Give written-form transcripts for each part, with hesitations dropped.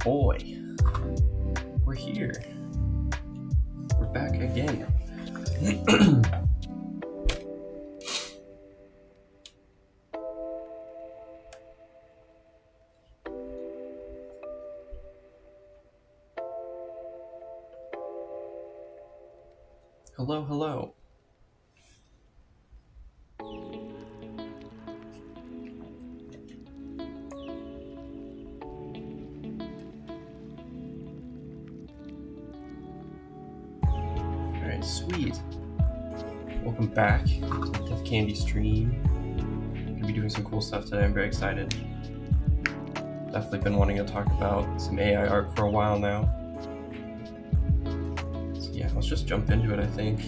boy, we're here. We're back again. Hello, hello. Alright, sweet. Welcome back to the Death Candy stream. Gonna be doing some cool stuff today. I'm very excited. Definitely been wanting to talk about some AI art for a while now. So yeah, let's just jump into it, I think.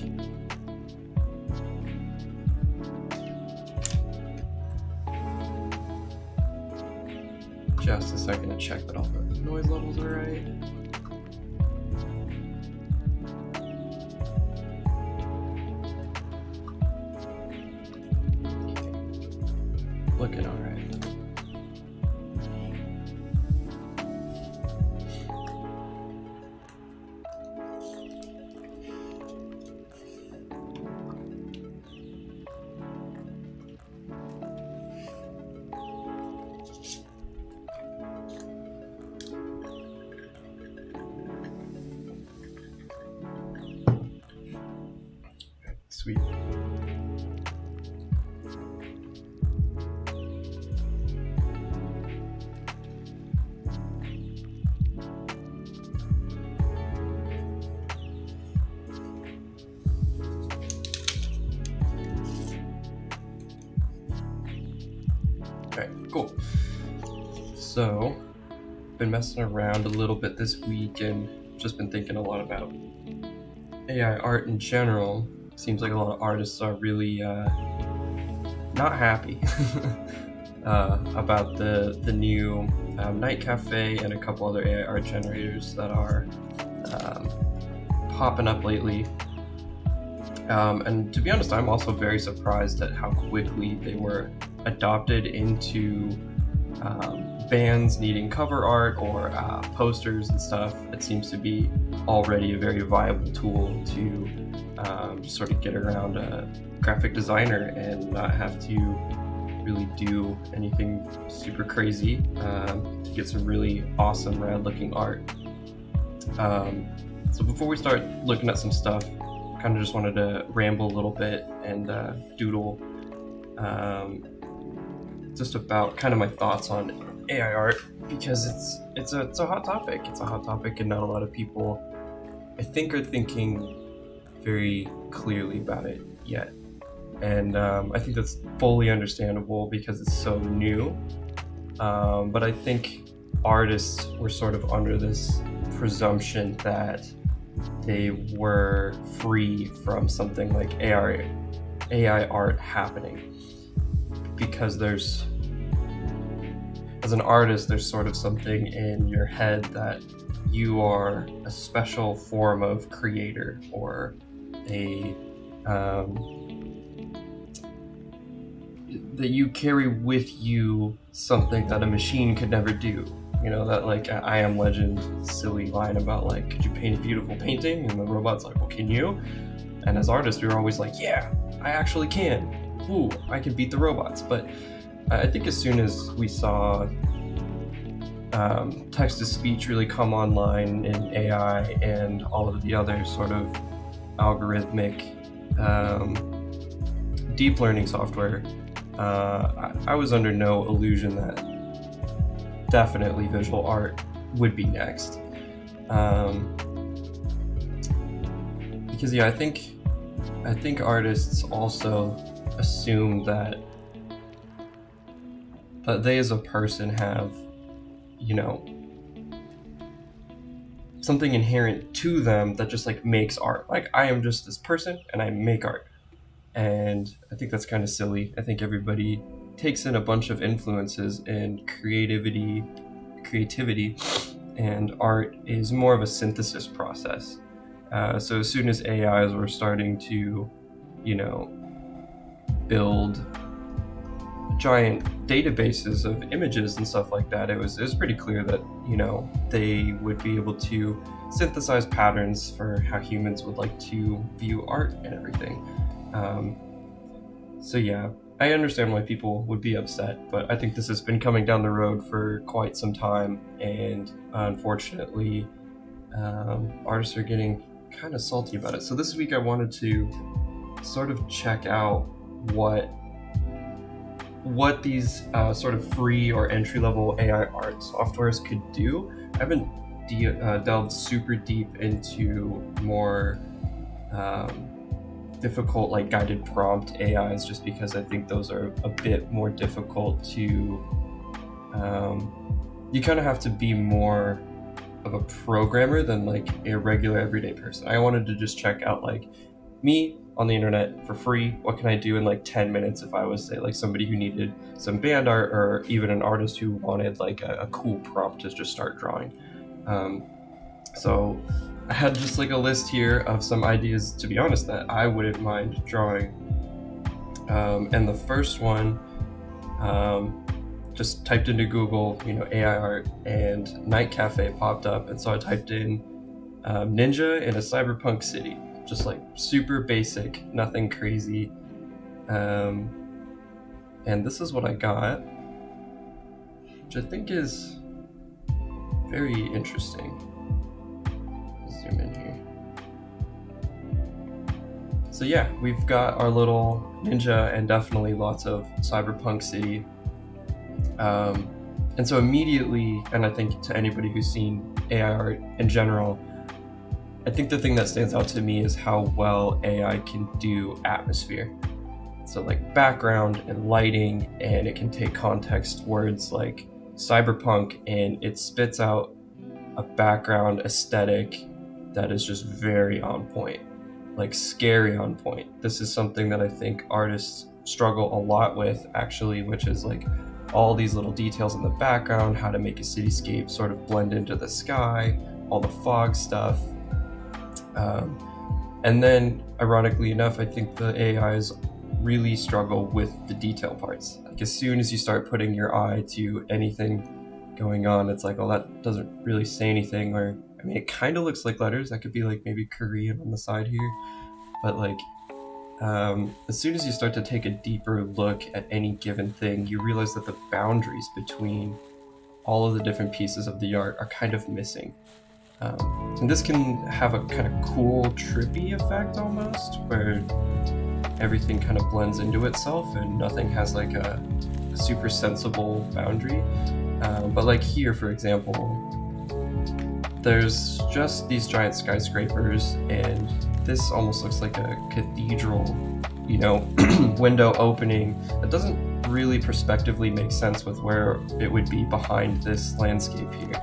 Just a second to check that all the noise levels are right. Looking all right. Sweet. Alright, cool. So, been messing around a little bit this week and just been thinking a lot about AI art in general. Seems like a lot of artists are really not happy about the new Night Cafe and a couple other AI art generators that are popping up lately. And to be honest, I'm also very surprised at how quickly they were adopted into bands needing cover art or posters and stuff. It seems to be already a very viable tool to sort of get around a graphic designer and not have to really do anything super crazy to get some really awesome, rad looking art. So before we start looking at some stuff, kind of just wanted to ramble a little bit and doodle just about kind of my thoughts on AI art, because it's a hot topic. It's a hot topic, and not a lot of people, I think, are thinking very clearly about it yet. And I think that's fully understandable because it's so new. But I think artists were sort of under this presumption that they were free from something like AI art happening, because as an artist, there's sort of something in your head that you are a special form of creator, or that you carry with you something that a machine could never do. You know, that like I Am Legend silly line about like, could you paint a beautiful painting? And the robot's like, well, can you? And as artists, we were always like, yeah, I actually can. Ooh, I can beat the robots. But I think as soon as we saw text-to-speech really come online in AI and all of the other sort of algorithmic deep learning software, I was under no illusion that definitely visual art would be next. Because yeah, I think artists also assume that they as a person have, you know, something inherent to them that just like makes art. Like, I am just this person and I make art. And I think that's kind of silly. I think everybody takes in a bunch of influences, and creativity and art is more of a synthesis process. So as soon as AIs were starting to, you know, build giant databases of images and stuff like that, it was pretty clear that, you know, they would be able to synthesize patterns for how humans would like to view art and everything. So yeah, I understand why people would be upset, but I think this has been coming down the road for quite some time, and unfortunately, artists are getting kind of salty about it. So this week I wanted to sort of check out what these sort of free or entry-level AI art softwares could do. I haven't delved super deep into more difficult, like guided prompt AIs, just because I think those are a bit more difficult to. You kind of have to be more of a programmer than like a regular everyday person. I wanted to just check out like me on the internet for free. What can I do in like 10 minutes if I was, say, like somebody who needed some band art, or even an artist who wanted like a cool prompt to just start drawing. So I had just like a list here of some ideas, to be honest, that I wouldn't mind drawing. And the first one, just typed into Google, you know, AI art, and Night Cafe popped up. And so I typed in ninja in a cyberpunk city. Just like super basic, nothing crazy. And this is what I got, which I think is very interesting. Zoom in here. So yeah, we've got our little ninja and definitely lots of cyberpunk city. And so immediately, and I think to anybody who's seen AI art in general, I think the thing that stands out to me is how well AI can do atmosphere. So like background and lighting, and it can take context words like cyberpunk and it spits out a background aesthetic that is just very on point, like scary on point. This is something that I think artists struggle a lot with, actually, which is like all these little details in the background, how to make a cityscape sort of blend into the sky, all the fog stuff. And then, ironically enough, I think the AIs really struggle with the detail parts. Like as soon as you start putting your eye to anything going on, it's like, oh, that doesn't really say anything. Or, I mean, it kind of looks like letters. That could be like maybe Korean on the side here. But like, as soon as you start to take a deeper look at any given thing, you realize that the boundaries between all of the different pieces of the art are kind of missing. And this can have a kind of cool, trippy effect almost, where everything kind of blends into itself and nothing has like a super sensible boundary. But like here, for example, there's just these giant skyscrapers, and this almost looks like a cathedral, you know, window opening that doesn't really prospectively make sense with where it would be behind this landscape here.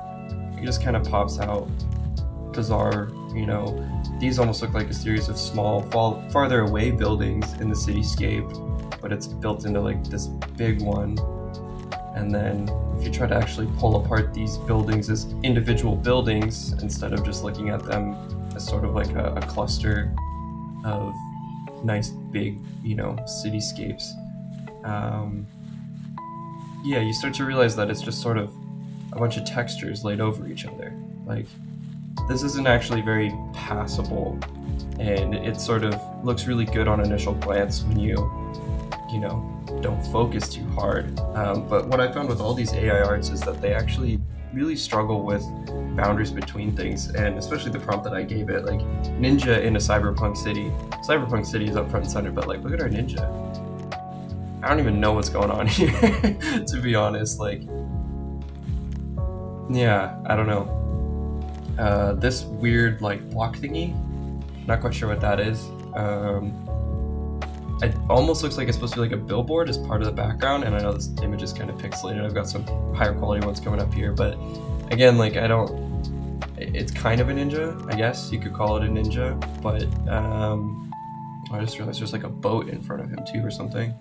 It just kind of pops out bizarre, you know. These almost look like a series of small, farther away buildings in the cityscape, but it's built into like this big one. And then if you try to actually pull apart these buildings as individual buildings, instead of just looking at them as sort of like a cluster of nice big, you know, cityscapes, yeah, you start to realize that it's just sort of a bunch of textures laid over each other. Like, this isn't actually very passable, and it sort of looks really good on initial glance when you know, don't focus too hard. But what I found with all these AI arts is that they actually really struggle with boundaries between things, and especially the prompt that I gave it, like ninja in a cyberpunk city. Cyberpunk city is up front and center, but like, look at our ninja. I don't even know what's going on here, to be honest. Like, yeah, I don't know. This weird like block thingy, not quite sure what that is. It almost looks like it's supposed to be like a billboard as part of the background, and I know this image is kind of pixelated. I've got some higher quality ones coming up here, but again, like, it's kind of a ninja, I guess you could call it a ninja, but I just realized there's like a boat in front of him too or something.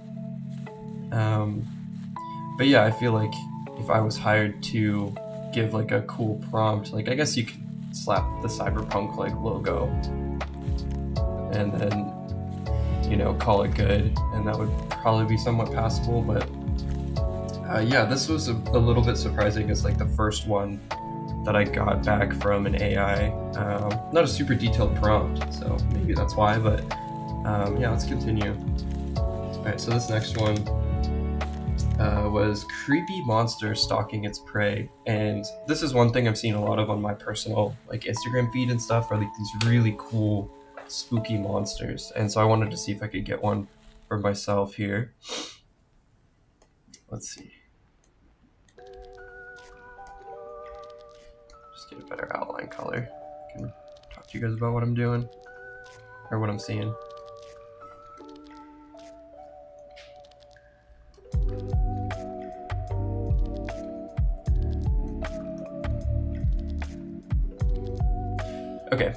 But yeah, I feel like if I was hired to give like a cool prompt, like, I guess you could slap the cyberpunk like logo and then, you know, call it good, and that would probably be somewhat passable. But Yeah, this was a little bit surprising. It's like the first one that I got back from an AI. Not a super detailed prompt, so maybe that's why, but yeah, let's continue. Alright, so this next one was creepy monster stalking its prey, and this is one thing I've seen a lot of on my personal like Instagram feed and stuff, are like these really cool spooky monsters, and so I wanted to see if I could get one for myself here. Let's see. Just get a better outline color. I can talk to you guys about what I'm doing or what I'm seeing. Okay,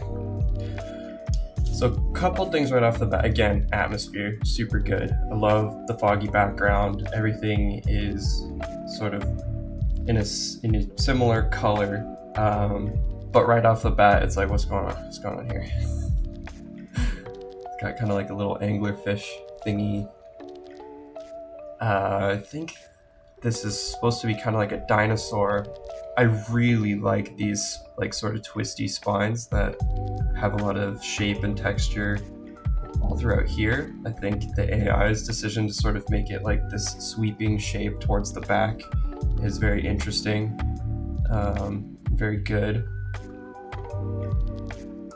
so a couple things right off the bat. Again, atmosphere, super good. I love the foggy background. Everything is sort of in a similar color, but right off the bat, it's like, what's going on? What's going on here? It's got kind of like a little anglerfish thingy. I think this is supposed to be kind of like a dinosaur. I really like these like sort of twisty spines that have a lot of shape and texture all throughout here. I think the AI's decision to sort of make it like this sweeping shape towards the back is very interesting. Very good.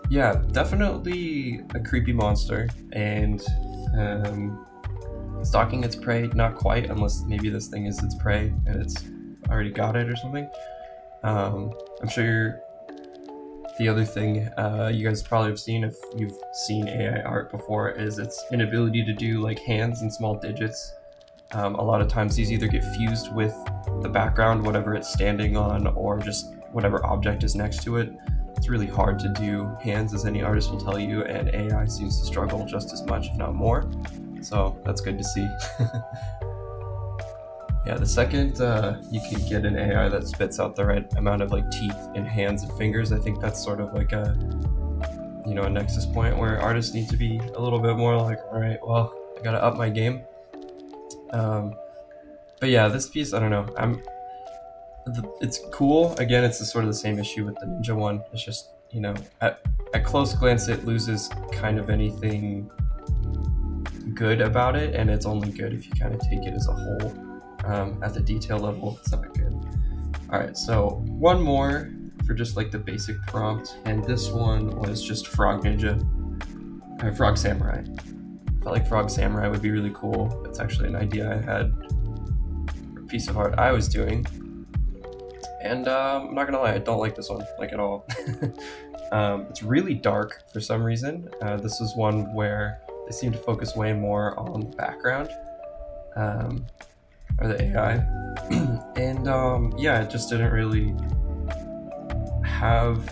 Yeah, definitely a creepy monster, and stalking its prey, not quite, unless maybe this thing is its prey and it's already got it or something. I'm sure the other thing you guys probably have seen if you've seen AI art before is its inability to do like hands and small digits. A lot of times these either get fused with the background, whatever it's standing on, or just whatever object is next to it. It's really hard to do hands, as any artist will tell you, and AI seems to struggle just as much, if not more. So that's good to see. Yeah, the second you can get an AI that spits out the right amount of like teeth in hands and fingers, I think that's sort of like a, you know, a nexus point where artists need to be a little bit more like, all right, well, I gotta up my game. But yeah, this piece, I don't know, it's cool. Again, it's sort of the same issue with the Ninja one. It's just, you know, at close glance, it loses kind of anything good about it, and it's only good if you kind of take it as a whole. At the detail level, it's not good. Alright, so one more for just like the basic prompt, and this one was just Frog Ninja, or Frog Samurai. I felt like Frog Samurai would be really cool. It's actually an idea I had for a piece of art I was doing, and I'm not gonna lie, I don't like this one, like at all. It's really dark for some reason. This is one where they seem to focus way more on the background. Or the AI, and yeah, it just didn't really have,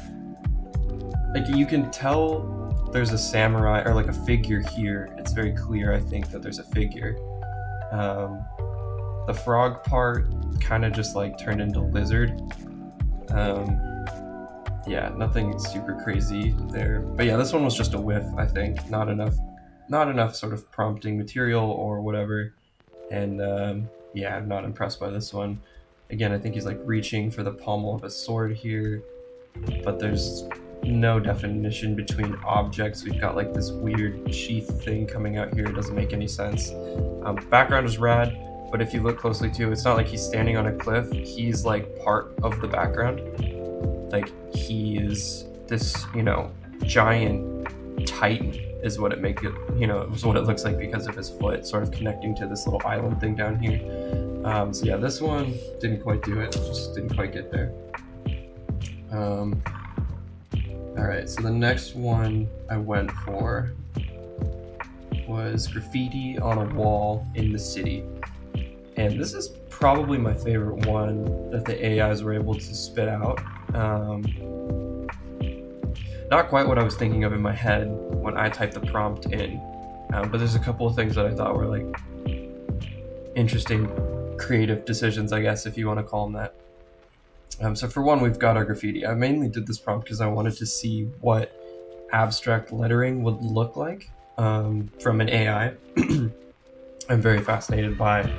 like, you can tell there's a samurai or like a figure here. It's very clear, I think, that there's a figure. The frog part kind of just like turned into lizard. Yeah, nothing super crazy there, but yeah, this one was just a whiff, I think. Not enough sort of prompting material or whatever, and yeah, I'm not impressed by this one. Again, I think he's like reaching for the pommel of a sword here, but there's no definition between objects. We've got like this weird sheath thing coming out here. It doesn't make any sense. Background is rad, but if you look closely too, it's not like he's standing on a cliff. He's like part of the background. Like, he is this, you know, giant titan is what it makes it, you know, it was what it looks like because of his foot sort of connecting to this little island thing down here. So yeah, this one didn't quite do it, just didn't quite get there. Alright, so the next one I went for was graffiti on a wall in the city. And this is probably my favorite one that the AIs were able to spit out. Not quite what I was thinking of in my head when I typed the prompt in, but there's a couple of things that I thought were like interesting creative decisions, I guess, if you want to call them that. So for one, we've got our graffiti. I mainly did this prompt because I wanted to see what abstract lettering would look like from an AI. I'm very fascinated by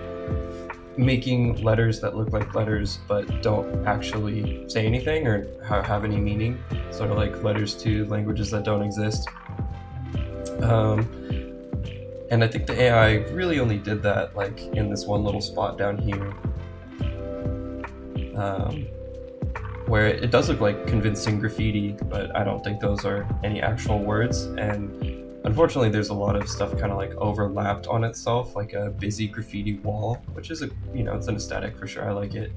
making letters that look like letters but don't actually say anything or have any meaning, sort of like letters to languages that don't exist. And I think the AI really only did that like in this one little spot down here, where it does look like convincing graffiti, but I don't think those are any actual words. And unfortunately, there's a lot of stuff kind of like overlapped on itself, like a busy graffiti wall, which is it's an aesthetic for sure. I like it,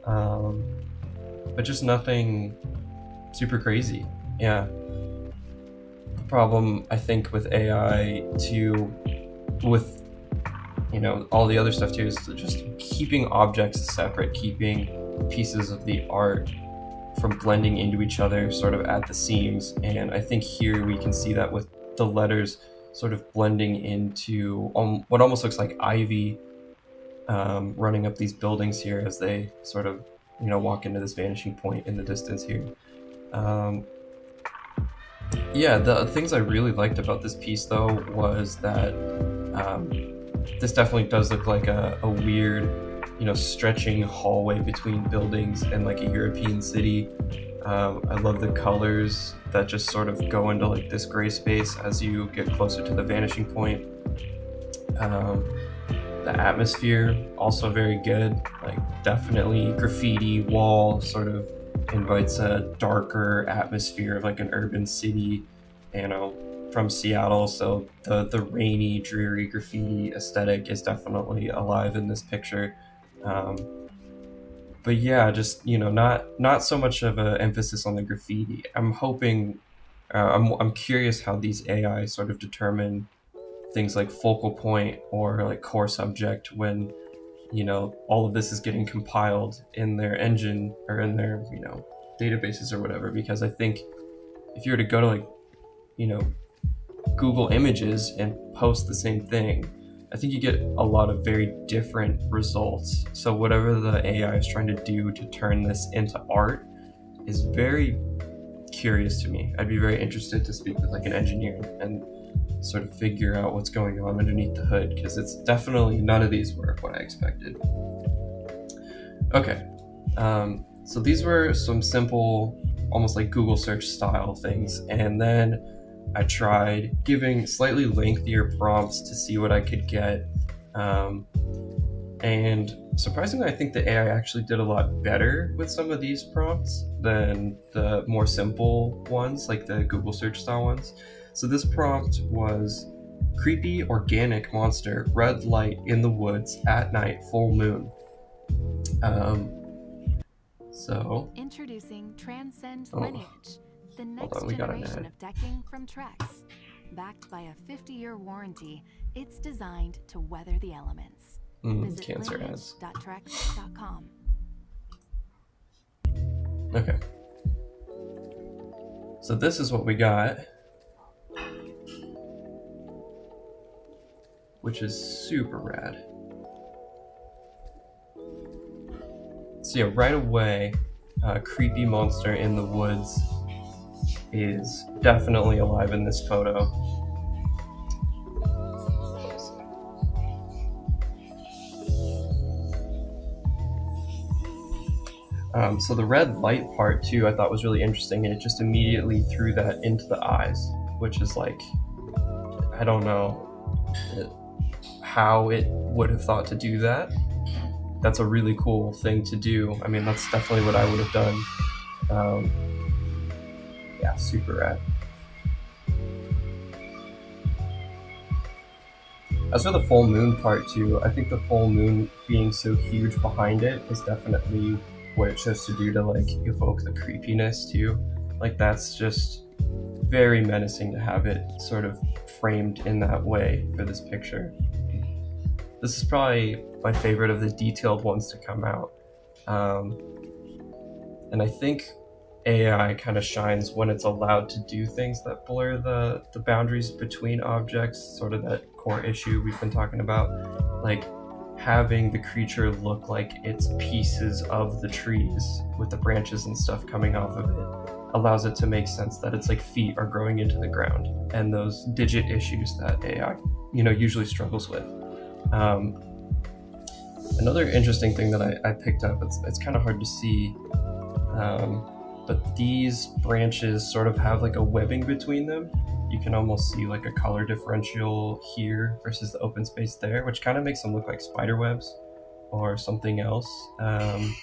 but just nothing super crazy. Yeah. Problem I think with AI too, with all the other stuff too, is just keeping objects separate, keeping pieces of the art from blending into each other sort of at the seams. And I think here we can see that with the letters sort of blending into what almost looks like ivy running up these buildings here as they sort of walk into this vanishing point in the distance here. Yeah, the things I really liked about this piece though was that this definitely does look like a weird stretching hallway between buildings and like a European city. I love the colors that just sort of go into like this gray space as you get closer to the vanishing point. The atmosphere also very good, like definitely graffiti wall sort of invites a darker atmosphere of like an urban city, from Seattle. So the rainy, dreary graffiti aesthetic is definitely alive in this picture. But yeah, just not so much of an emphasis on the graffiti. I'm hoping, I'm curious how these AI sort of determine things like focal point or like core subject when all of this is getting compiled in their engine or in their databases or whatever. Because I think if you were to go to like Google Images and post the same thing, I think you get a lot of very different results. So whatever the AI is trying to do to turn this into art is very curious to me. I'd be very interested to speak with like an engineer and sort of figure out what's going on underneath the hood, because it's definitely none of these were what I expected. Okay, so these were some simple, almost like Google search style things, and then I tried giving slightly lengthier prompts to see what I could get, and surprisingly I think the AI actually did a lot better with some of these prompts than the more simple ones, like the Google search style ones. So this prompt was creepy organic monster, red light in the woods at night, full moon. So introducing Transcend Lineage, the next we got an generation ad. of decking from Trex. Backed by a 50-year warranty, it's designed to weather the elements. Visit Cancer ads. lineage.trex.com. Okay. So this is what we got, which is super rad. So yeah, right away, creepy monster in the woods is definitely alive in this photo. So the red light part too, I thought was really interesting, and it just immediately threw that into the eyes, which is like, I don't know how it would have thought to do that. That's a really cool thing to do. I mean, that's definitely what I would have done. Yeah, super rad. As for the full moon part too, I think the full moon being so huge behind it is definitely what it chose to do to like evoke the creepiness too. Like that's just very menacing to have it sort of framed in that way for this picture. This is probably my favorite of the detailed ones to come out. And I think AI kind of shines when it's allowed to do things that blur the boundaries between objects, sort of that core issue we've been talking about. Like having the creature look like it's pieces of the trees with the branches and stuff coming off of it allows it to make sense that it's like feet are growing into the ground, and those digit issues that AI, usually struggles with. Another interesting thing that I picked up, it's kind of hard to see, but these branches sort of have like a webbing between them. You can almost see like a color differential here versus the open space there, which kind of makes them look like spider webs or something else. I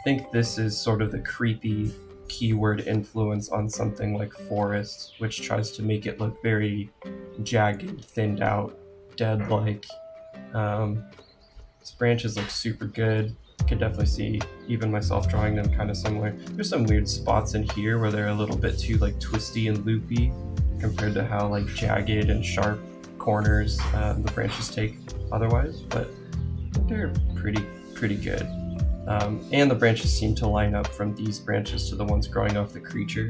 think this is sort of the creepy keyword influence on something like forest, which tries to make it look very jagged, thinned out, dead-like. These branches look super good. I could definitely see even myself drawing them kind of similar. There's some weird spots in here where they're a little bit too like twisty and loopy compared to how like jagged and sharp corners the branches take otherwise, but they're pretty good. And the branches seem to line up from these branches to the ones growing off the creature,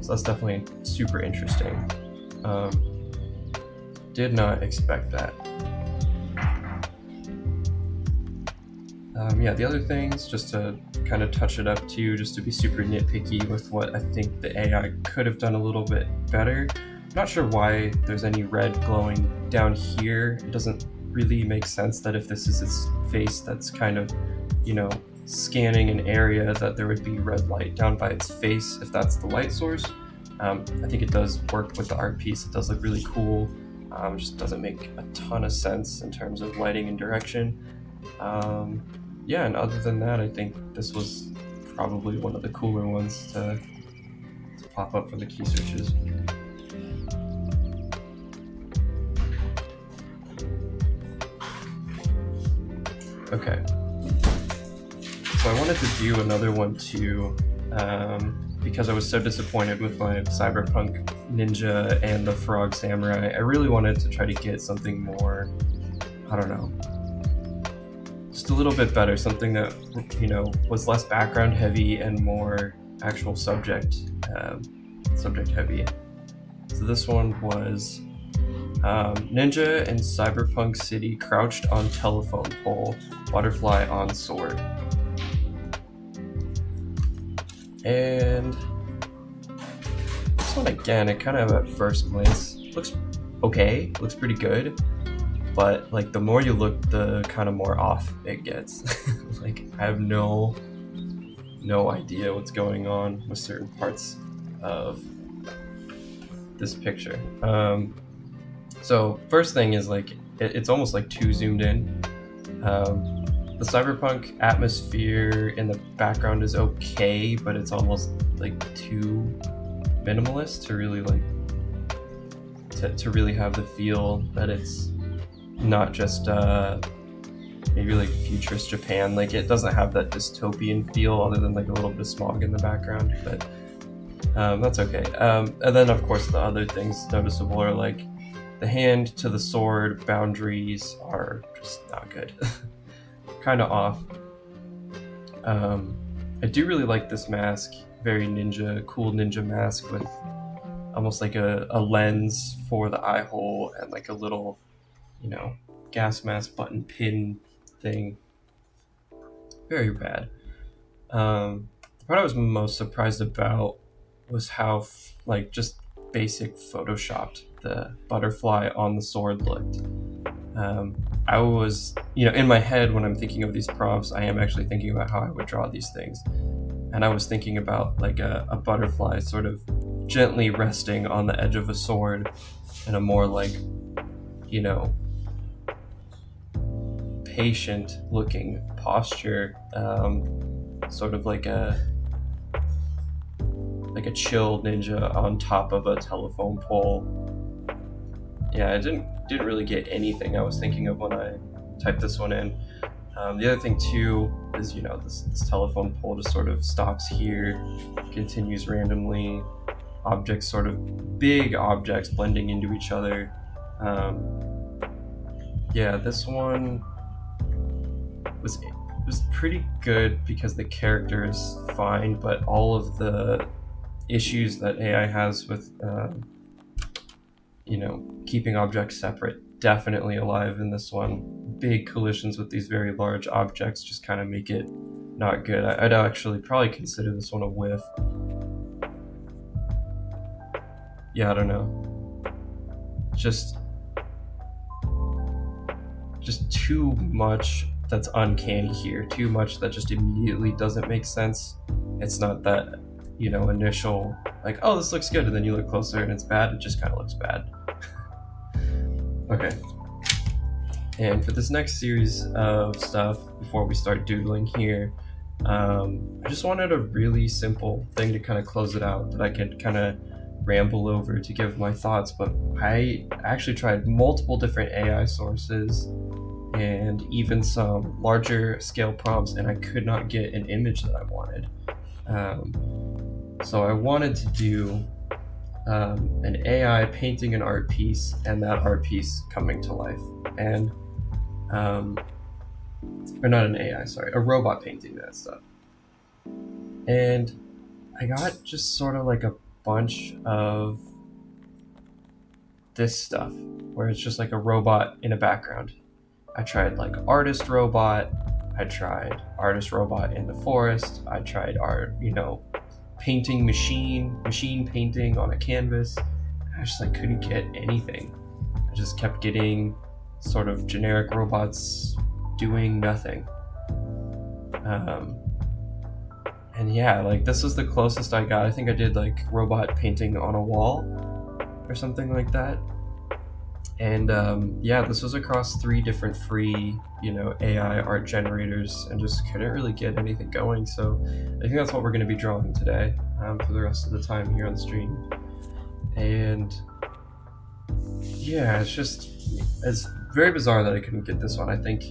so that's definitely super interesting. Did not expect that. Yeah, the other things, just to kind of touch it up too, just to be super nitpicky with what I think the AI could have done a little bit better. Not sure why there's any red glowing down here. It doesn't really make sense that if this is its face that's kind of, you know, scanning an area, that there would be red light down by its face if that's the light source. I think it does work with the art piece. It does look really cool. Just doesn't make a ton of sense in terms of lighting and direction. Yeah, and other than that, I think this was probably one of the cooler ones to pop up for the key searches. Okay, so I wanted to do another one too, because I was so disappointed with my Cyberpunk Ninja and the Frog Samurai. I really wanted to try to get something more, I don't know, just a little bit better, something that, you know, was less background heavy and more actual subject heavy. So this one was Ninja in Cyberpunk City crouched on telephone pole, butterfly on sword. And this one again, it kind of at first glance looks okay, looks pretty good. But like the more you look, the kind of more off it gets. Like I have no idea what's going on with certain parts of this picture. So first thing is like it's almost like too zoomed in. The cyberpunk atmosphere in the background is okay, but it's almost like too minimalist to really like to really have the feel that it's not just maybe like futurist Japan. Like it doesn't have that dystopian feel other than like a little bit of smog in the background, but that's okay. And then of course the other things noticeable are like the hand to the sword boundaries are just not good. Kind of off. I do really like this mask, very cool ninja mask with almost like a lens for the eye hole and like a little, you know, gas mask button pin thing. Very bad. The part I was most surprised about was how like just basic photoshopped the butterfly on the sword looked. I was, you know, in my head when I'm thinking of these prompts, I am actually thinking about how I would draw these things. And I was thinking about like a butterfly sort of gently resting on the edge of a sword in a more like, you know, patient looking posture, sort of like a chill ninja on top of a telephone pole. Yeah, I didn't really get anything I was thinking of when I typed this one in. The other thing too is, you know, this telephone pole just sort of stops here, continues randomly, objects, sort of big objects blending into each other. Yeah, this one was pretty good because the character is fine, but all of the issues that AI has with you know, keeping objects separate, definitely alive in this one. Big collisions with these very large objects just kind of make it not good. I'd actually probably consider this one a whiff. Yeah, I don't know. Just just too much that's uncanny here, too much that just immediately doesn't make sense. It's not that, you know, initial like, oh, this looks good, and then you look closer and it's bad. It just kind of looks bad. Okay. And for this next series of stuff, before we start doodling here, I just wanted a really simple thing to kind of close it out that I could kind of ramble over to give my thoughts. But I actually tried multiple different AI sources and even some larger scale prompts, and I could not get an image that I wanted. So I wanted to do an AI painting an art piece and that art piece coming to life. And or not an AI, sorry, a robot painting that stuff. And I got just sort of like a bunch of this stuff where it's just like a robot in a background. I tried like artist robot, I tried artist robot in the forest, I tried art, you know, painting machine painting on a canvas. I just like couldn't get anything. I just kept getting sort of generic robots doing nothing. And yeah, like this was the closest I got. I think I did like robot painting on a wall or something like that. And yeah, this was across 3 different free, you know, AI art generators, and just couldn't really get anything going. So I think that's what we're going to be drawing today for the rest of the time here on the stream. And yeah, it's very bizarre that I couldn't get this one. I think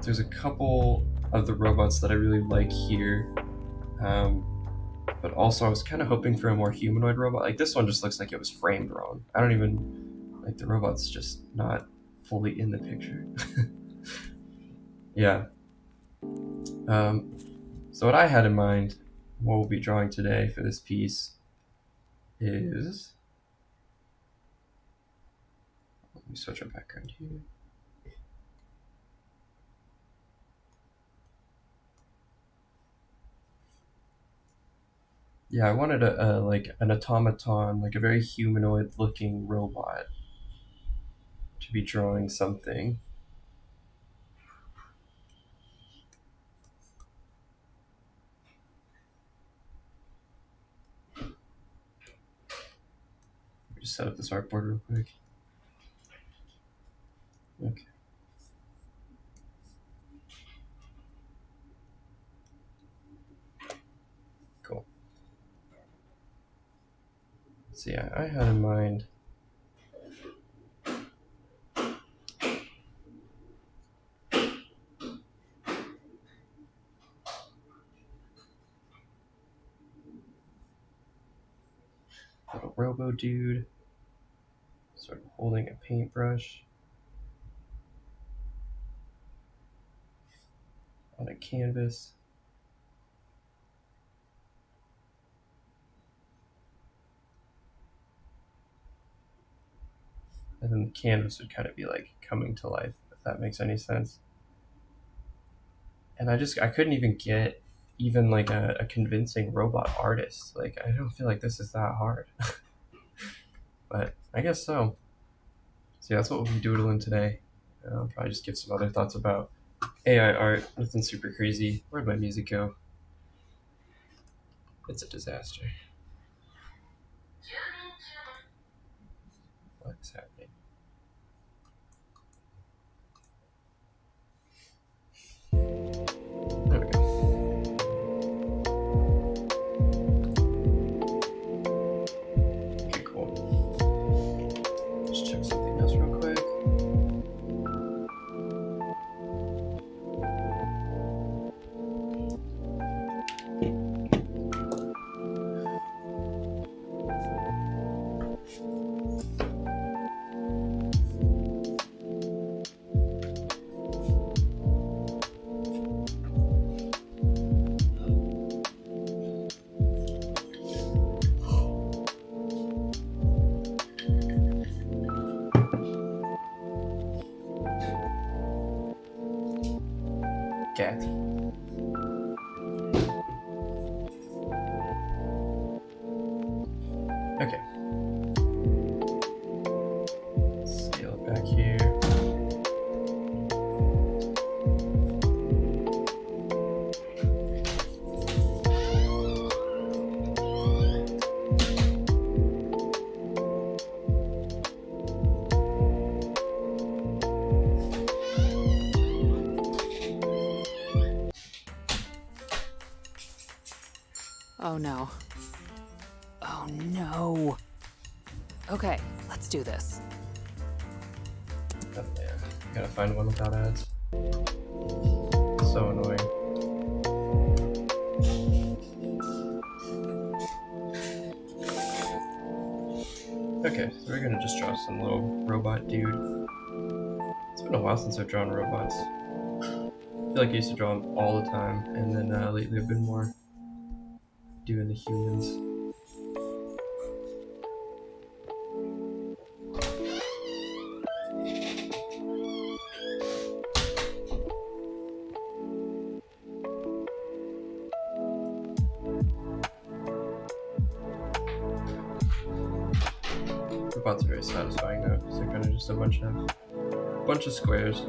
there's a couple of the robots that I really like here. But also I was kind of hoping for a more humanoid robot. Like this one just looks like it was framed wrong. I don't even, like the robot's just not fully in the picture. Yeah. So what I had in mind, what we'll be drawing today for this piece is, let me switch our background here. Yeah, I wanted a like an automaton, like a very humanoid looking robot to be drawing something. Just set up this artboard real quick. Okay. Cool. So yeah, I had in mind little robo dude, sort of holding a paintbrush on a canvas. And then the canvas would kind of be like coming to life, if that makes any sense. And I couldn't even get even like a convincing robot artist. Like, I don't feel like this is that hard. But I guess so. So yeah, that's what we'll be doodling today. I'll probably just give some other thoughts about AI art. Nothing super crazy. Where'd my music go? It's a disaster. What is happening? There we go. Okay, cool. Just check something else real quick. Cat. Okay. Oh no. Oh no. Okay, let's do this. Oh man, gotta find one without ads. So annoying. Okay, so we're gonna just draw some little robot dude. It's been a while since I've drawn robots. I feel like I used to draw them all the time, and then lately I've been more doing the humans. Robots are very satisfying though, because they're kind of just a bunch of squares.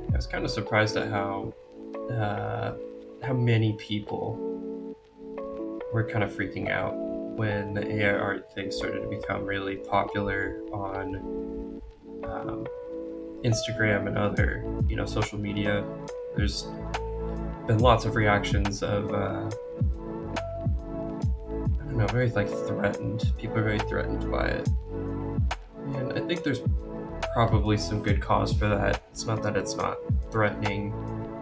I was kind of surprised at how many people were kind of freaking out when the AI art thing started to become really popular on Instagram and other, social media. There's been lots of reactions of I don't know, very threatened. People are very threatened by it, and I think there's probably some good cause for that. It's not that it's not threatening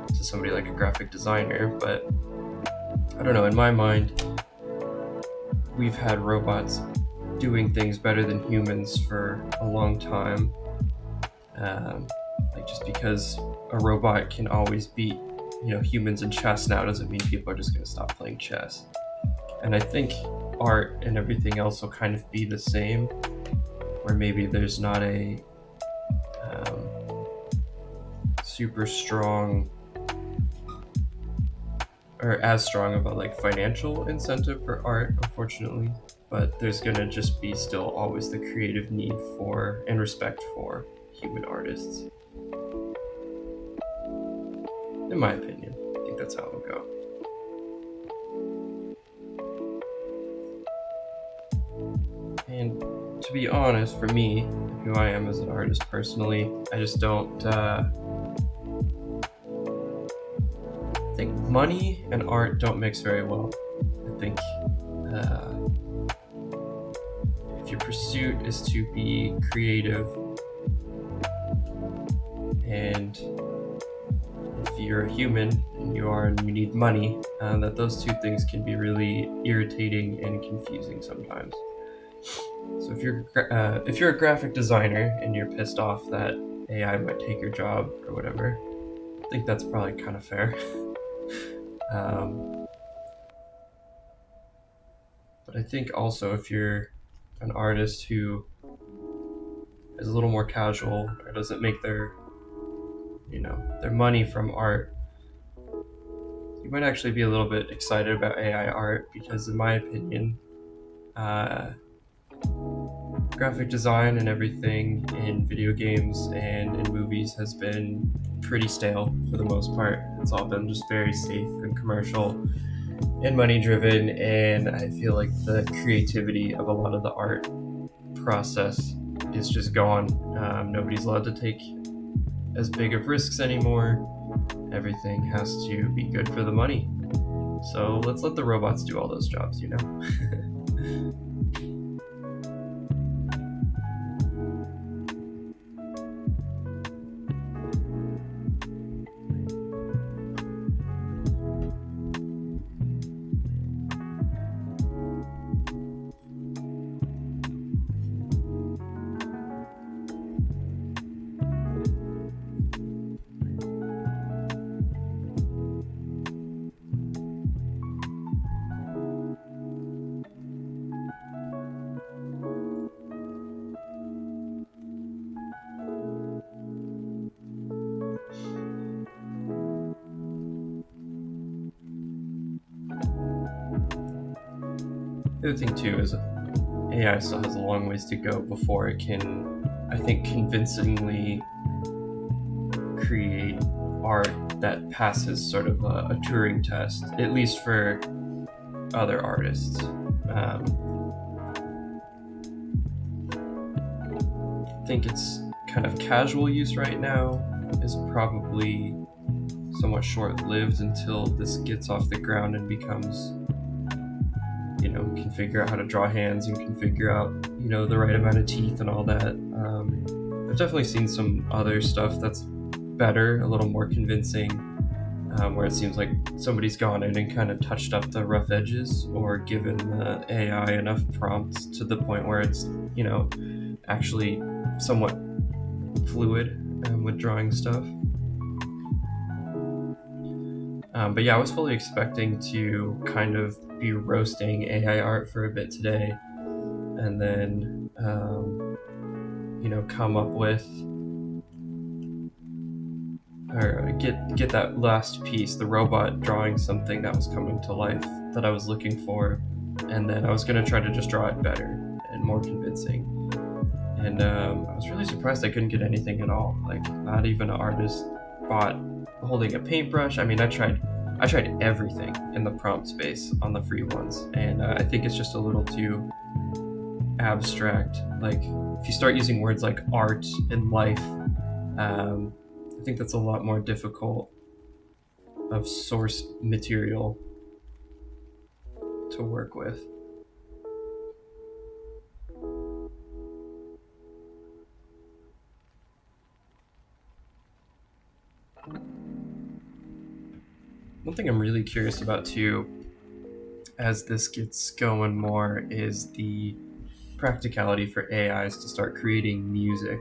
to somebody like a graphic designer, but I don't know, in my mind, we've had robots doing things better than humans for a long time. Just because a robot can always beat, humans in chess now doesn't mean people are just going to stop playing chess. And I think art and everything else will kind of be the same, where maybe there's not a super strong or as strong of a financial incentive for art, unfortunately, but there's gonna just be still always the creative need for and respect for human artists. In my opinion, I think that's how it'll go. And to be honest, for me, who I am as an artist personally, I just don't think money and art don't mix very well. I think if your pursuit is to be creative, and if you're a human and you need money, that those two things can be really irritating and confusing sometimes. So if you're a graphic designer and you're pissed off that AI might take your job or whatever, I think that's probably kind of fair. But I think also if you're an artist who is a little more casual or doesn't make their money from art, you might actually be a little bit excited about AI art, because in my opinion, graphic design and everything in video games and in movies has been pretty stale for the most part. It's all been just very safe and commercial and money driven, and I feel like the creativity of a lot of the art process is just gone. Nobody's allowed to take as big of risks anymore. Everything has to be good for the money. So let's let the robots do all those jobs, The other thing too is AI still has a long ways to go before it can, I think, convincingly create art that passes sort of a Turing test, at least for other artists. I think it's kind of casual use right now is probably somewhat short-lived until this gets off the ground and becomes, can figure out how to draw hands and can figure out, the right amount of teeth and all that. I've definitely seen some other stuff that's better, a little more convincing, where it seems like somebody's gone in and kind of touched up the rough edges or given the AI enough prompts to the point where it's, actually somewhat fluid with drawing stuff. But yeah, I was fully expecting to kind of be roasting AI art for a bit today, and then, come up with, or get that last piece, the robot drawing something that was coming to life that I was looking for, and then I was going to try to just draw it better and more convincing. And I was really surprised I couldn't get anything at all. Like, not even an artist bot holding a paintbrush. I mean, I tried everything in the prompt space on the free ones, and I think it's just a little too abstract. Like, if you start using words like art and life, I think that's a lot more difficult of source material to work with. One thing I'm really curious about too, as this gets going more, is the practicality for AIs to start creating music.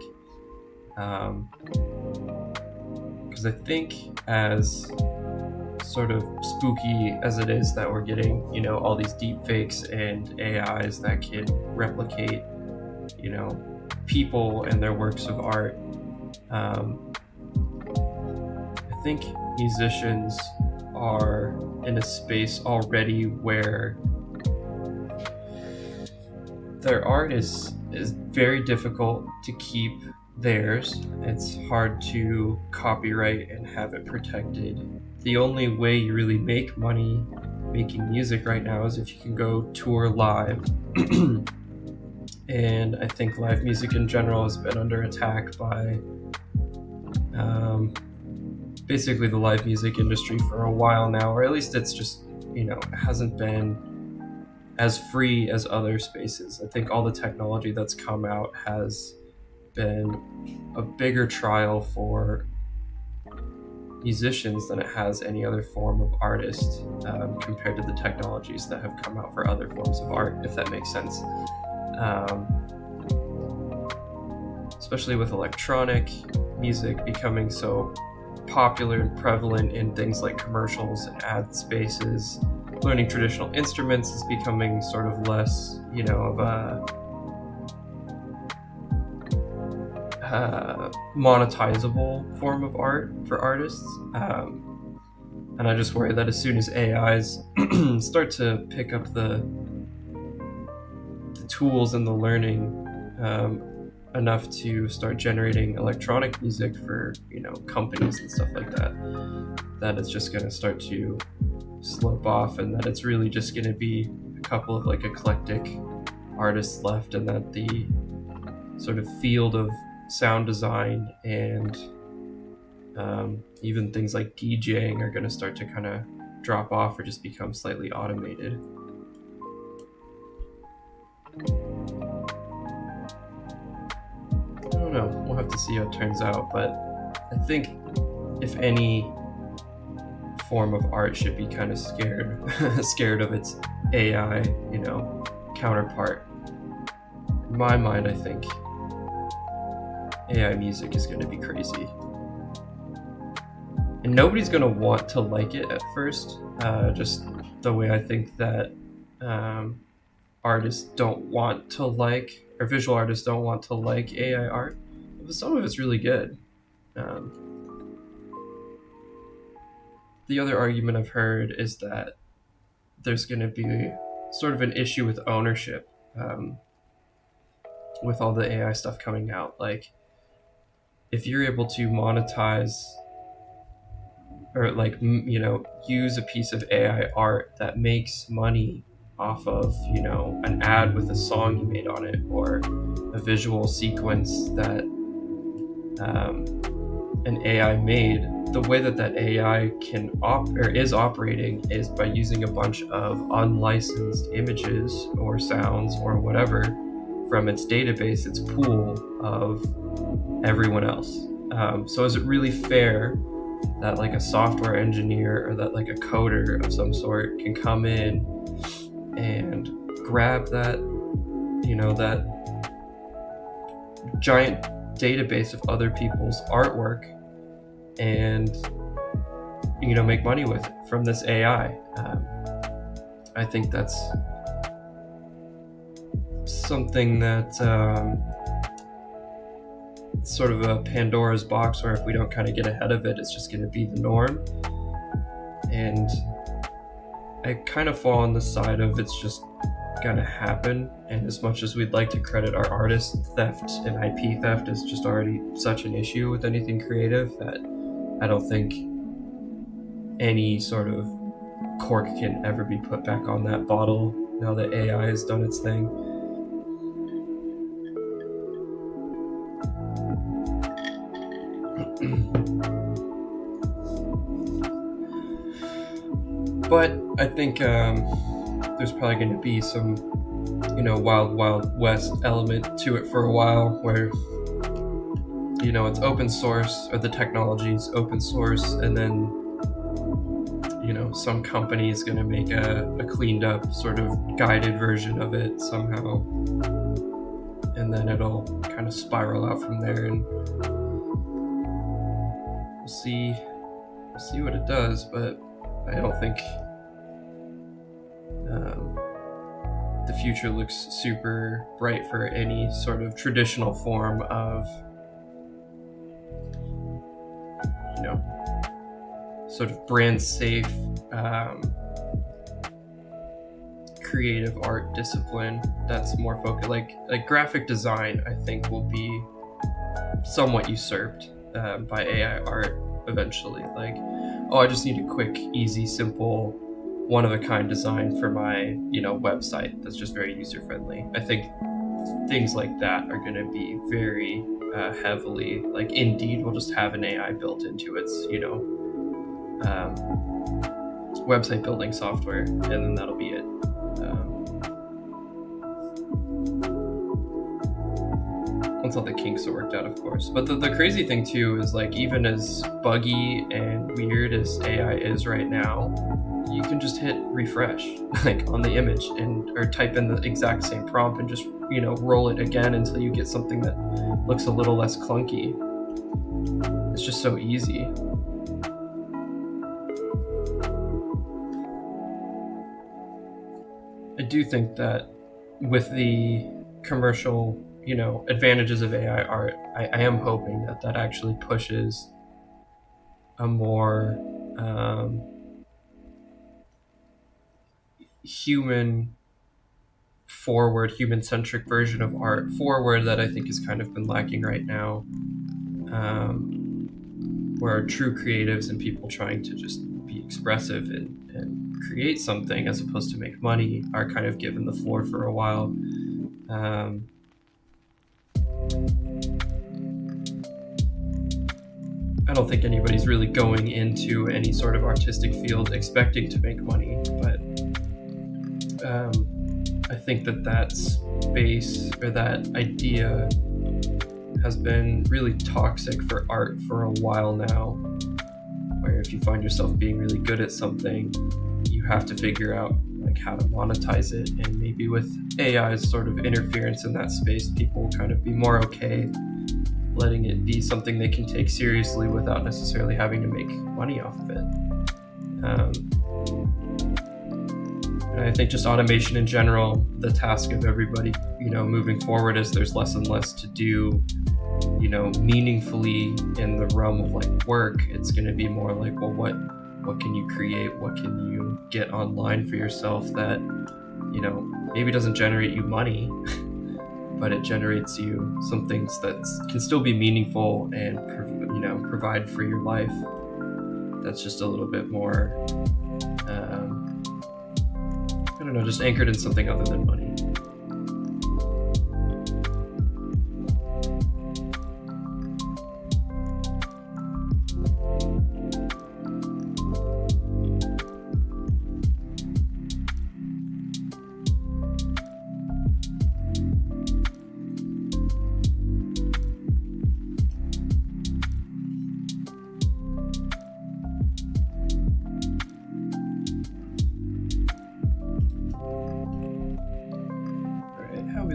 Because I think, as sort of spooky as it is that we're getting, all these deep fakes and AIs that can replicate, people and their works of art, I think musicians are in a space already where their art is very difficult to keep theirs. It's hard to copyright and have it protected. The only way you really make money making music right now is if you can go tour live. And I think live music in general has been under attack by basically the live music industry for a while now, or at least it's just, it hasn't been as free as other spaces. I think all the technology that's come out has been a bigger trial for musicians than it has any other form of artist, compared to the technologies that have come out for other forms of art, if that makes sense. Especially with electronic music becoming so popular and prevalent in things like commercials and ad spaces, learning traditional instruments is becoming sort of less, of a monetizable form of art for artists. And I just worry that as soon as AIs start to pick up the tools and the learning enough to start generating electronic music for, companies and stuff like that, that it's just going to start to slope off, and that it's really just going to be a couple of like eclectic artists left, and that the sort of field of sound design and even things like DJing are going to start to kind of drop off or just become slightly automated. I don't know. We'll have to see how it turns out, but I think if any form of art should be kind of scared of its AI, counterpart. In my mind, I think AI music is going to be crazy. And nobody's going to want to like it at first, just the way I think that artists don't want to like, or visual artists don't want to like AI art. But some of it's really good. The other argument I've heard is that there's going to be sort of an issue with ownership, with all the AI stuff coming out. Like, if you're able to monetize or like, you know, use a piece of AI art that makes money off of, you know, an ad with a song you made on it, or a visual sequence that an AI made, the way that AI can is operating is by using a bunch of unlicensed images or sounds or whatever from its database, its pool of everyone else. So is it really fair that like a software engineer or that like a coder of some sort can come in and grab that, you know, that giant database of other people's artwork and, you know, make money with it from this AI? I think that's something that sort of a Pandora's box, where if we don't kind of get ahead of it, it's just going to be the norm. And I kind of fall on the side of it's just gonna happen. And as much as we'd like to credit our artists, theft and IP theft is just already such an issue with anything creative that I don't think any sort of cork can ever be put back on that bottle now that AI has done its thing. But I think there's probably going to be some, you know, wild west element to it for a while, where, you know, it's open source, or the technology's open source, and then, you know, some company is going to make a cleaned up sort of guided version of it somehow, and then it'll kind of spiral out from there, and we'll see what it does. But I don't think the future looks super bright for any sort of traditional form of, you know, sort of brand safe creative art discipline that's more focused. Like graphic design, I think, will be somewhat usurped by AI art eventually. Like, oh, I just need a quick, easy, simple, one-of-a-kind design for my, you know, website that's just very user-friendly. I think things like that are going to be very heavily, like Indeed will just have an AI built into its, you know, website building software, and then that'll be it. Once all the kinks are worked out, of course. But the crazy thing too is, like, even as buggy and weird as AI is right now, you can just hit refresh like on the image or type in the exact same prompt and just, you know, roll it again until you get something that looks a little less clunky. It's just so easy. I do think that with the commercial, you know, advantages of AI art, I am hoping that actually pushes a more human-centric version of art forward that I think has kind of been lacking right now, where true creatives and people trying to just be expressive and create something as opposed to make money are kind of given the floor for a while. I don't think anybody's really going into any sort of artistic field expecting to make money, but I think that space, or that idea, has been really toxic for art for a while now, where if you find yourself being really good at something, you have to figure out like how to monetize it. And maybe with AI's sort of interference in that space, people will kind of be more okay letting it be something they can take seriously without necessarily having to make money off of it. And I think just automation in general, the task of everybody, you know, moving forward, as there's less and less to do, you know, meaningfully in the realm of like work, it's going to be more like, well, what can you create? What can you get online for yourself that you know, maybe doesn't generate you money, but it generates you some things that can still be meaningful and, you know, provide for your life. That's just a little bit more, I don't know, just anchored in something other than money.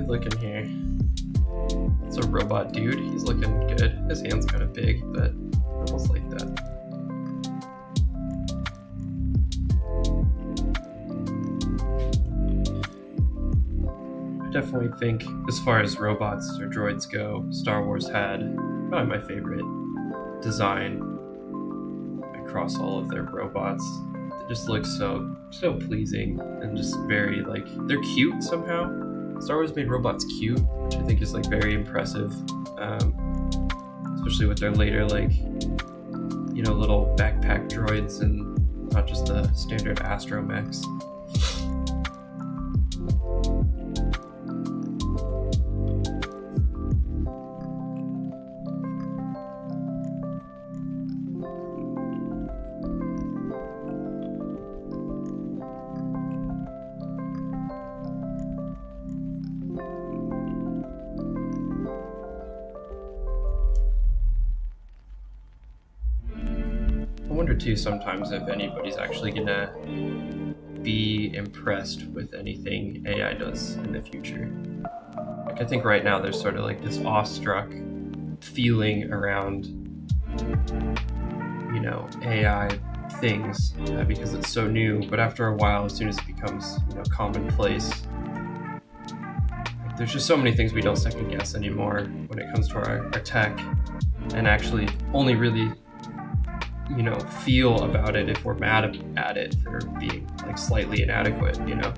Looking here. It's a robot dude. He's looking good. His hand's kind of big, but I almost like that. I definitely think, as far as robots or droids go, Star Wars had probably my favorite design across all of their robots. They just look so pleasing and just very, like, they're cute somehow. Star Wars made robots cute, which I think is like very impressive, especially with their later, like, you know, little backpack droids and not just the standard astromechs. I wonder too sometimes if anybody's actually gonna be impressed with anything AI does in the future. Like, I think right now there's sort of like this awestruck feeling around, you know, AI things because it's so new, but after a while, as soon as it becomes, you know, commonplace, like, there's just so many things we don't second guess anymore when it comes to our tech, and actually only really, you know, feel about it if we're mad at it for being like slightly inadequate, you know.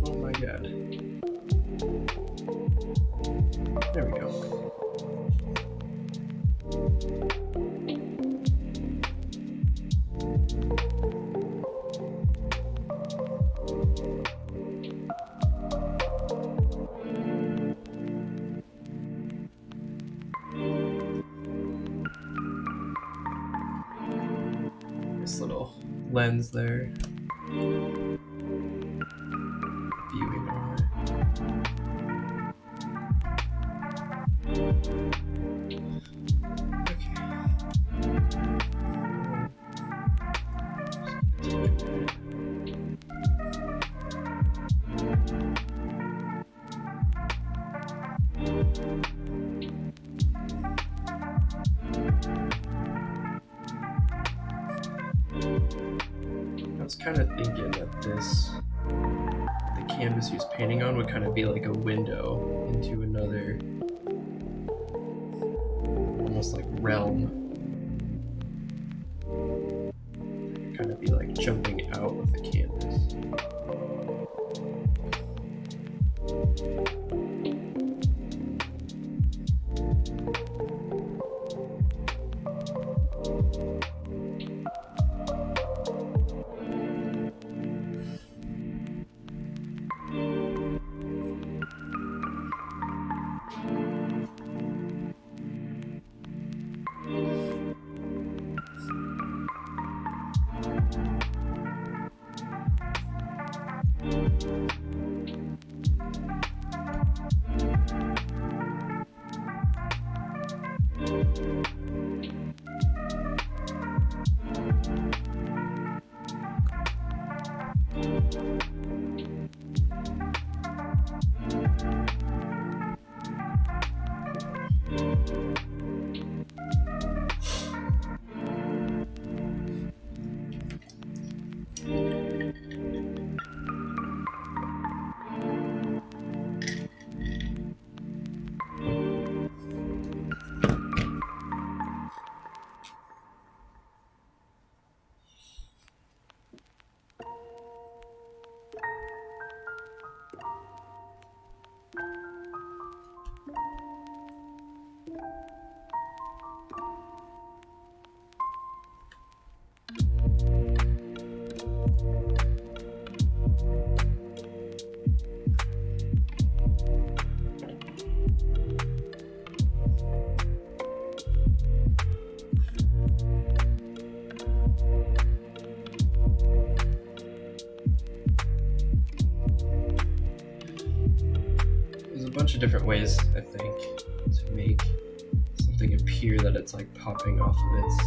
Oh my god. There we go. This little lens there. Viewing arm. I was kind of thinking that the canvas he was painting on would kind of be like a window into another, almost like realm. Kind of be like jumping out of the canvas. of different ways, I think, to make something appear that it's like popping off of its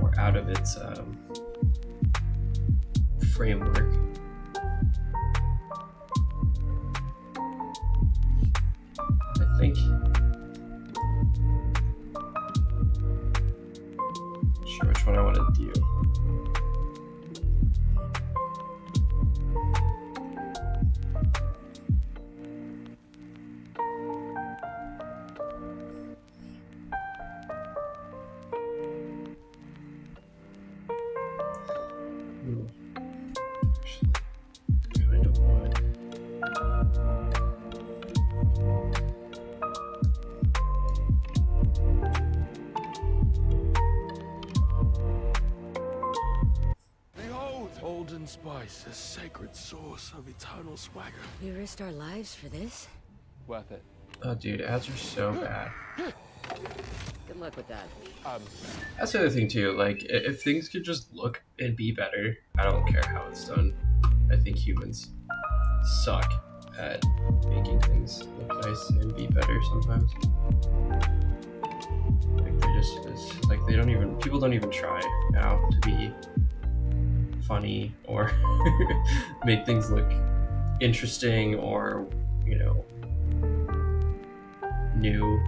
or out of its framework. I think. Not sure which one I want to do. Spice, a sacred source of eternal swagger. We risked our lives for this. Worth it. Oh, dude, ads are so bad. Good luck with that. That's the other thing too. Like, if things could just look and be better, I don't care how it's done. I think humans suck at making things look nice and be better sometimes. Like they don't even. People don't even try now to be funny or make things look interesting or, you know, new.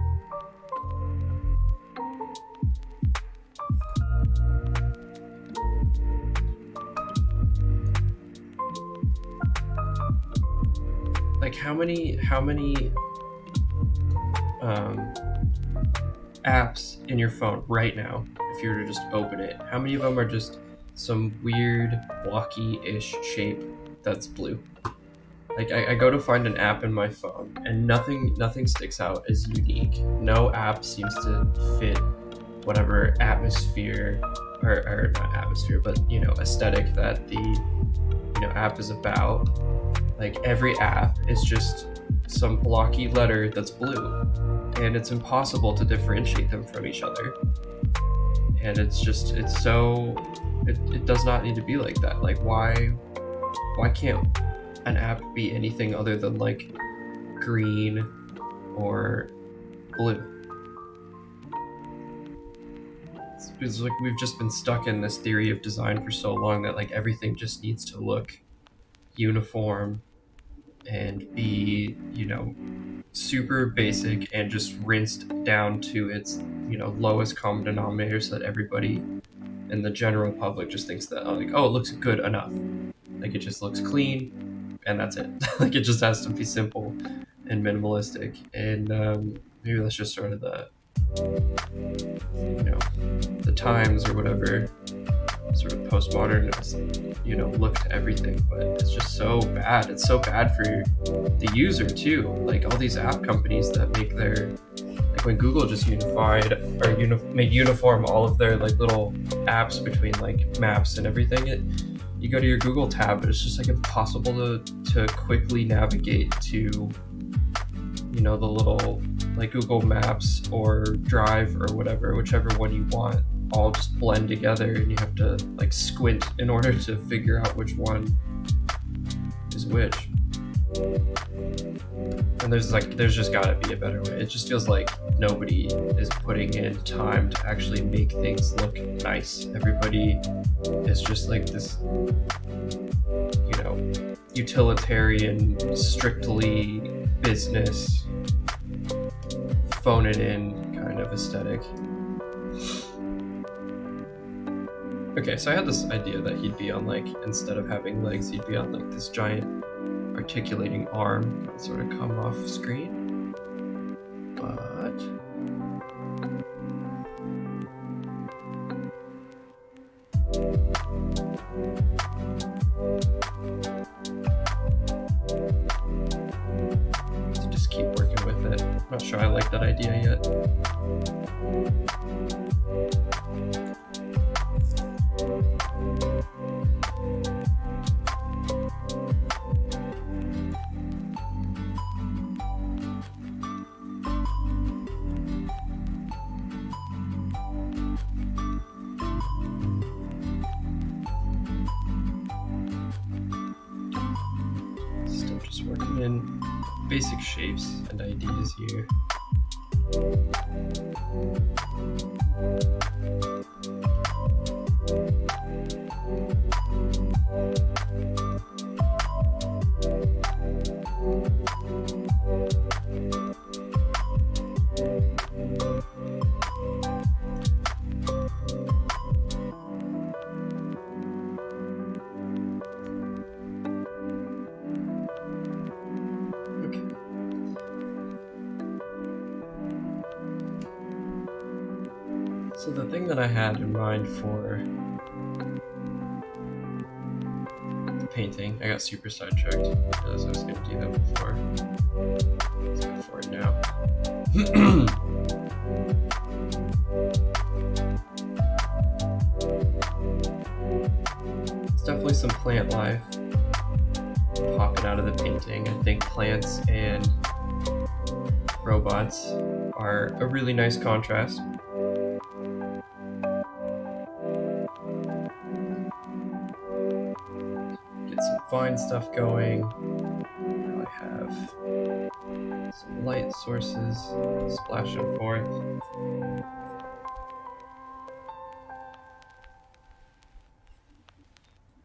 Like how many apps in your phone right now, if you were to just open it, how many of them are just some weird blocky-ish shape that's blue? Like I go to find an app in my phone and nothing sticks out as unique. No app seems to fit whatever atmosphere or not atmosphere, but, you know, aesthetic that the, you know, app is about. Like every app is just some blocky letter that's blue, and it's impossible to differentiate them from each other. And it does not need to be like that. Like why can't an app be anything other than like green or blue? It's like we've just been stuck in this theory of design for so long that like everything just needs to look uniform and be, you know, super basic and just rinsed down to its, you know, lowest common denominator, so that everybody in the general public just thinks that, like, oh, it looks good enough. Like it just looks clean and that's it. Like it just has to be simple and minimalistic. And maybe that's just sort of the, you know, the times or whatever, sort of postmodern, you know, look to everything. But it's just so bad. It's so bad for the user too. Like all these app companies that make their, like when Google just unified or made uniform all of their like little apps between like maps and everything, you go to your Google tab, but it's just like impossible to quickly navigate to, you know, the little like Google Maps or Drive or whatever, whichever one you want, all just blend together, and you have to like squint in order to figure out which one is which. And there's just gotta be a better way. It just feels like nobody is putting in time to actually make things look nice. Everybody is just like this, you know, utilitarian, strictly business, phone it in kind of aesthetic. Okay, so I had this idea that he'd be on like, instead of having legs, he'd be on like this giant articulating arm that would sort of come off screen. But to just keep working with it. I'm not sure I like that idea yet. Still just working in basic shapes and ideas here. So the thing that I had in mind for the painting, I got super sidetracked. I realized I was going to do that before. Let's go for it now. It's definitely some plant life popping out of the painting. I think plants and robots are a really nice contrast. Get some fine stuff going. Now I have some light sources splashing forth.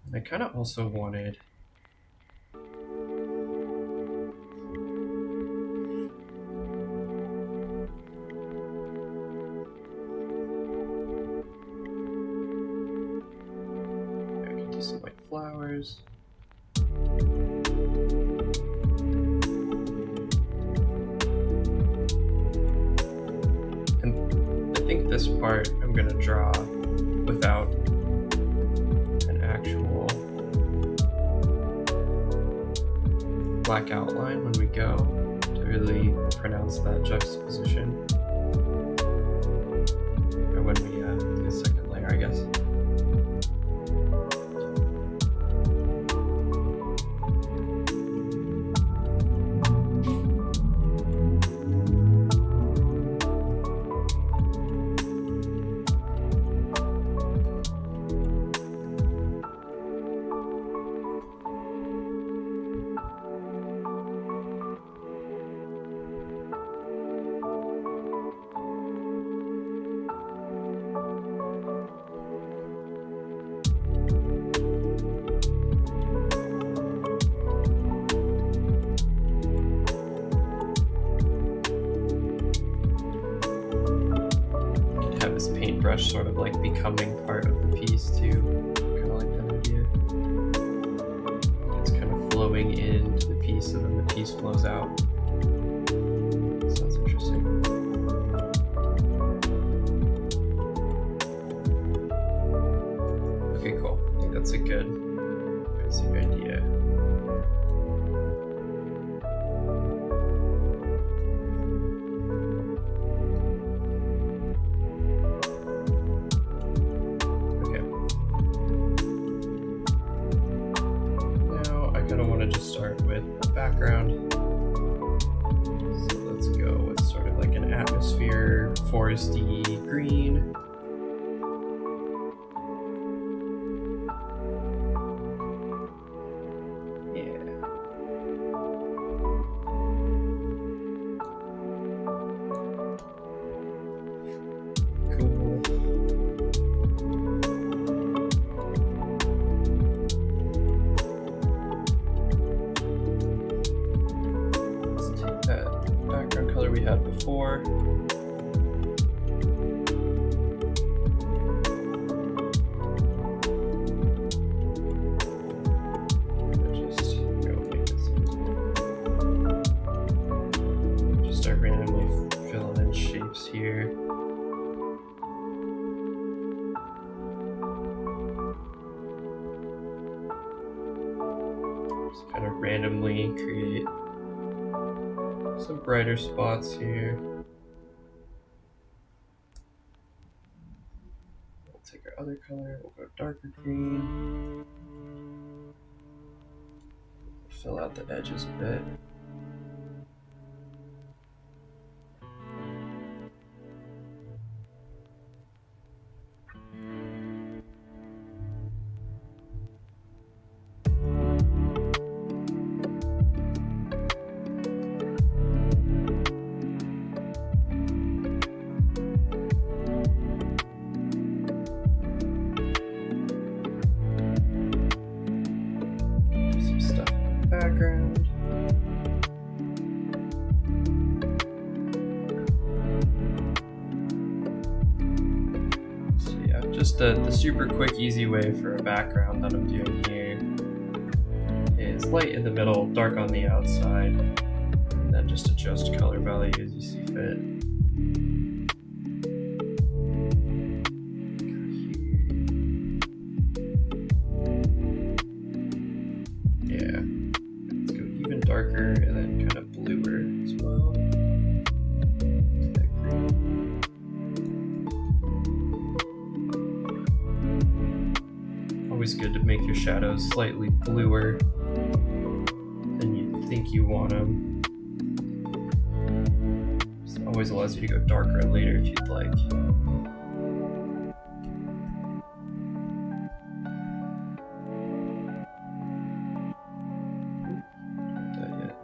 And I kind of also wanted some white flowers. And I think this part I'm going to draw without an actual black outline when we go to really pronounce that juxtaposition. Or when we do the second layer, I guess. Paintbrush sort of like becoming part of the piece too. Kind of like that idea. It's kind of flowing into the piece and then the piece flows out. Sounds interesting. Okay, cool. I think that's a good basic idea. Start with a background. So let's go with sort of like an atmosphere, foresty green. We had before. Just start randomly filling in shapes here. Just kind of randomly create some brighter spots here. We'll take our other color, we'll go darker green. Fill out the edges a bit. just the super quick, easy way for a background that I'm doing here is light in the middle, dark on the outside, and then just adjust color value as you see fit. Yeah, let's go even darker and then kind of bluer as well. That green. Always good to make your shadows slightly bluer than you think you want them. This always allows you to go darker later if you'd like. Not that yet.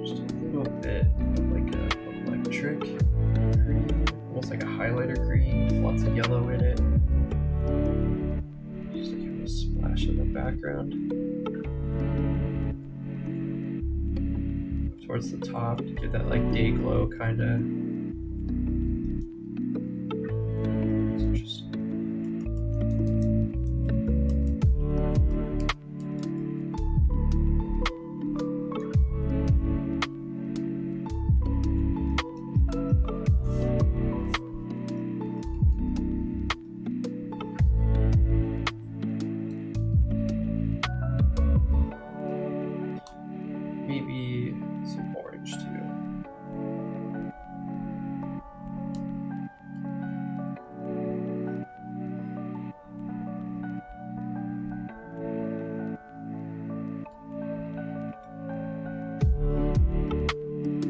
Just a little bit of like a electric green, almost like a highlighter green with lots of yellow in it. Just like a little splash in the background. Towards the top to give that like day glow kind of. Maybe some orange too.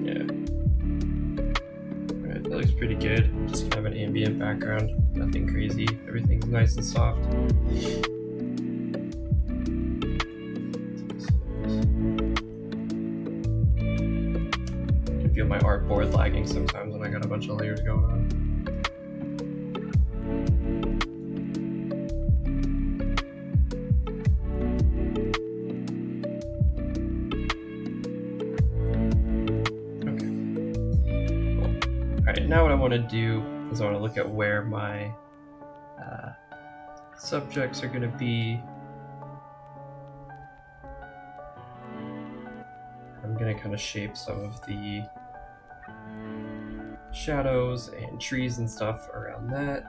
Yeah. Alright, that looks pretty good. Just kind of an ambient background. Nothing crazy. Everything's nice and soft. Feel my artboard lagging sometimes when I got a bunch of layers going on. Okay. Cool. Alright, now what I want to do is I want to look at where my subjects are going to be. I'm going to kind of shape some of the shadows and trees and stuff around that.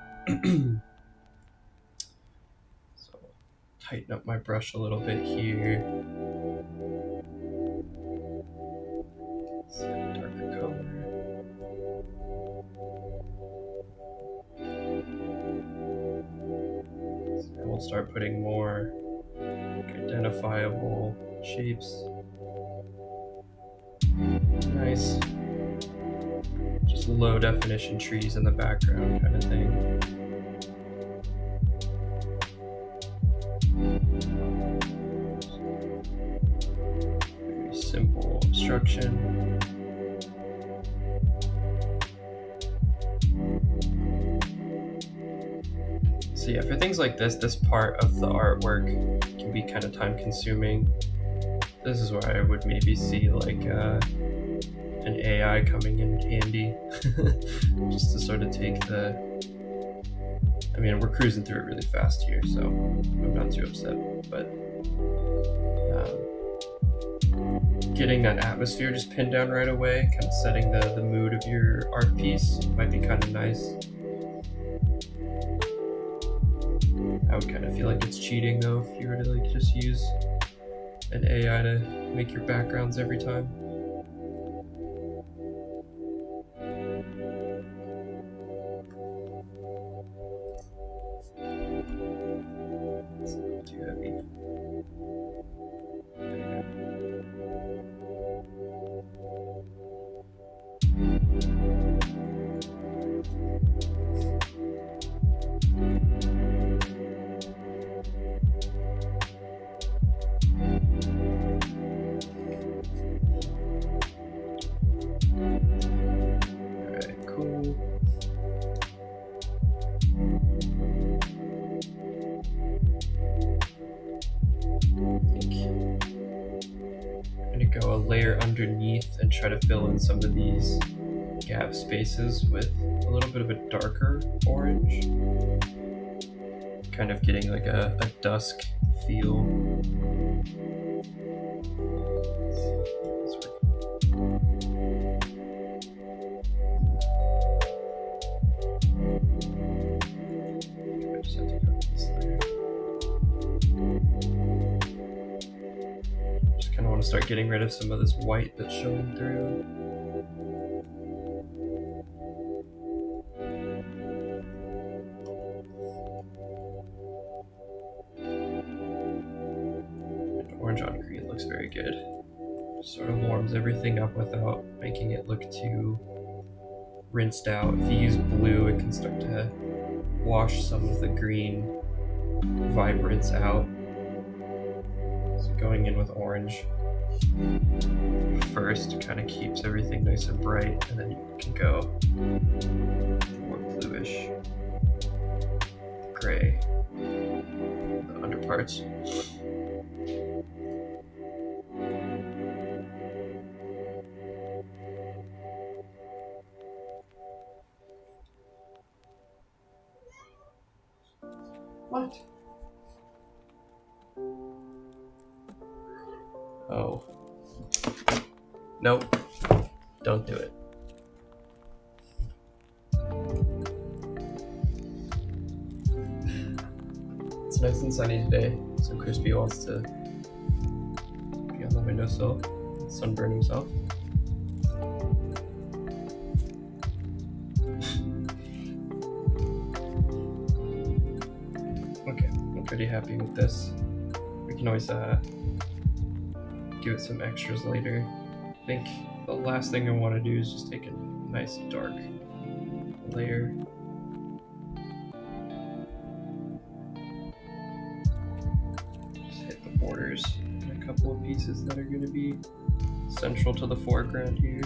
So tighten up my brush a little bit here. Darker color. So we'll start putting more identifiable shapes. Nice. Just low definition trees in the background kind of thing. Very simple obstruction. So yeah, for things like this part of the artwork can be kind of time consuming. This is where I would maybe see like an AI coming in handy, just to sort of take the. I mean, we're cruising through it really fast here, so I'm not too upset. But getting that atmosphere just pinned down right away, kind of setting the mood of your art piece might be kind of nice. I would kind of feel like it's cheating though if you were to like just use an AI to make your backgrounds every time. It's not too heavy. Alright, cool. I'm gonna go a layer underneath and try to fill in some of these gap spaces with a little bit of a darker orange. Kind of getting like a dusk feel. I just have to cut this layer. Just kind of want to start getting rid of some of this white that's showing through. Orange on green looks very good. Sort of warms everything up without making it look too rinsed out. If you use blue, it can start to wash some of the green vibrance out. So going in with orange first kind of keeps everything nice and bright, and then you can go more bluish gray, the underparts. What? Oh. Nope. Don't do it. It's nice and sunny today, so Crispy wants to be on the windowsill, sunburn himself. Okay, I'm pretty happy with this. We can always give it some extras later. I think the last thing I want to do is just take a nice dark layer. Just hit the borders and a couple of pieces that are going to be central to the foreground here.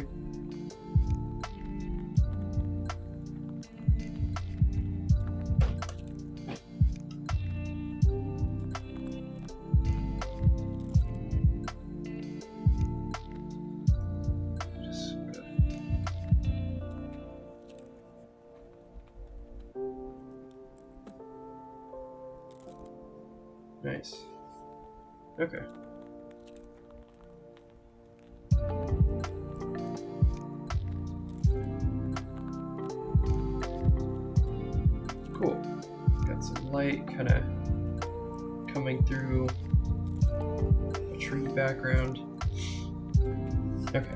Nice. Okay. Cool. Got some light kind of coming through a tree background. Okay.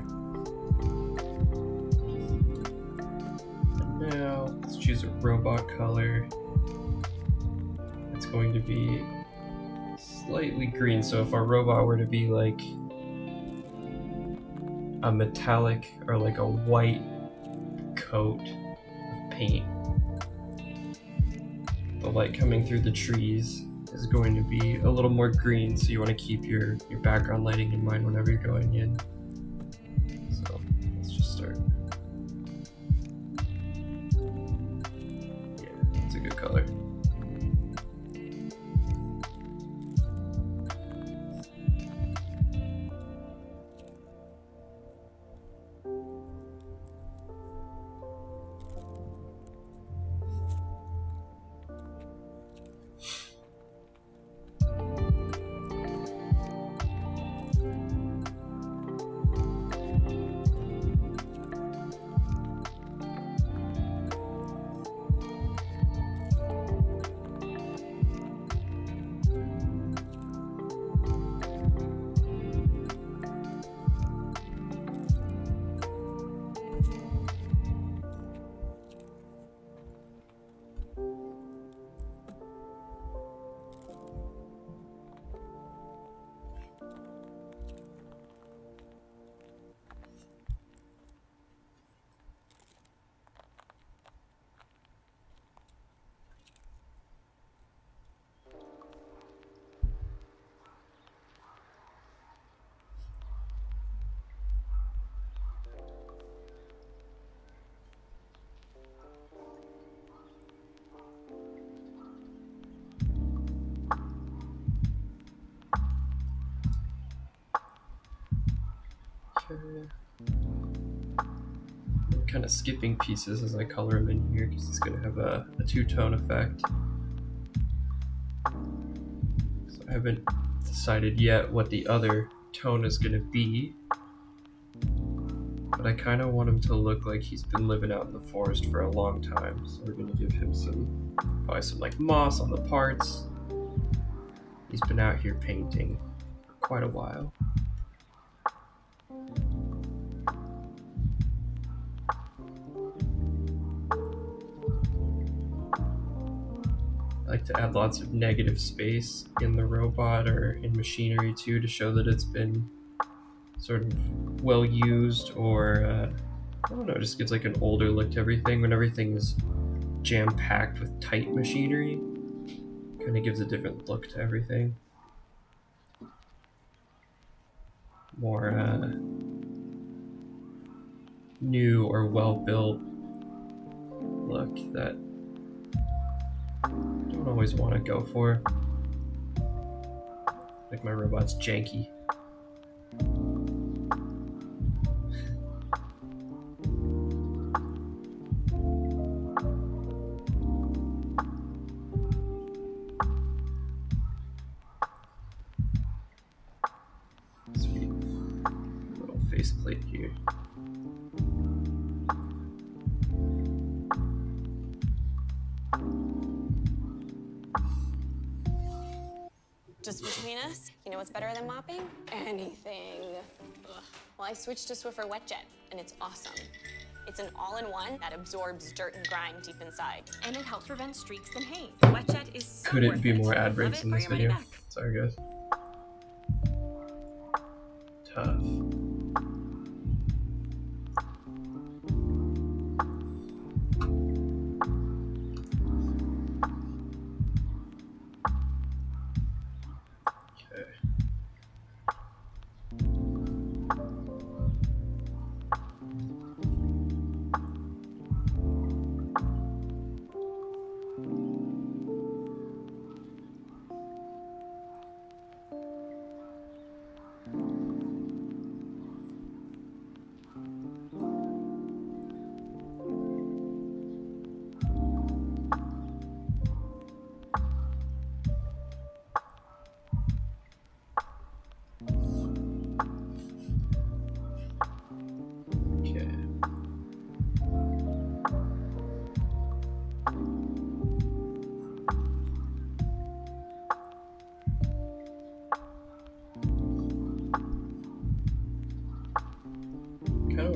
And now let's choose a robot color. It's going to be slightly green, so if our robot were to be like a metallic or like a white coat of paint, the light coming through the trees is going to be a little more green, so you want to keep your background lighting in mind whenever you're going in. So let's just start. Yeah, that's a good color. I'm kind of skipping pieces as I color him in here because he's going to have a two-tone effect. So I haven't decided yet what the other tone is going to be, but I kind of want him to look like he's been living out in the forest for a long time. So we're going to give him probably some like moss on the parts. He's been out here painting for quite a while. I like to add lots of negative space in the robot or in machinery too to show that it's been sort of well used, or I don't know, it just gives like an older look to everything. When everything is jam-packed with tight machinery, kind of gives a different look to everything. More new or well-built look that I don't always want to go for. Like my robot's janky. Sweet little faceplate here. Just between us, you know what's better than mopping? Anything. Ugh. Well, I switched to Swiffer WetJet, and it's awesome. It's an all-in-one that absorbs dirt and grime deep inside. And it helps prevent streaks and haze. WetJet is so Couldn't worth be it. more ad Love breaks it in or this your money video. back. Sorry guys. Tough.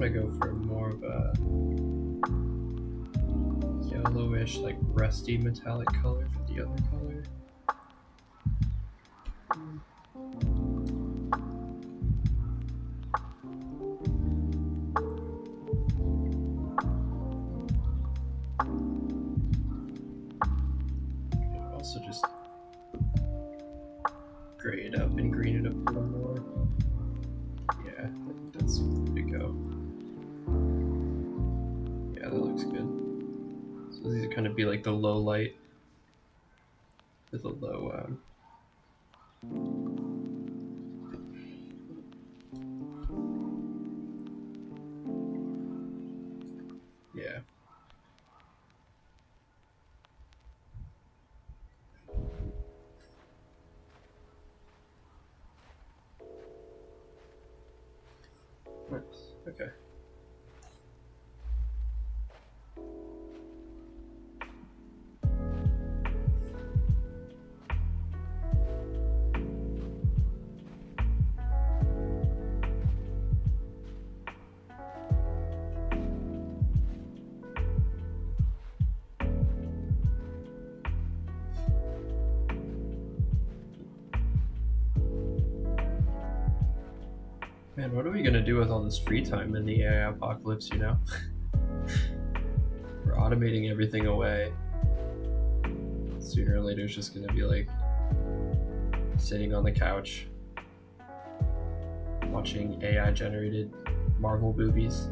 I go for more of a yellowish, like rusty metallic color for the other color. Also just gray it up and green it up a little more. Yeah, I think that's the way to go. Yeah, that looks good. So these would kind of be like the low light with a low yeah. Nice. Okay. Man, what are we gonna do with all this free time in the AI apocalypse, you know? We're automating everything away. Sooner or later it's just gonna be like sitting on the couch watching AI generated Marvel movies.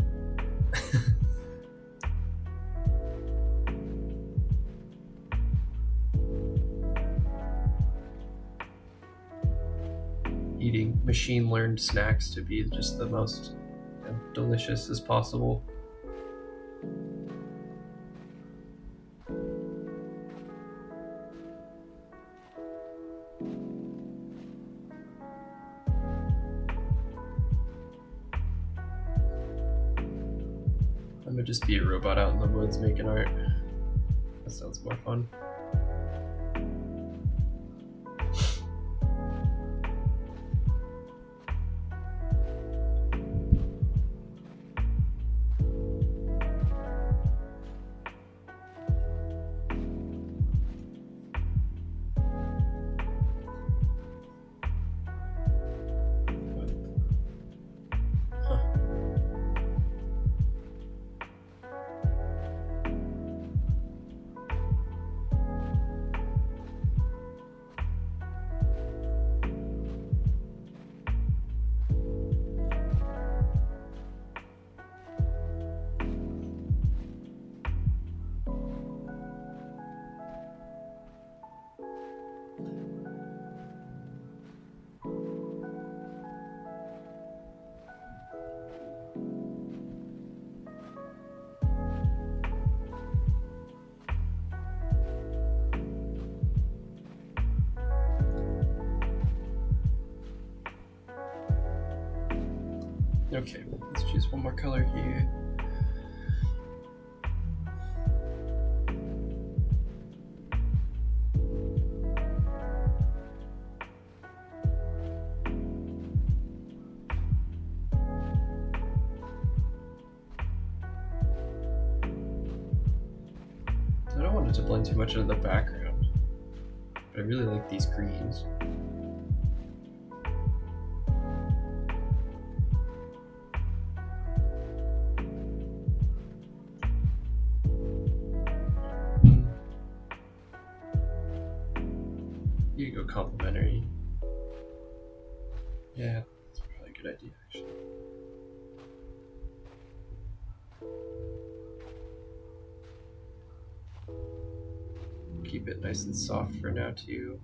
Eating machine learned snacks to be just the most delicious as possible. I'm gonna just be a robot out in the woods making art. That sounds more fun. Okay, let's choose one more color here. I don't want it to blend too much into the background, but I really like these greens. You could go complimentary. Yeah, that's probably a good idea, actually. Keep it nice and soft for now, too.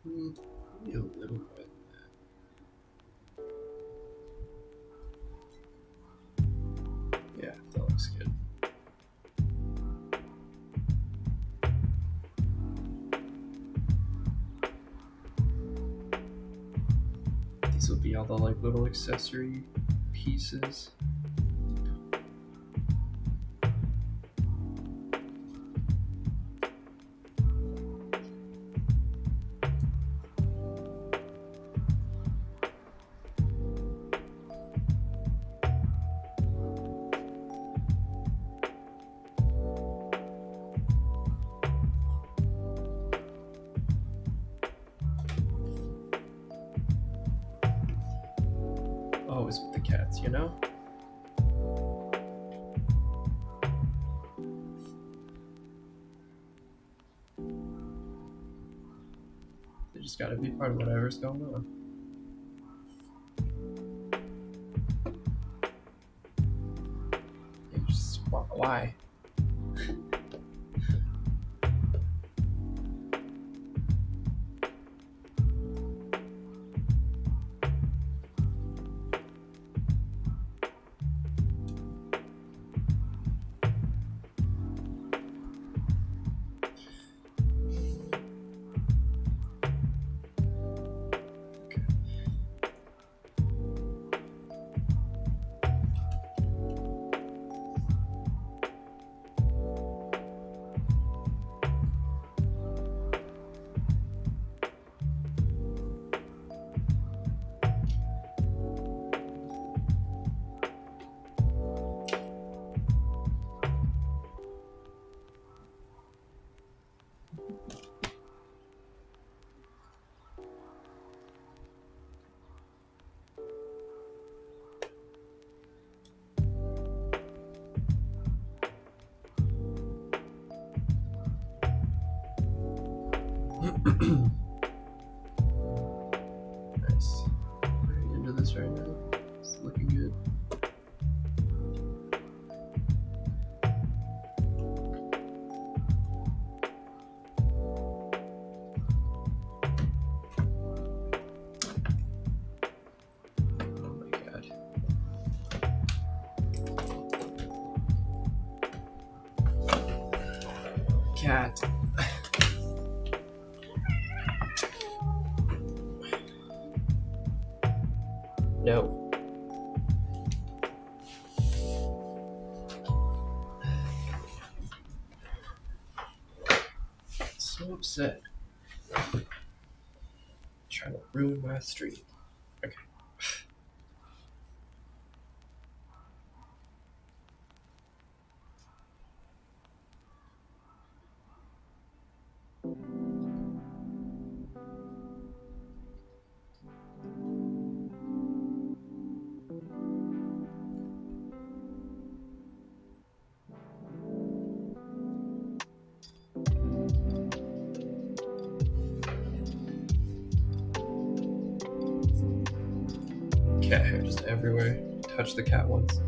Maybe a little bit. Yeah, that looks good. These will be all the like little accessory pieces. Always with the cats, you know? They just gotta be part of whatever's going on. They just, why? Nice. Very into this right now. It's looking good. No. So upset. Trying to ruin my stream. Okay. Cat hair just everywhere. Touch the cat once.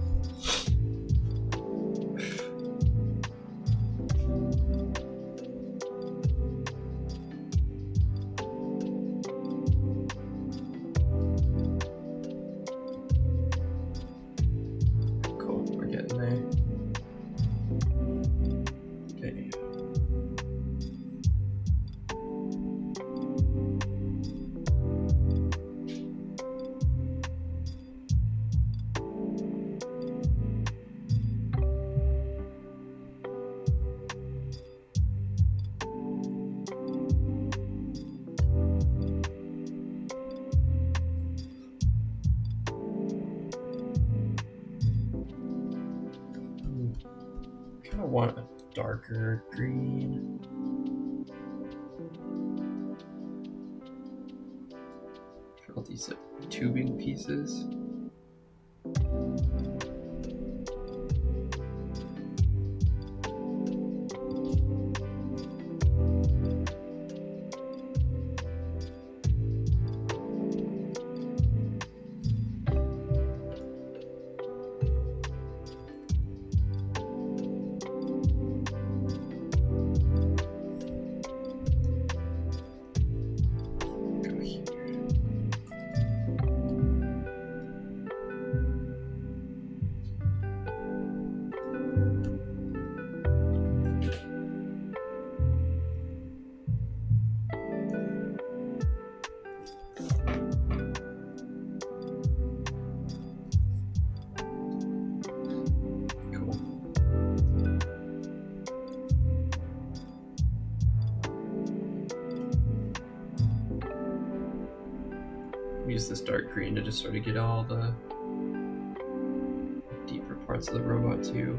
Cool, we're getting there. Okay. Kind of want a darker green. For all these like tubing pieces. Go here. Cool. Use this dark green to just sort of get all the deeper parts of the robot too.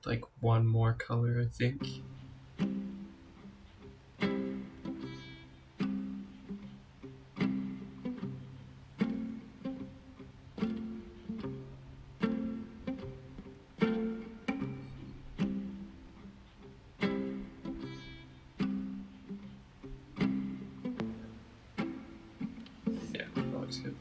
Like one more color, I think. Yeah, that looks good.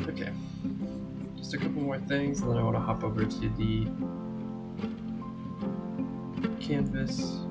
Okay, just a couple more things, and then I want to hop over to the canvas.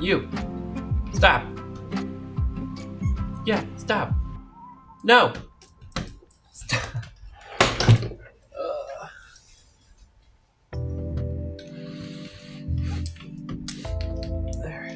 You! Stop! Yeah, stop! No! Stop! There.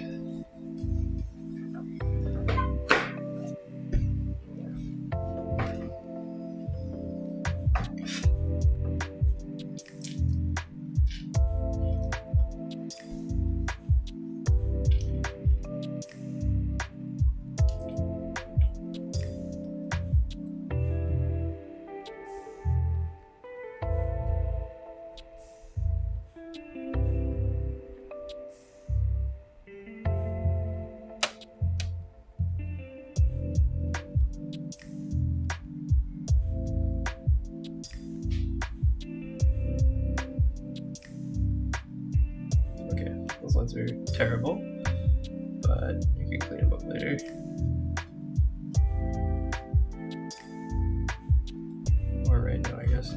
Those lines are terrible, but you can clean them up later. Or right now, I guess.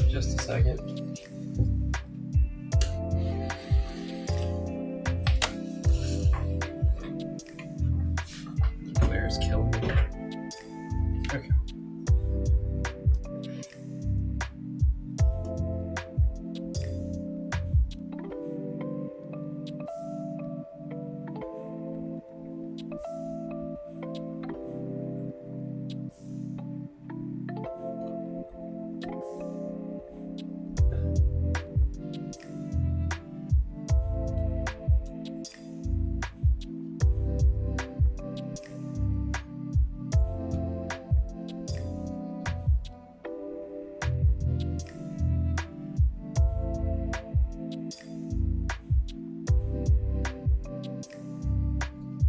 Just a second. Claire's killing me. Okay.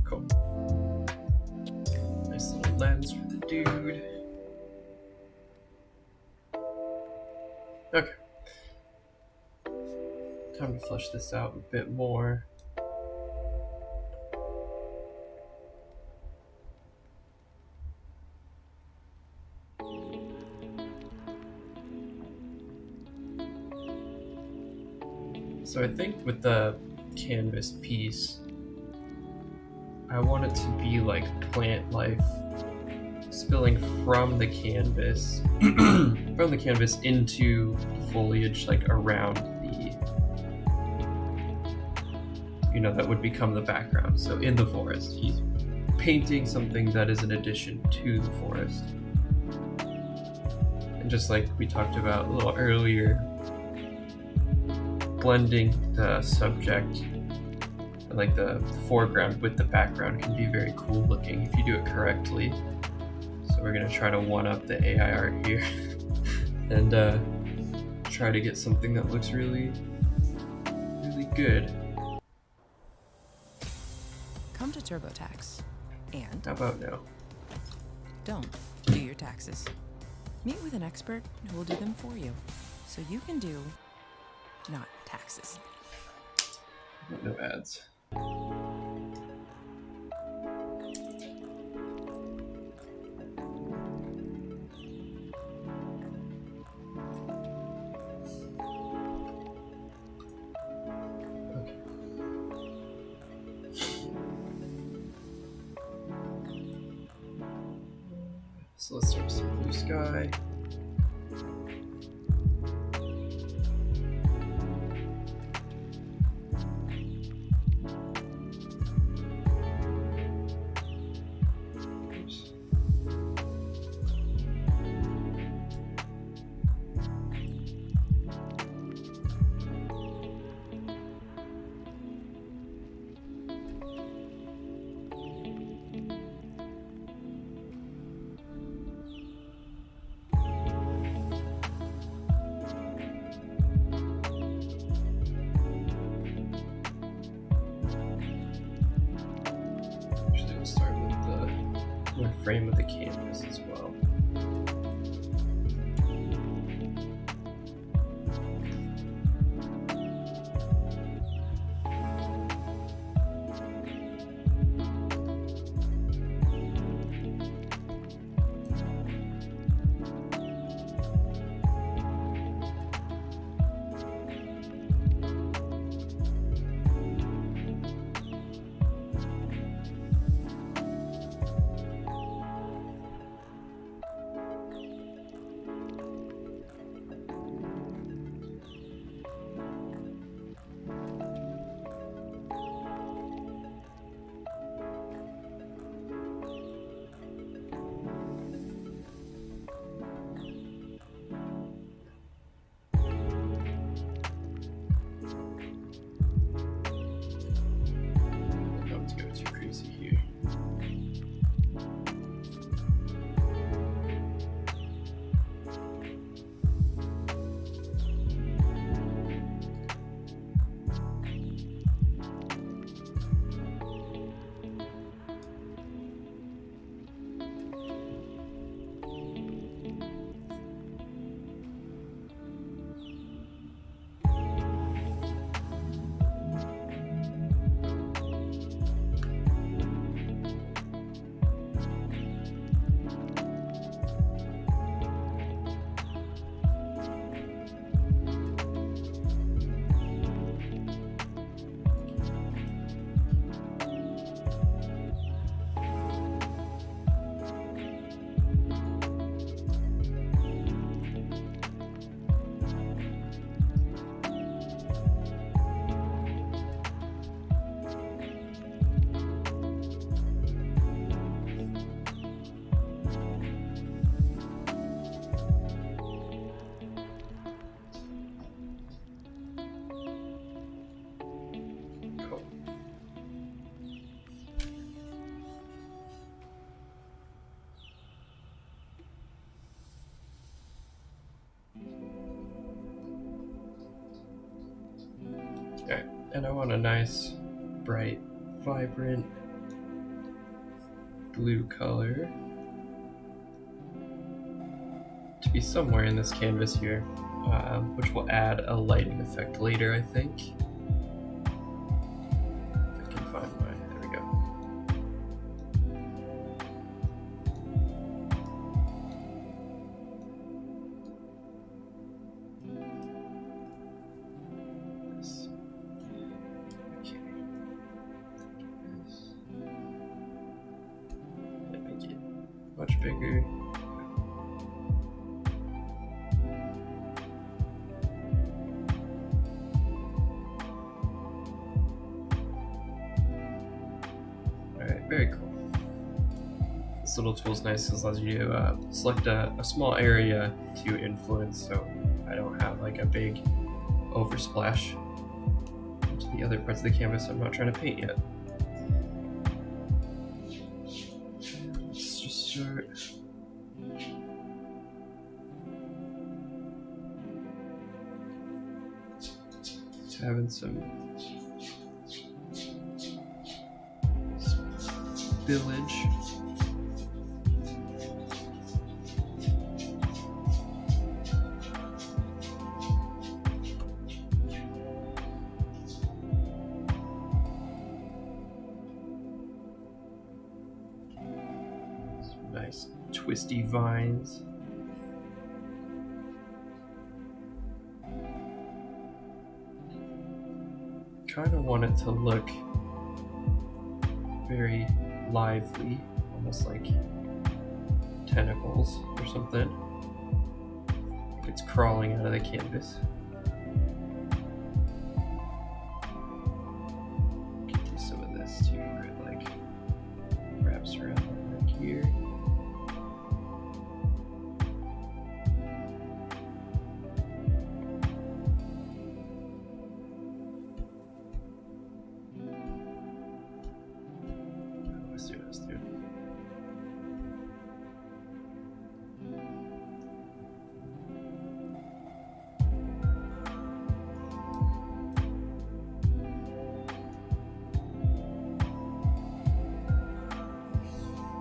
Cool. Nice little lens for the dude. Okay. Time to flesh this out a bit more. So I think with the canvas piece, I want it to be like plant life spilling from the canvas, from the canvas into the foliage, like around the, that would become the background. So in the forest, he's painting something that is an addition to the forest. And just like we talked about a little earlier, blending the subject, like the foreground with the background, can be very cool looking if you do it correctly. So we're gonna try to one-up the AI art here and try to get something that looks really, really good. Come to TurboTax and How about no? don't do your taxes. Meet with an expert who will do them for you, so you can do not taxes. No ads. So let's start with some blue sky. Oops. Actually, we'll start with the one frame of the canvas as well. Not to go too crazy here. Cool. Okay, and I want a nice, bright, vibrant blue color to be somewhere in this canvas here, which will add a lighting effect later, I think. I can find mine. There we go. This. Okay. This. And make it much bigger. Alright, very cool. This little tool is nice because it allows you to select a small area to influence, so I don't have like a big oversplash into the other parts of the canvas I'm not trying to paint yet. Let's just start. Just having some spillage. Nice twisty vines. Kind of want it to look very lively, almost like tentacles or something. Like it's crawling out of the canvas. Could do some of this too, where it like wraps around like here. Let's do it.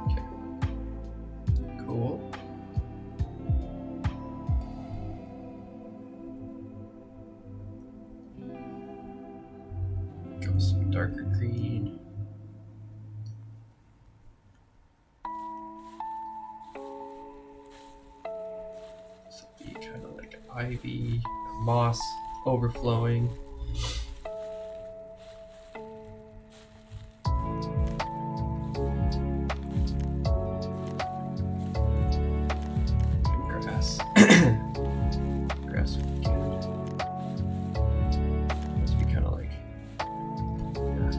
Okay. Cool. Go some darker green. Kind of like ivy, moss overflowing. And grass. Grass would be good. Must be kind of like, yeah.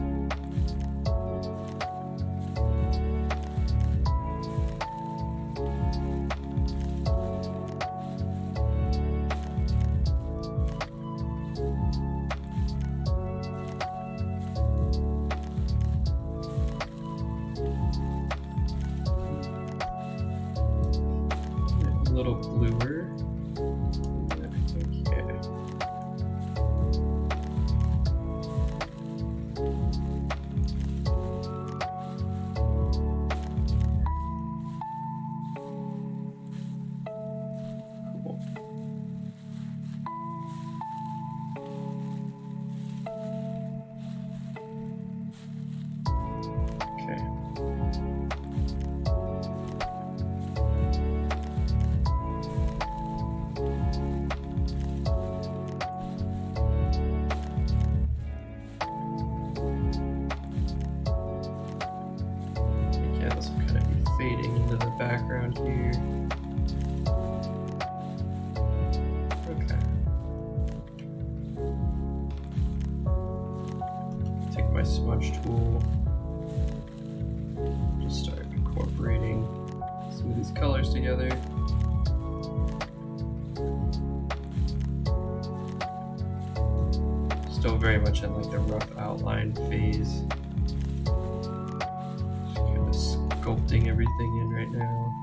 A little bluer. Okay. Cool. Okay. Yeah, this will kind of be fading into the background here. Okay. Take my smudge tool. Just start incorporating some of these colors together. Still very much in like the rough outline phase. Kind of sculpting everything in right now.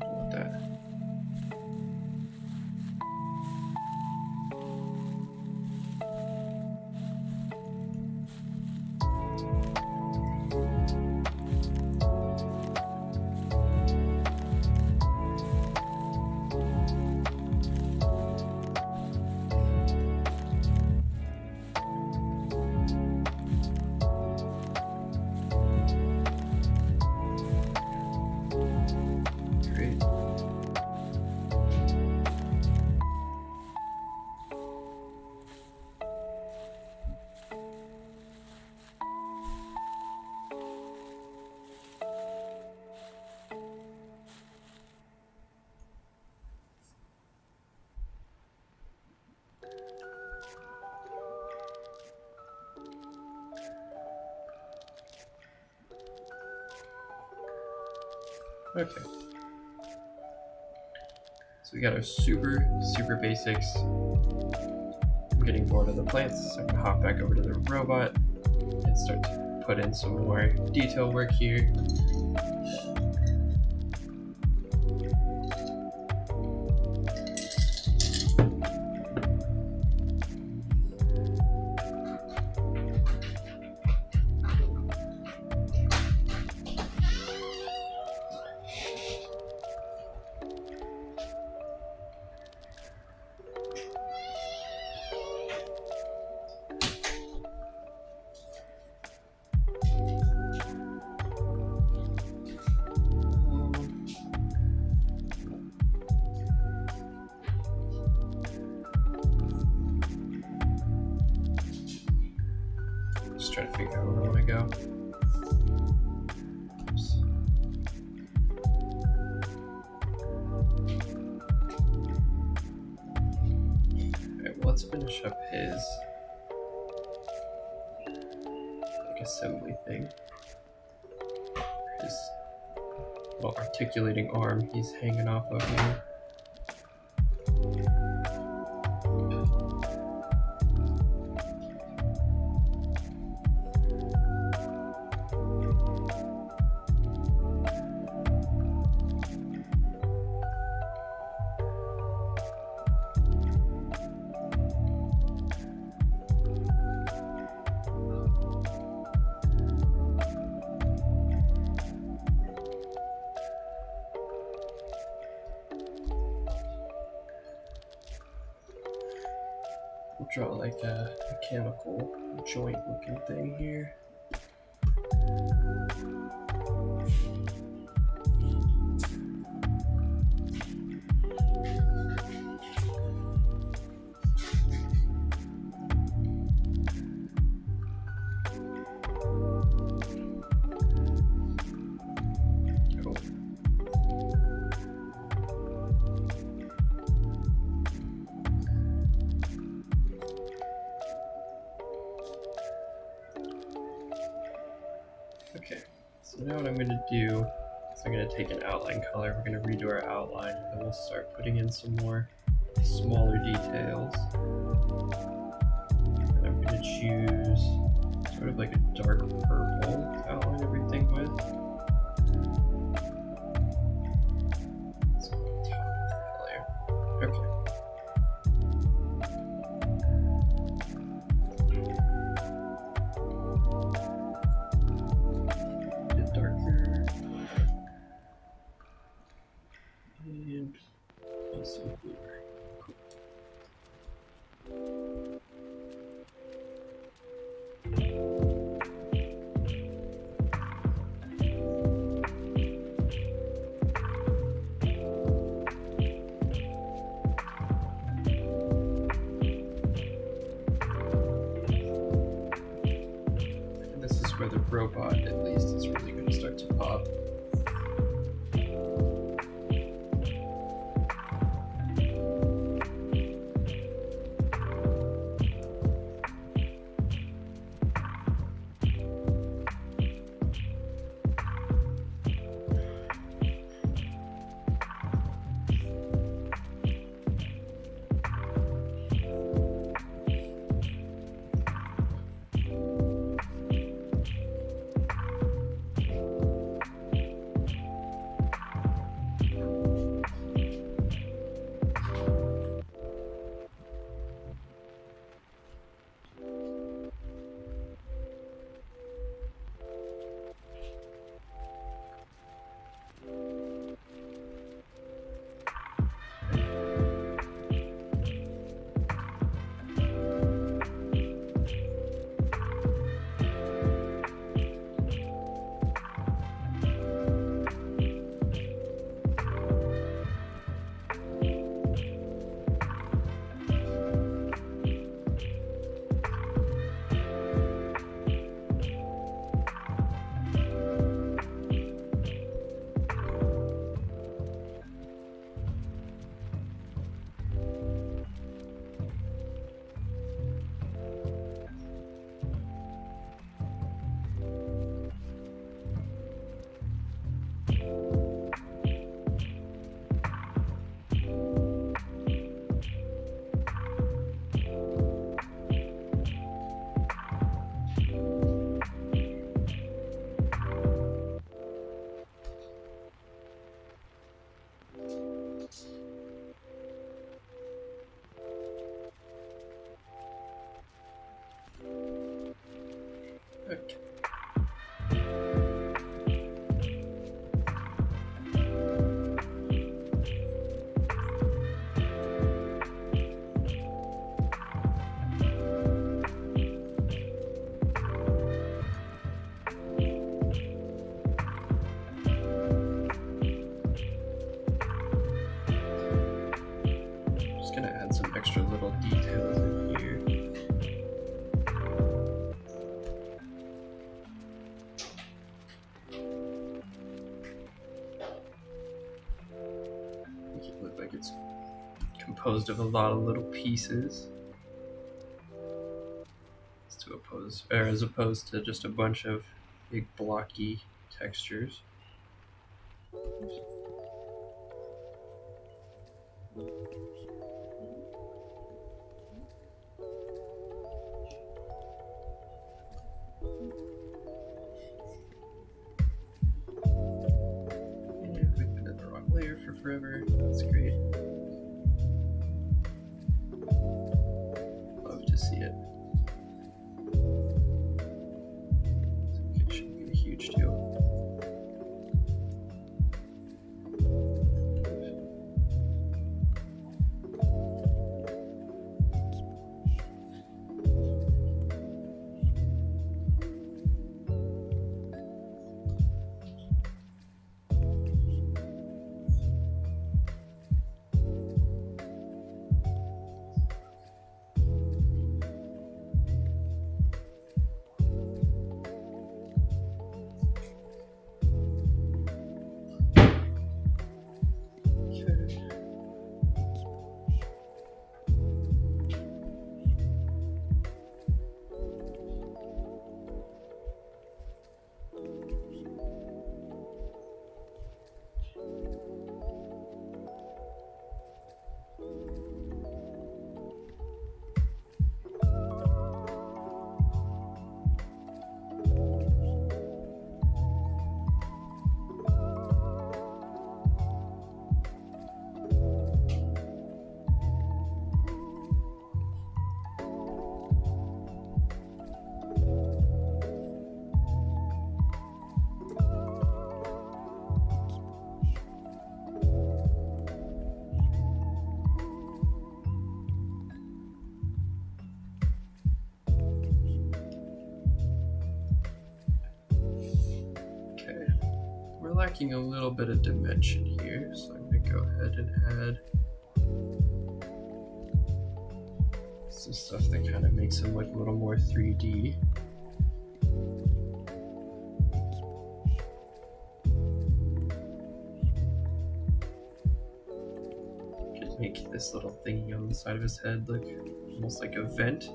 With that. Okay. So we got our super basics. I'm getting bored of the plants, so I'm gonna hop back over to the robot and start to put in some more detail work here. Just trying to figure out where I want to go. Oops. Alright, well, let's finish up his assembly thing. His little articulating arm he's hanging off of here. We'll draw like a mechanical joint looking thing here. Cool. Okay, so now what I'm going to do is I'm going to take an outline color, we're going to redo our outline, and then we'll start putting in some more smaller details. And I'm going to choose sort of like a dark purple to outline everything with. So top of that layer. Okay. Darker and also bluer. Cool. And this is where the robot, at least, is really going to start to pop. Okay. Just gonna add some extra little details in here. Make it look like it's composed of a lot of little pieces, as opposed to just a bunch of big blocky textures. Yeah, we've been in the wrong layer for forever. That's great. Love to see it. It shouldn't be a huge deal. We're lacking a little bit of dimension here, so I'm going to go ahead and add some stuff that kind of makes him look a little more 3D. Could make this little thingy on the side of his head look almost like a vent.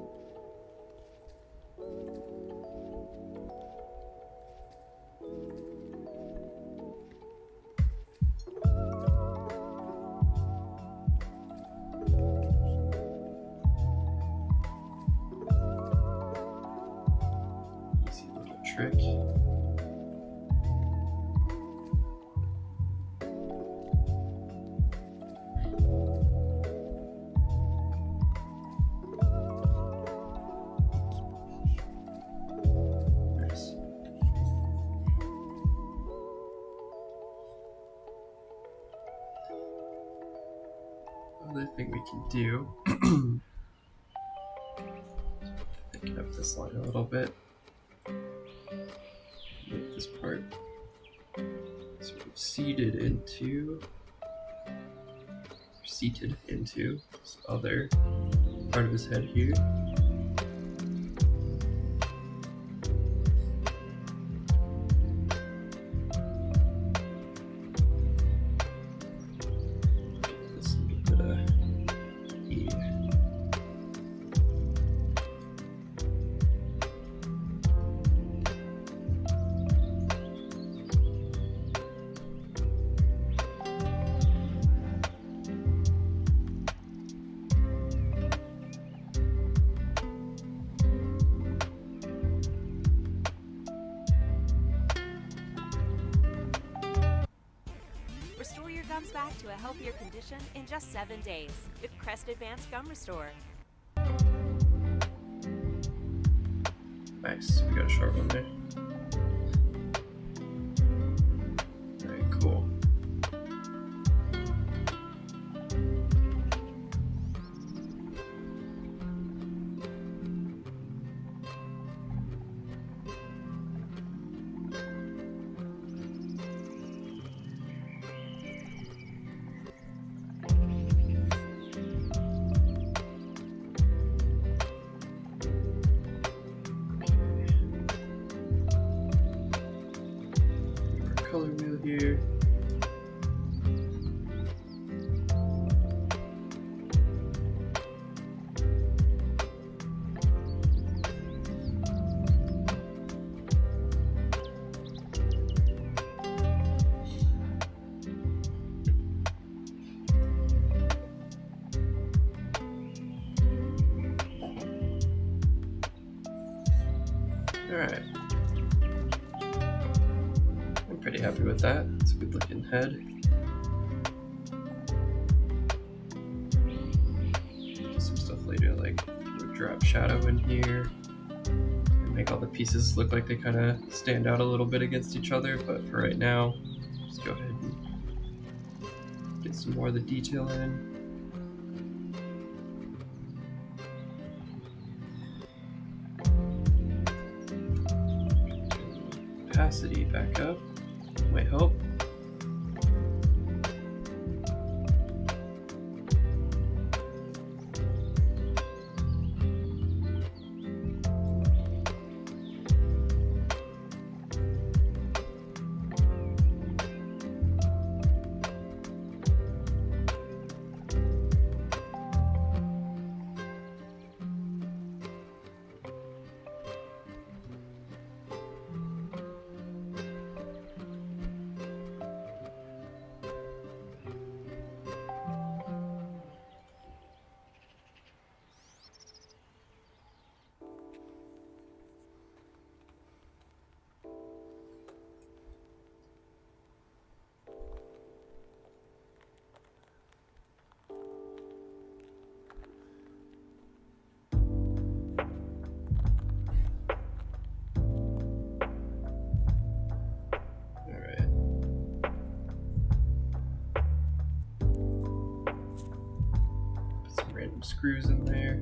Trick. Nice. Another thing we can do, thicken up this line a little bit. Make this part sort of seated into this other part of his head here. This a little bit of heat. Restore your gums back to a healthier condition in just 7 days with Crest Advanced Gum Restore. Nice, we got a short one there. Alright, cool. Color wheel here. Alright. I'm pretty happy with that. It's a good looking head. Do some stuff later, like drop shadow in here and make all the pieces look like they kind of stand out a little bit against each other. But for right now, just go ahead and get some more of the detail in. Opacity back up. Might help. Random screws in there.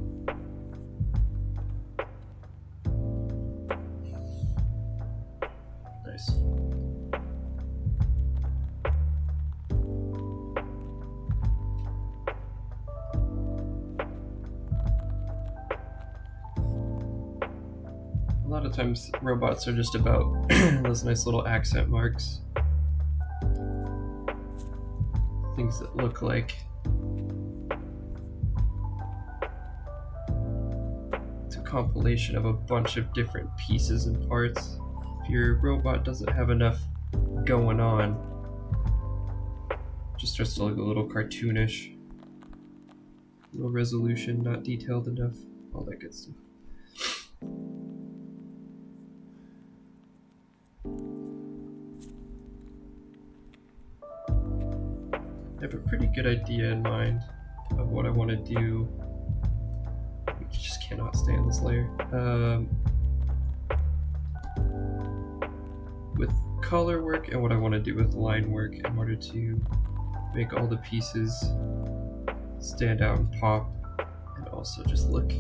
Nice. A lot of times robots are just about those nice little accent marks. Things that look like compilation of a bunch of different pieces and parts. If your robot doesn't have enough going on, it just starts to look a little cartoonish. Low resolution, not detailed enough, all that good stuff. I have a pretty good idea in mind of what I want to do. Just cannot stay on this layer. With color work and what I want to do with line work in order to make all the pieces stand out and pop, and also just look.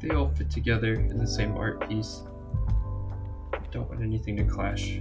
They all fit together in the same art piece. I don't want anything to clash.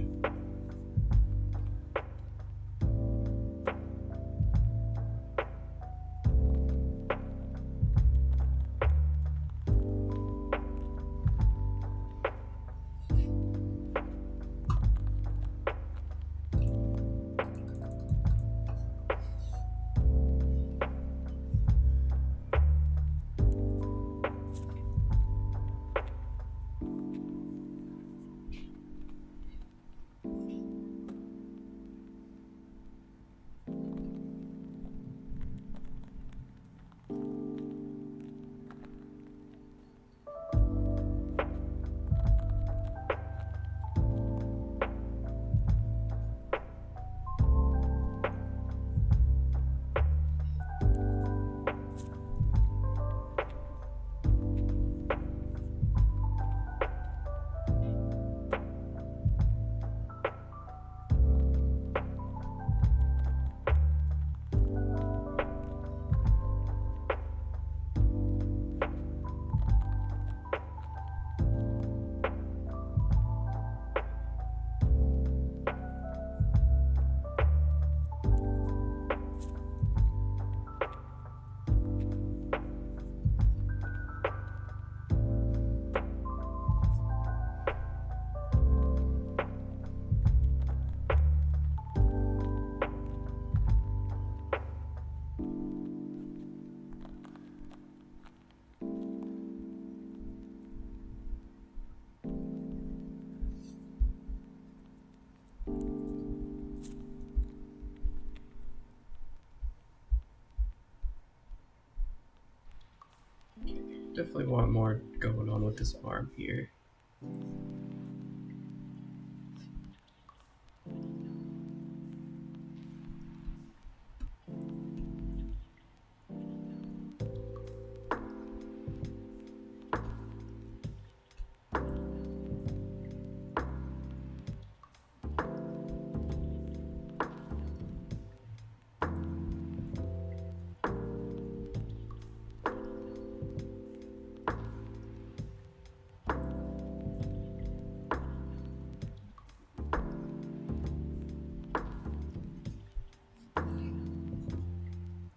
Definitely want more going on with this arm here.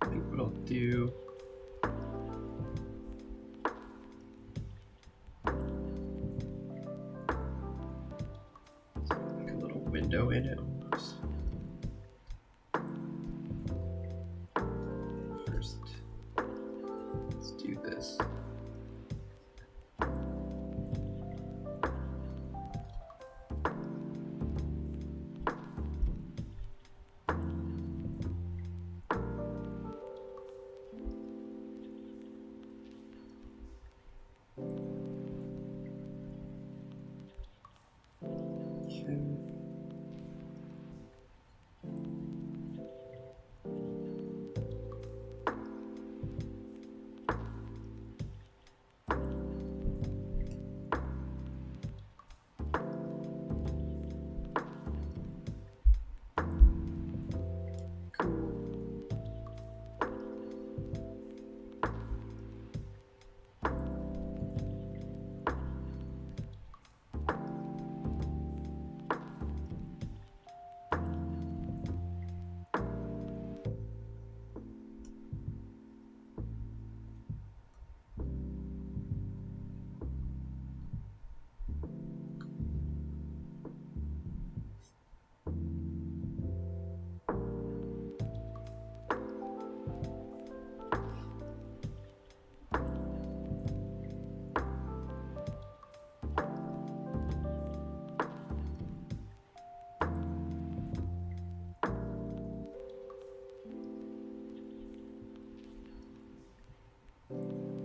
I think what I'll do is make a little window in it almost. First, let's do this.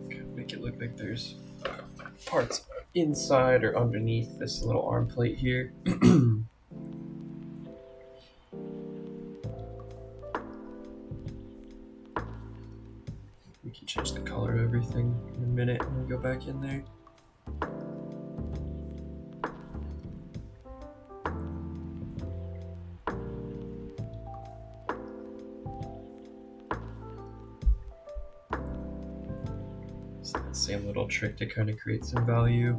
Okay. Make it look like there's parts inside or underneath this little arm plate here. We can change the color of everything in a minute when we go back in there. It's that same little trick to kind of create some value.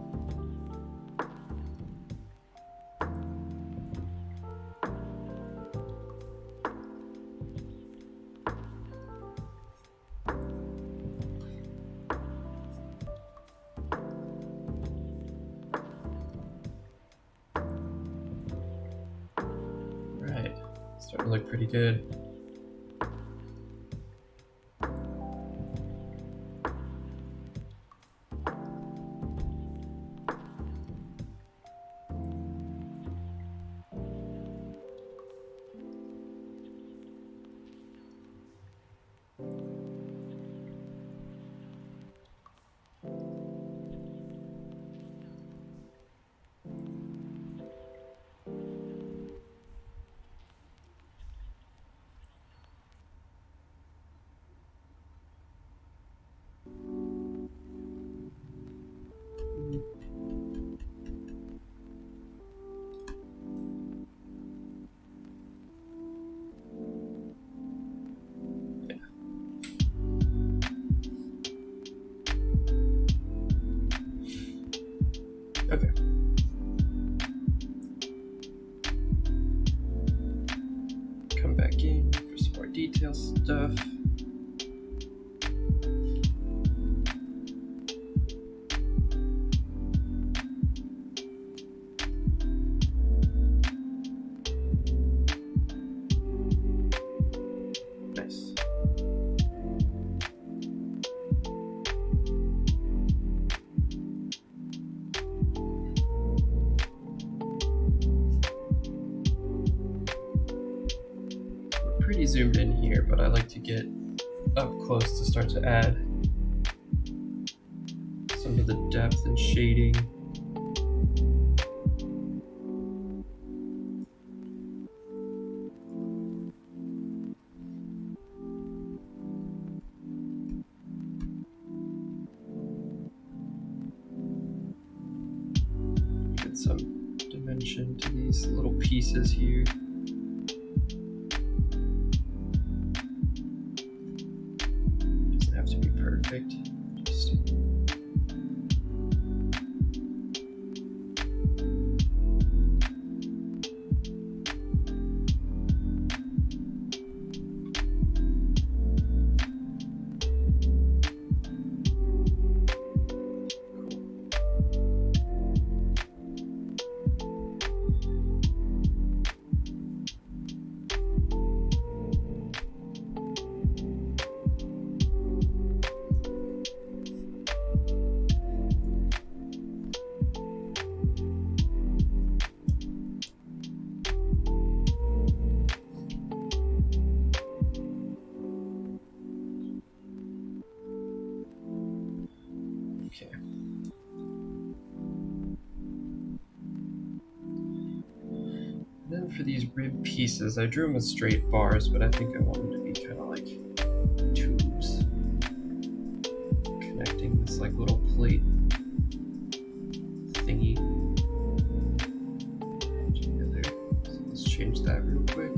Right, starting to look pretty good. Okay. Come back in for some more detail stuff. Nice. Pretty zoomed in here, but I like to get up close to start to add some of the depth and shading. Get some dimension to these little pieces here. Doesn't have to be perfect. Just okay. Then for these rib pieces, I drew them as straight bars, but I think I want them to be kind of like tubes connecting this like little plate thingy together. So let's change that real quick.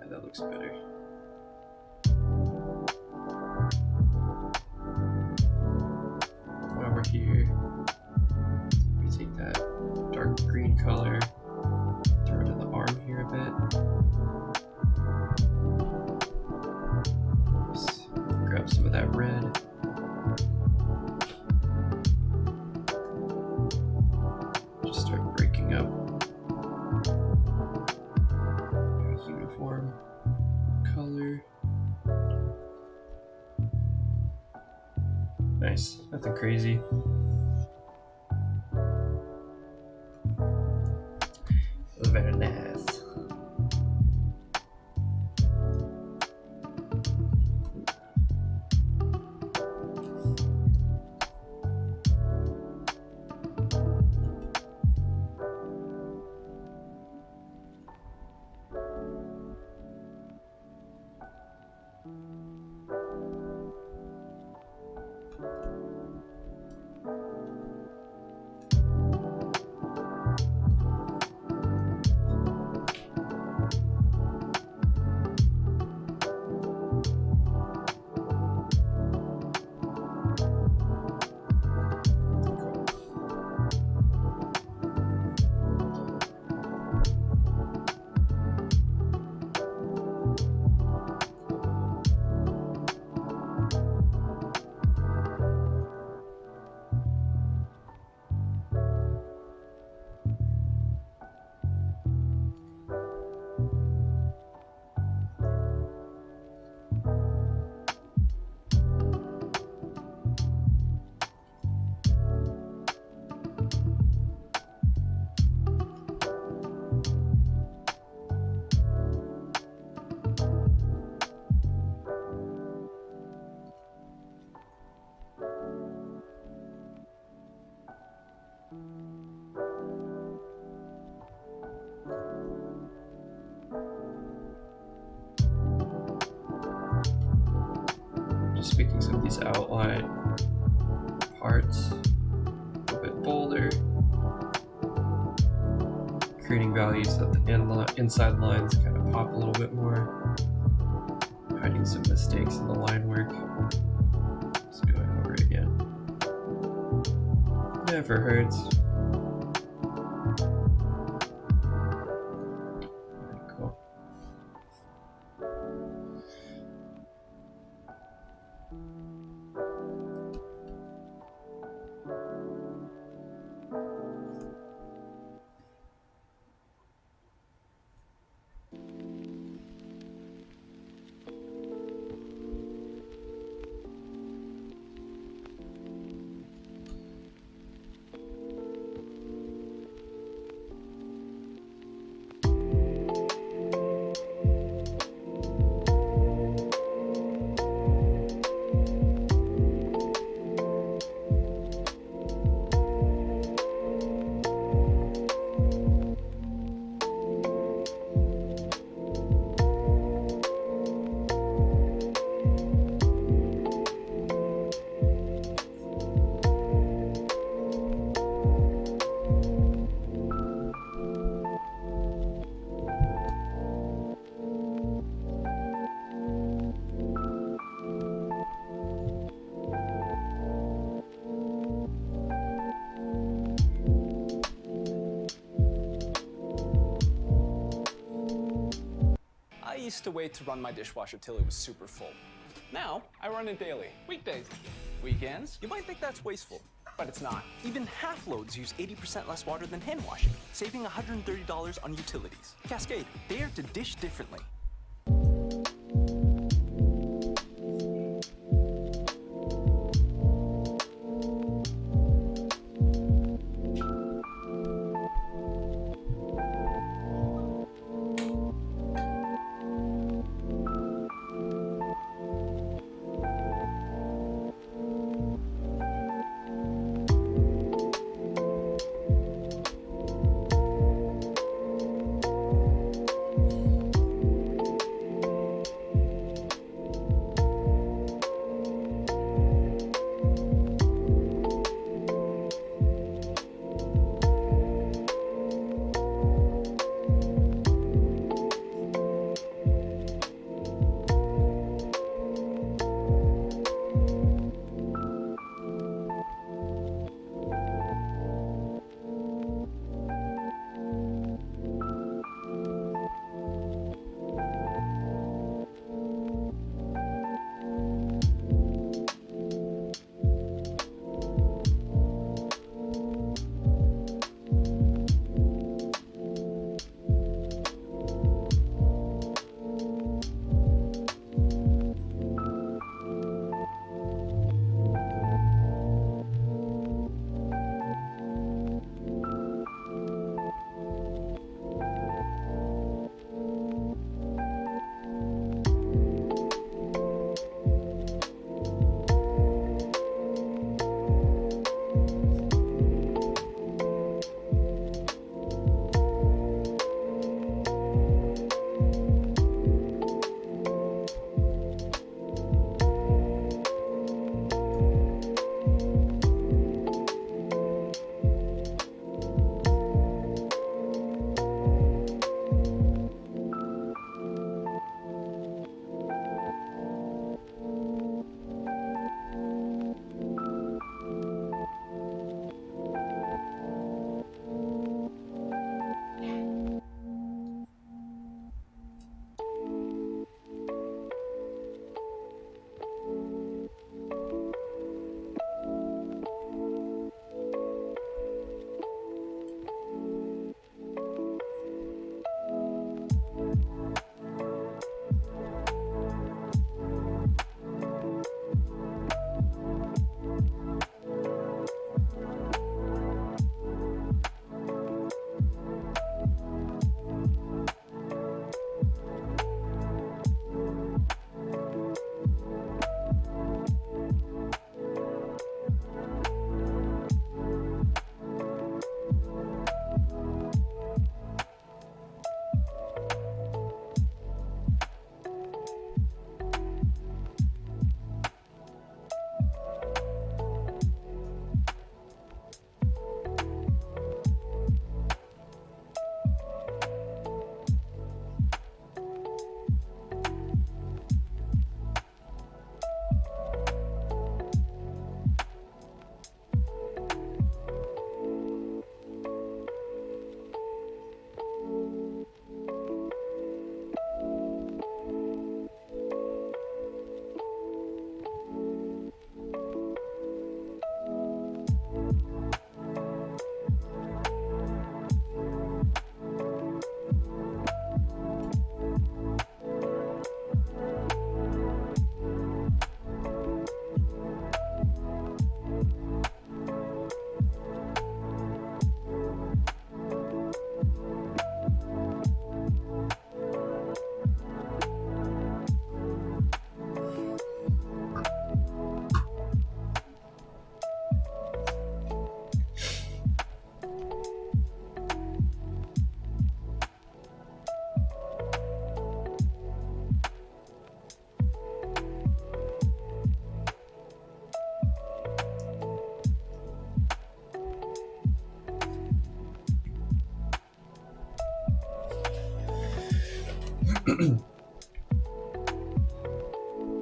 That looks better. While we're here, we take that dark green color, throw it in the arm here a bit. Just grab some of that red. Just start breaking up uniform color. Nice, nothing crazy. Very nice. Just making some of these outline parts a little bit bolder, creating values that the inside lines kind of pop a little bit more, hiding some mistakes in the line work. Just going over it again. Never hurts. Cool. used to wait to run my dishwasher till it was super full. Now, I run it daily. Weekdays. Weekends? You might think that's wasteful, but it's not. Even half loads use 80% less water than hand washing, saving $130 on utilities. Cascade, dare to dish differently.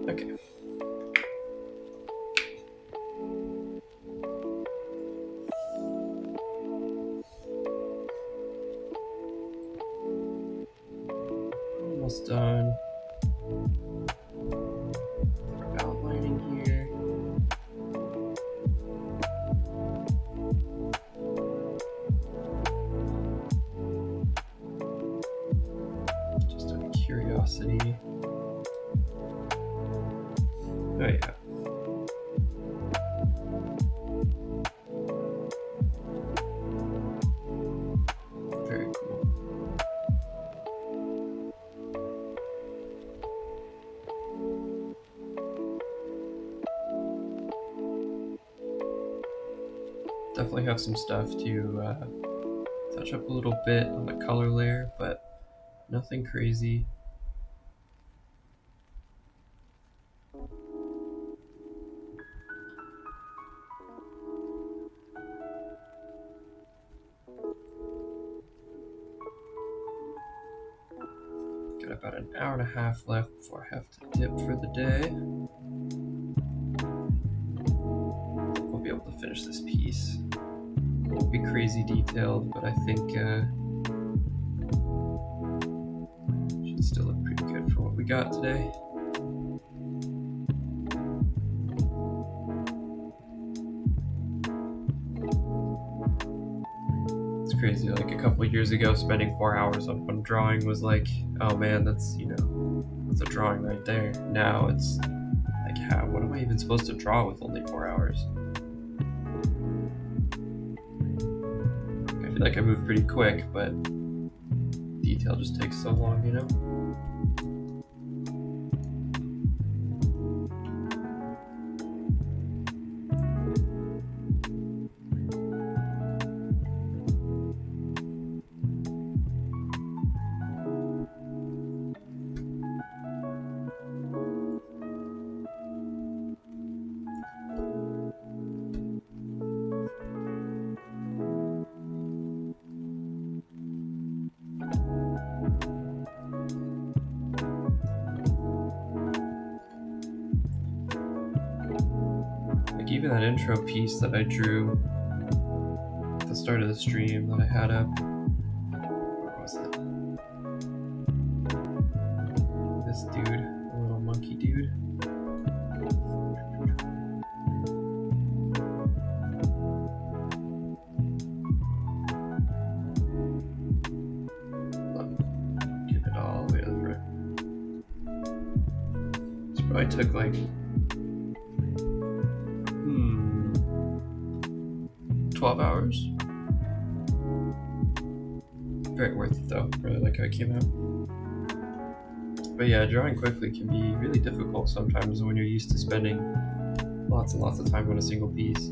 Okay. almost done. Outlining here. Just out of curiosity. Oh yeah. Very cool. Definitely have some stuff to touch up a little bit on the color layer, but nothing crazy. Got about an hour and a half left before I have to dip for the day. I'll be able to finish this piece. It won't be crazy detailed, but I think should still look pretty good for what we got today. It's crazy, like a couple of years ago, spending 4 hours on one drawing was like, oh man, that's, you know, that's a drawing right there. Now it's like, what am I even supposed to draw with only 4 hours? I feel like I move pretty quick, but detail just takes so long, you know? Even that intro piece that I drew at the start of the stream that I had up, where was it? This dude, the little monkey dude. Get it all the way to the front. This probably took like 12 hours. Very worth it though. Really like how it came out. But yeah, drawing quickly can be really difficult sometimes when you're used to spending lots and lots of time on a single piece.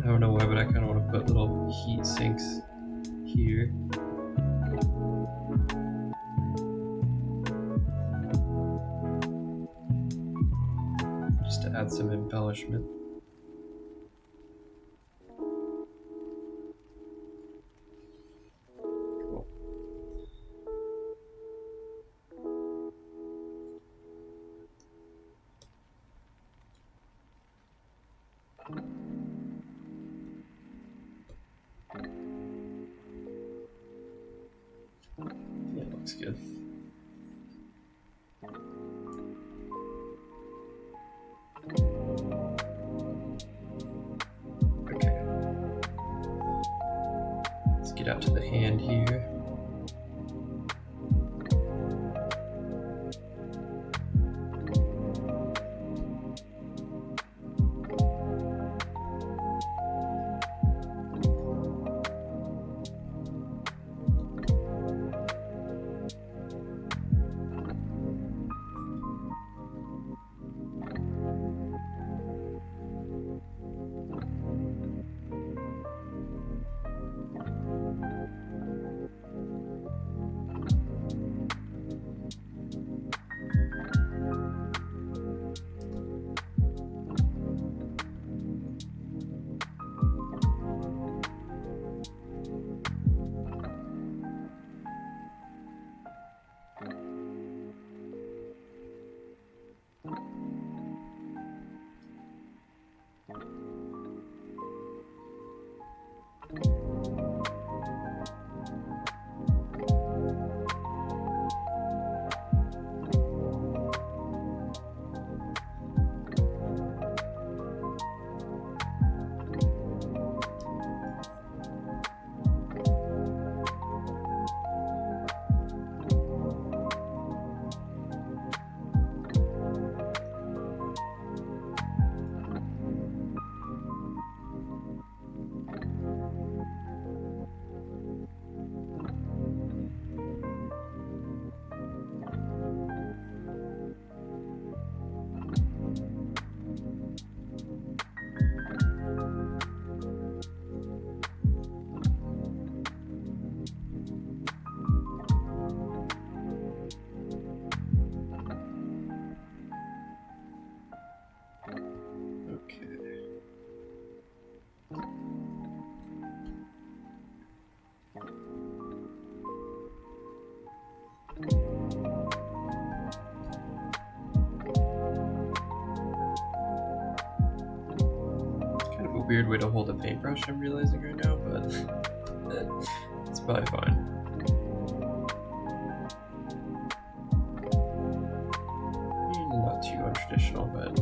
I don't know why, but I kind of want to put little heat sinks here. Just to add some embellishment. Cool. Yeah, looks good. Okay. Let's get out to the hand here. weird way to hold a paintbrush, I'm realizing right now, but it's probably fine. Not too untraditional, but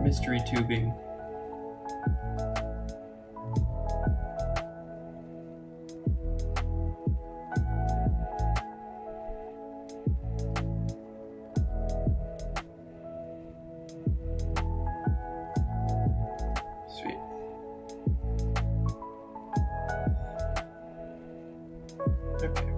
mystery tubing. Sweet. Okay.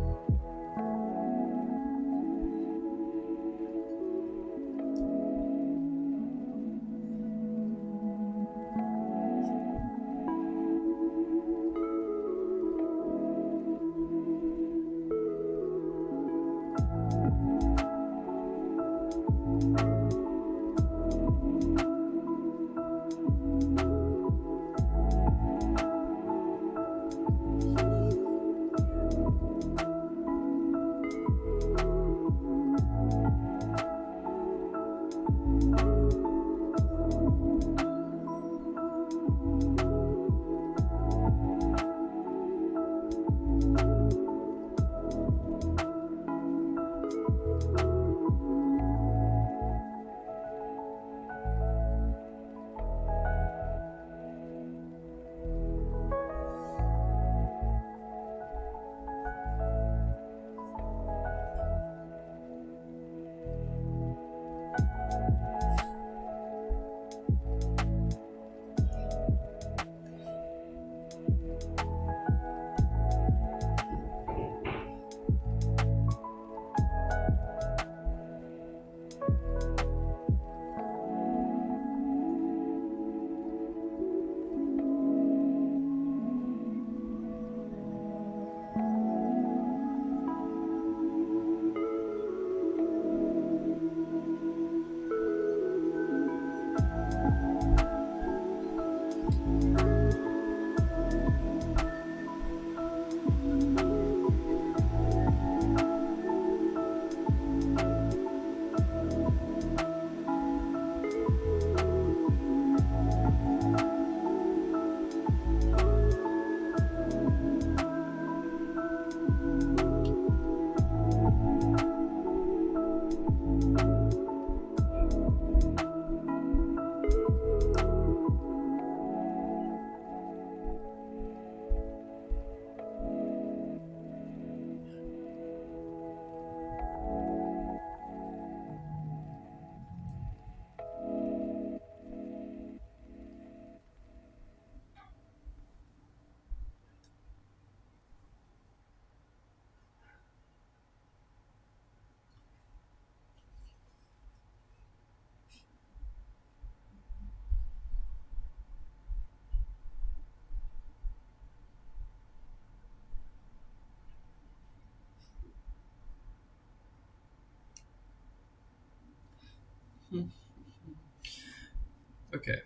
Okay.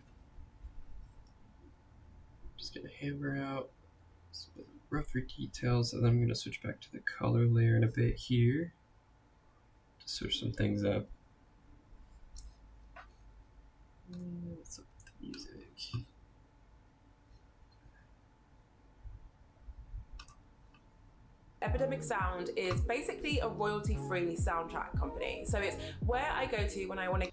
Just get a hammer out, some of the rougher details, and then I'm going to switch back to the color layer in a bit here to switch some things up. What's up with the music? Epidemic Sound is basically a royalty-free soundtrack company. So it's where I go to when I want to.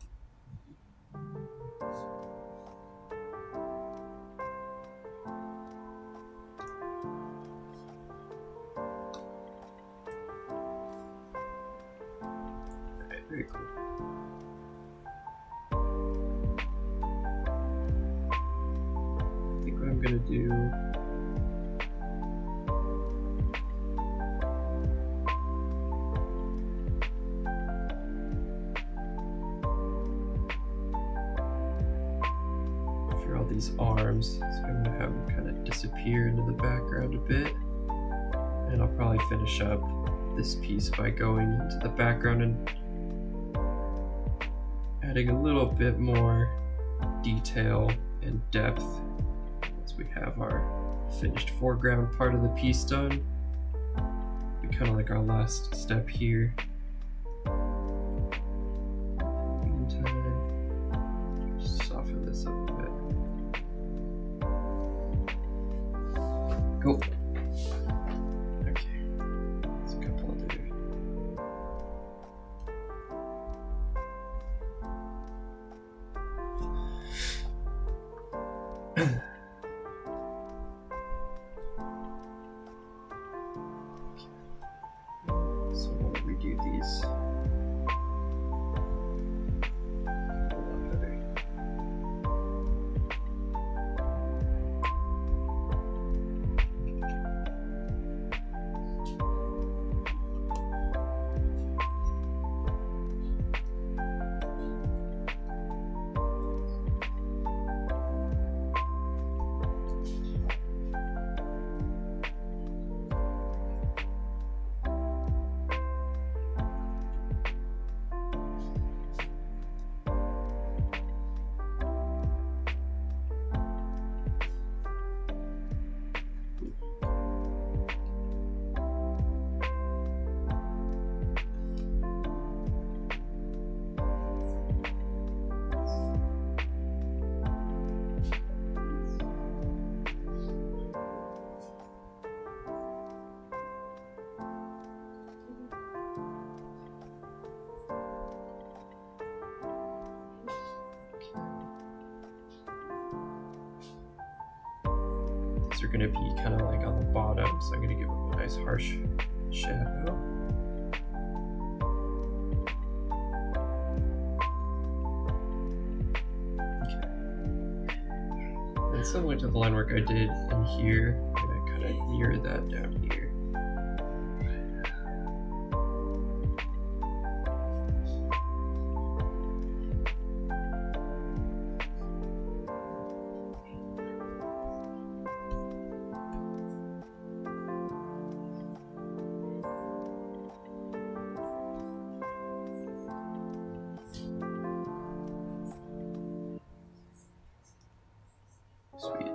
Okay, very cool. I think what I'm gonna do. These arms, so I'm gonna have them kind of disappear into the background a bit, and I'll probably finish up this piece by going into the background and adding a little bit more detail and depth once we have our finished foreground part of the piece done. Be kind of like our last step here. Meantime, just soften this up a bit. Cool. Okay. There's a couple of there. So we'll redo these. A lot better. These are going to be kind of like on the bottom, so I'm going to give them a nice harsh shadow. Okay. And similar to the line work I did in here, I'm going to kind of mirror that down here. Sweet.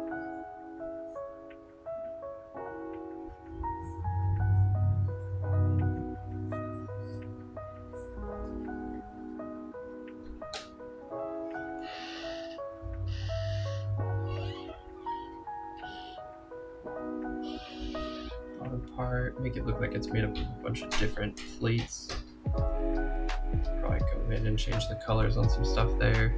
Bottom part, make it look like it's made up of a bunch of different plates. Probably go in and change the colors on some stuff there.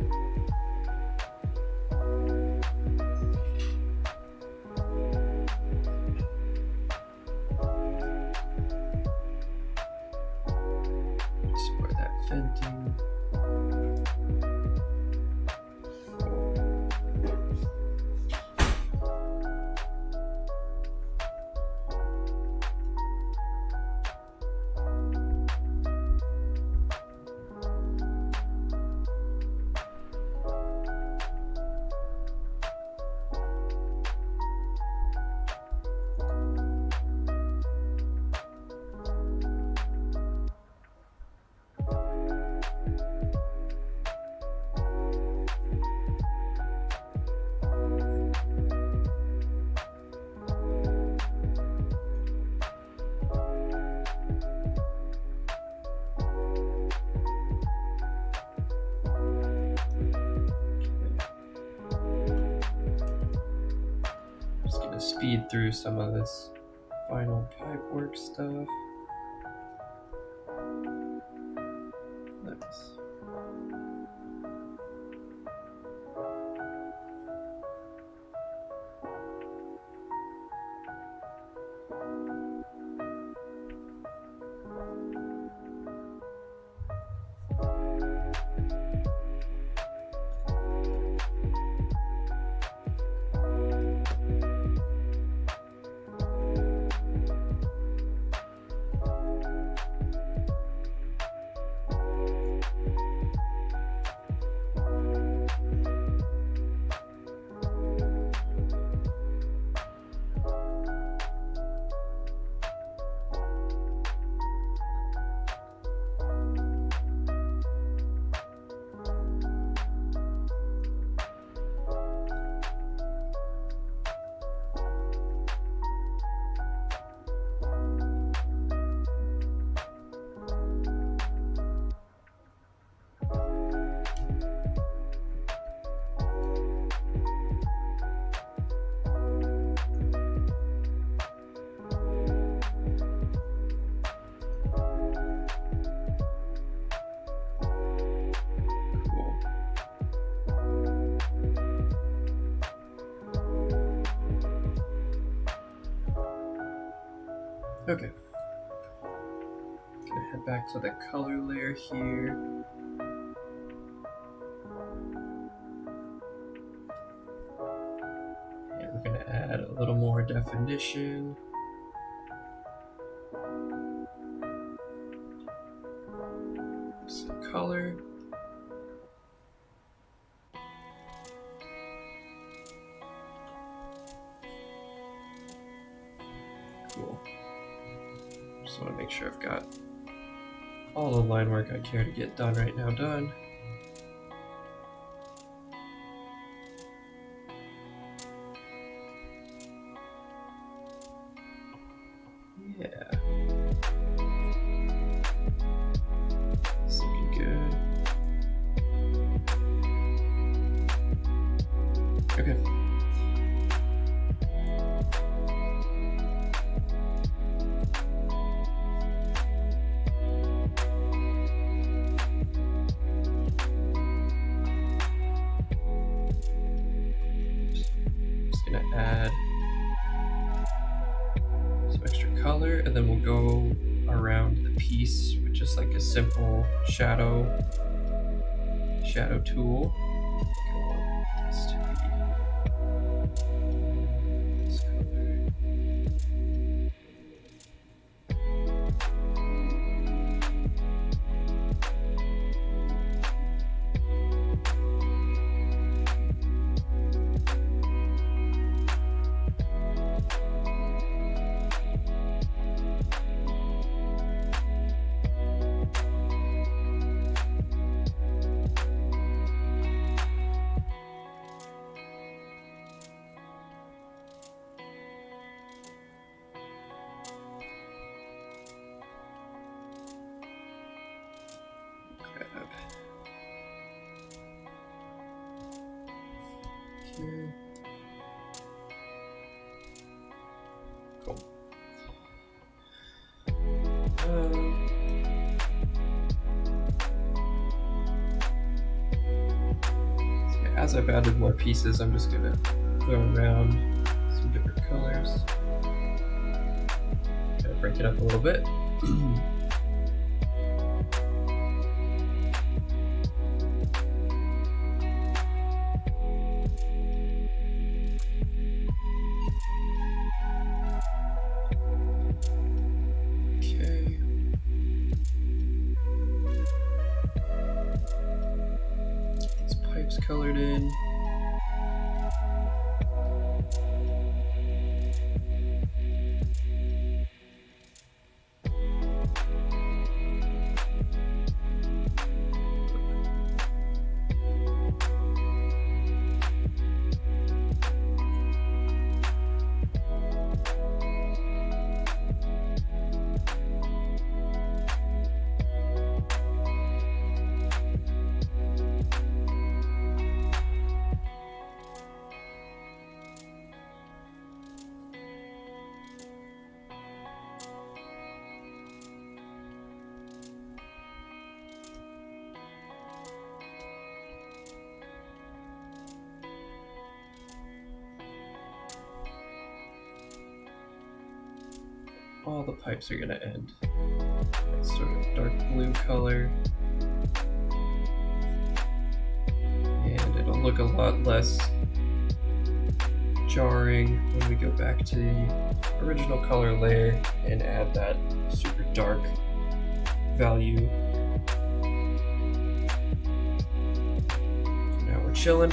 gonna speed through some of this final pipework stuff. Nice. Okay. Gonna head back to the color layer here. And we're gonna add a little more definition. Some color. Cool. Just want to make sure I've got all the line work I care to get done right now done. Yeah. It's looking good. Okay. Add some extra color, and then we'll go around the piece with just like a simple shadow tool. I want this to be this color. Okay. Cool. So yeah, as I've added more pieces, I'm just gonna go around some different colors. Kind of break it up a little bit. Colored in. all the pipes are gonna end. That sort of dark blue color. And it'll look a lot less jarring when we go back to the original color layer and add that super dark value. Now we're chilling.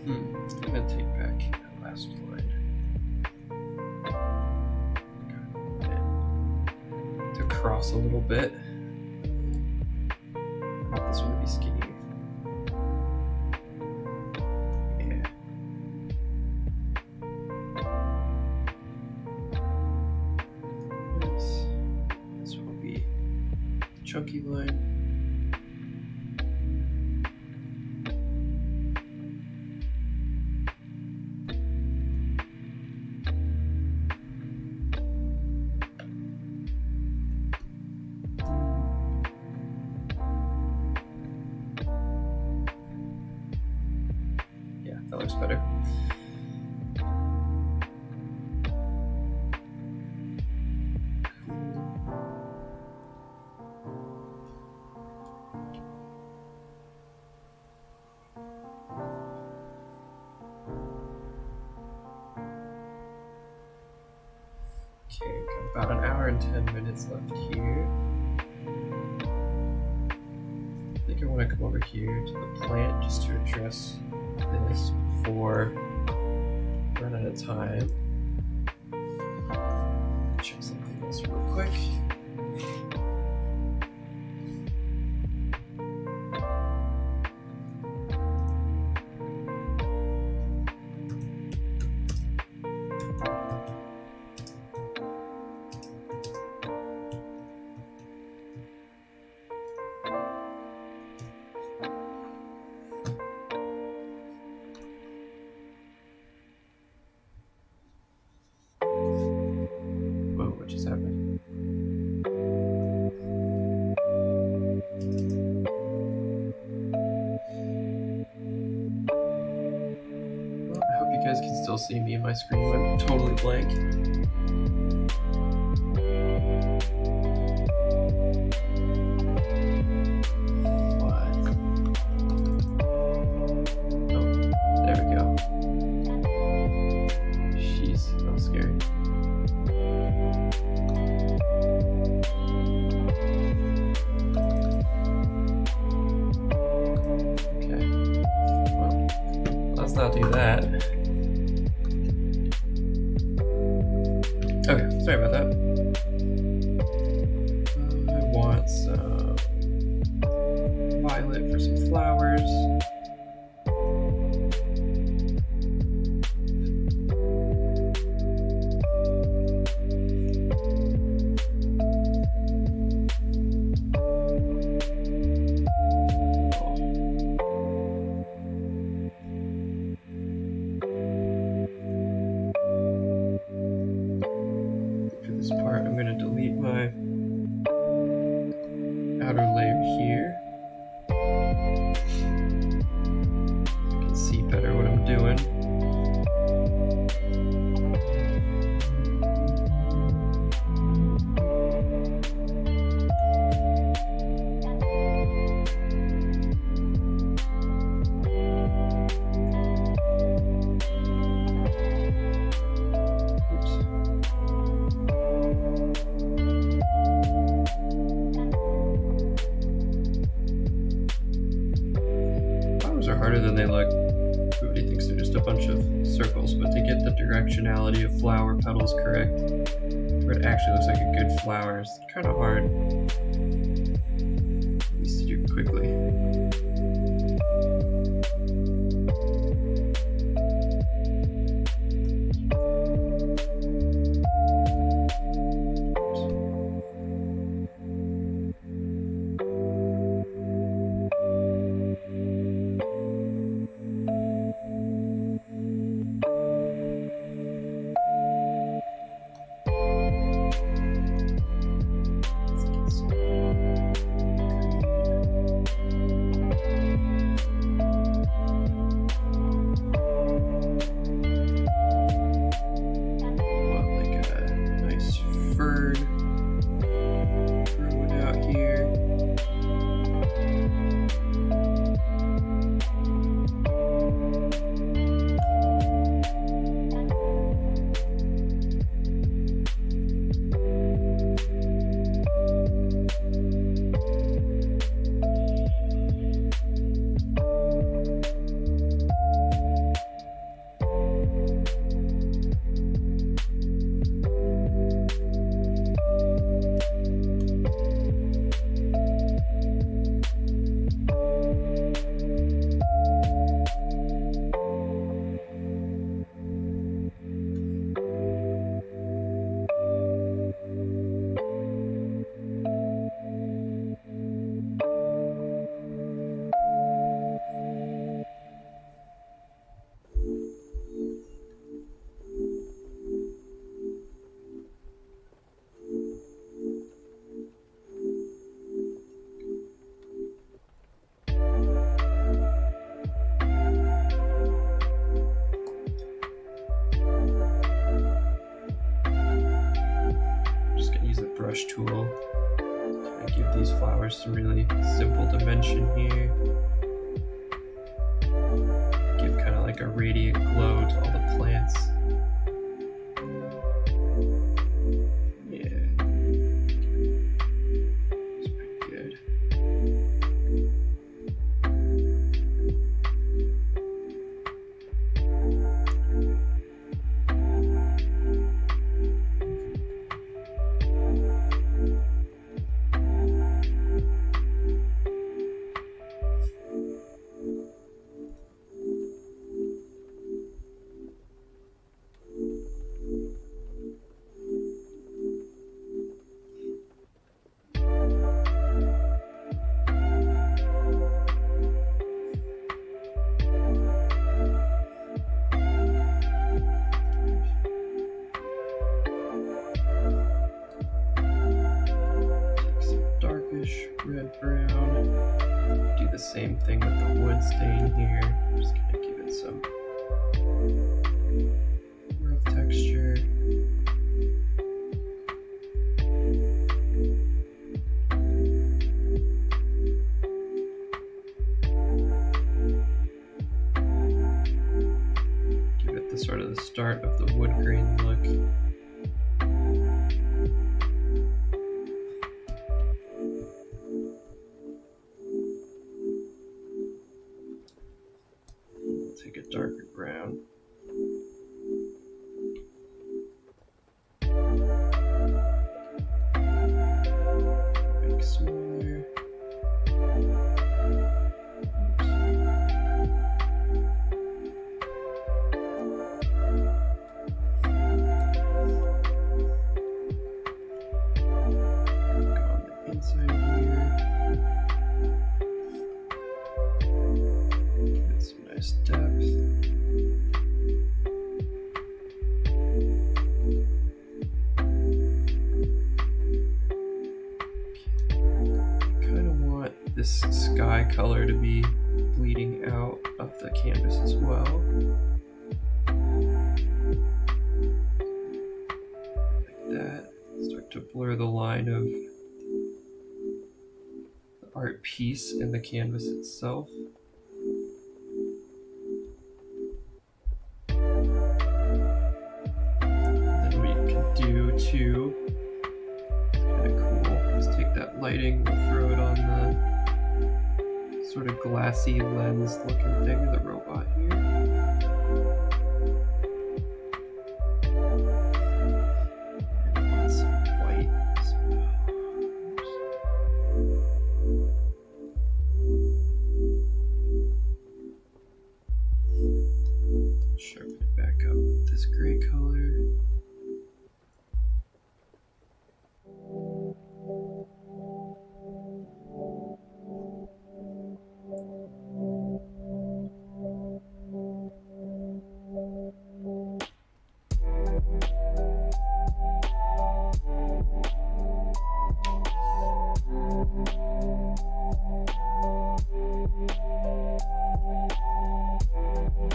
I'm gonna take back that last line. To cross a little bit. I want this one to be skinny. Yeah. This will be chunky line. That looks better. Okay, got about an hour and 10 minutes left here. I think I want to come over here to the plant just to address this before I run out of time. Check something else real quick. What just happened? Well, I hope you guys can still see me. My screen went totally blank. What? Oh, there we go. Jeez, that was scary. Not do that. Okay, sorry about that. I want some violet for some flowers. doing. Are harder than they look. Everybody thinks they're just a bunch of circles, but to get the directionality of flower petals correct, where it actually looks like a good flower, is kind of hard. At least to do quickly. Brush tool. I give these flowers some really simple dimension here. Give kind of like a radiant glow to all the plants. Yeah. It's pretty good. Red-brown. Do the same thing with the wood stain here. Just kind of give it some rough texture. Give it the sort of the start of the wood grain look. Take a darker brown. Make smaller. Go on the inside here. Give it some nice depth. This sky color to be bleeding out of the canvas as well. Like that. Start to blur the line of the art piece and the canvas itself. Then we can do too, kind of cool, let's take that lighting, we'll throw it on the sort of glassy lens looking thing of the robot here. And some white as well. Sharpen it back up with this gray color.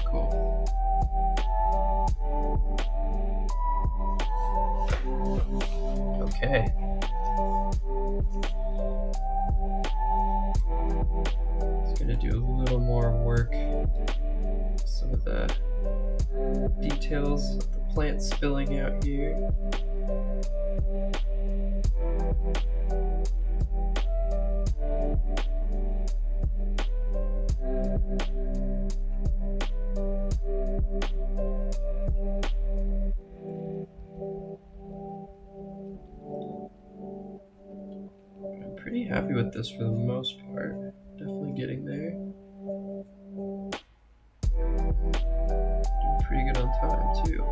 Cool. Okay. It's gonna do a little more work. Some of the details of the plant spilling out here. I'm pretty happy with this for the most part. Definitely getting there. Doing pretty good on time too.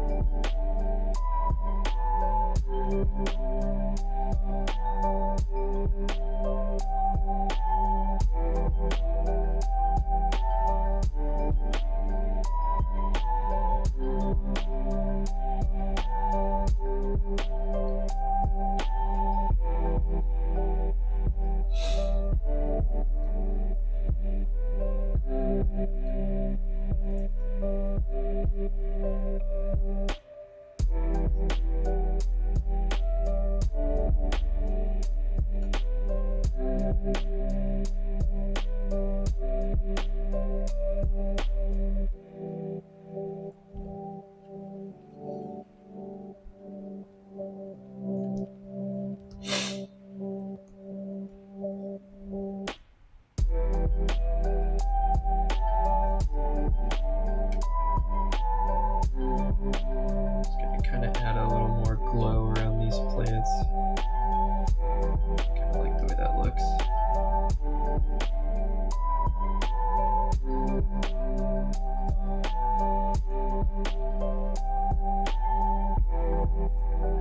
Just gonna kind of add a little more glow around these plants. Kind of like the way that looks.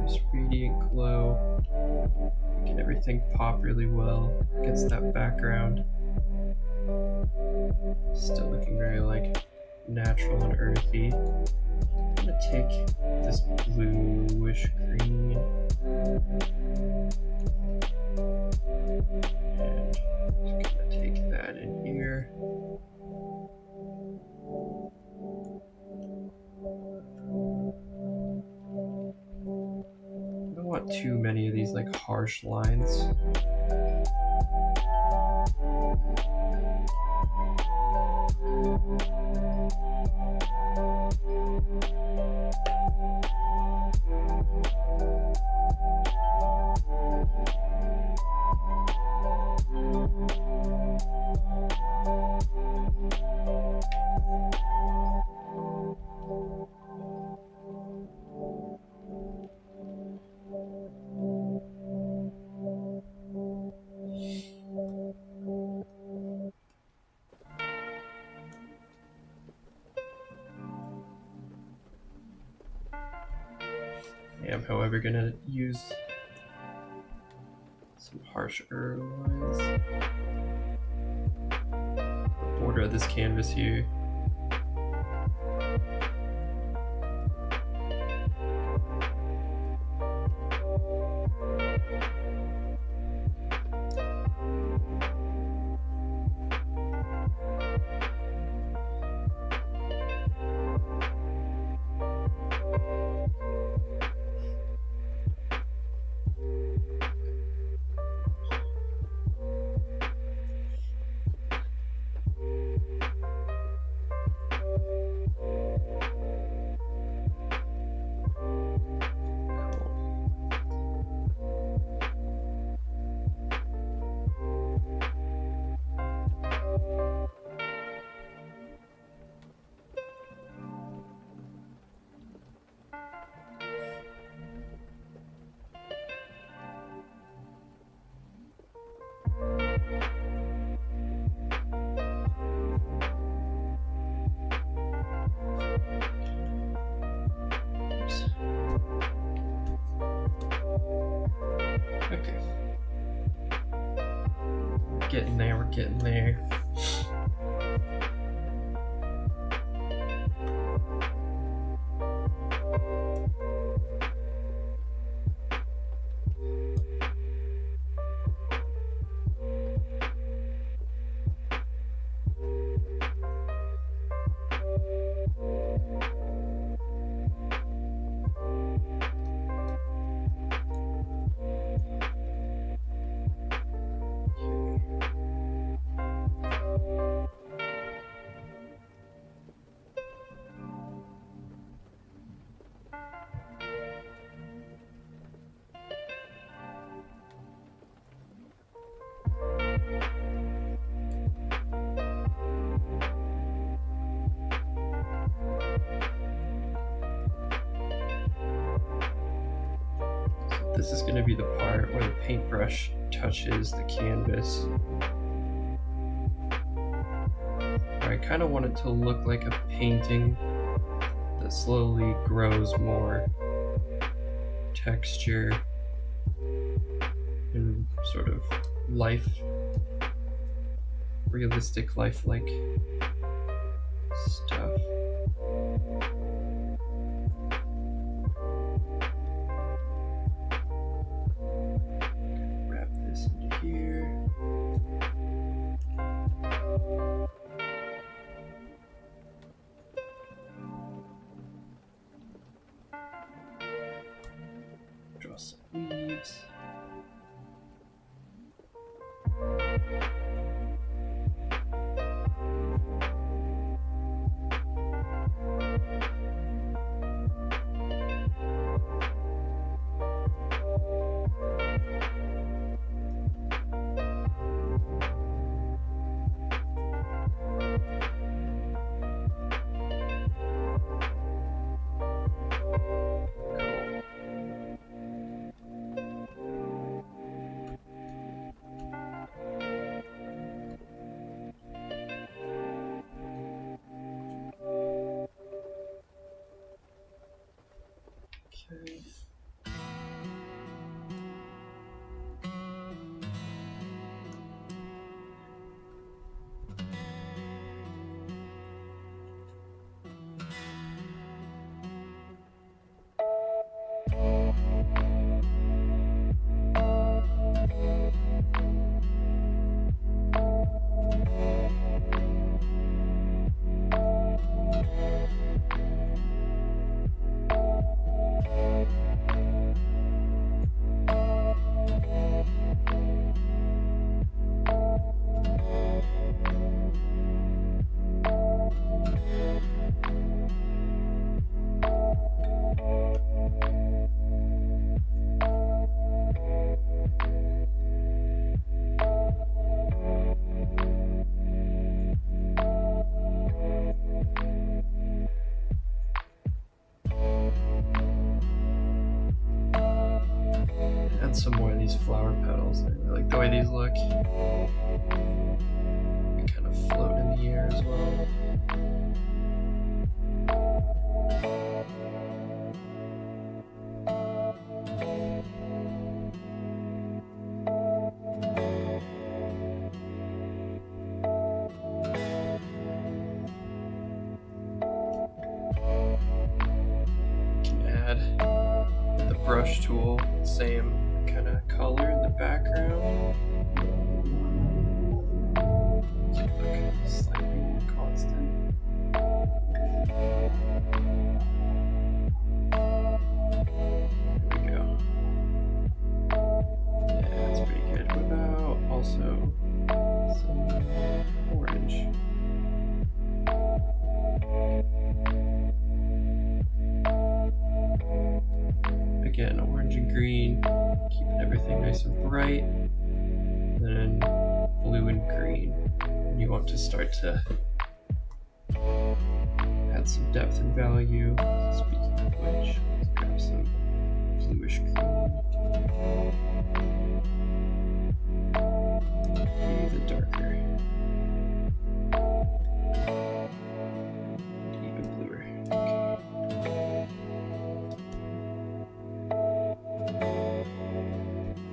Nice radiant glow. Making everything pop really well against that background. Still looking very like natural and earthy. I'm gonna take this bluish green and just gonna take that in here. I don't want too many of these like harsh lines. I am, however, gonna use some harsher lines. The border of this canvas here. getting there, we're getting there. This is going to be the part where the paintbrush touches the canvas. I kind of want it to look like a painting that slowly grows more texture and sort of realistic lifelike stuff. Wrap this into here. Draw some leaves. Okay. Add some more of these flower petals. I really like the way these look. They kind of float in the air as well. Brush tool, same kind of color in the background. Look slightly more constant. There we go. Yeah, that's pretty good. What about also some orange? Again, orange and green, keeping everything nice and bright. And then blue and green. And you want to start to add some depth and value. Speaking of which, let's grab some bluish green. Maybe the darker. Even bluer. Okay.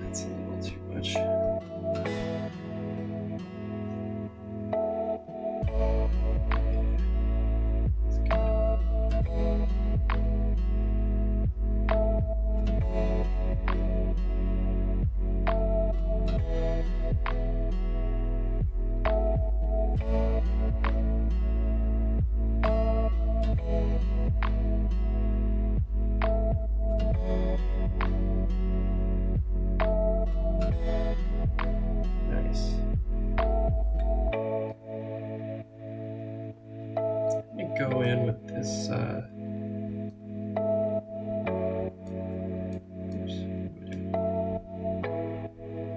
That's a little too much. go in with this,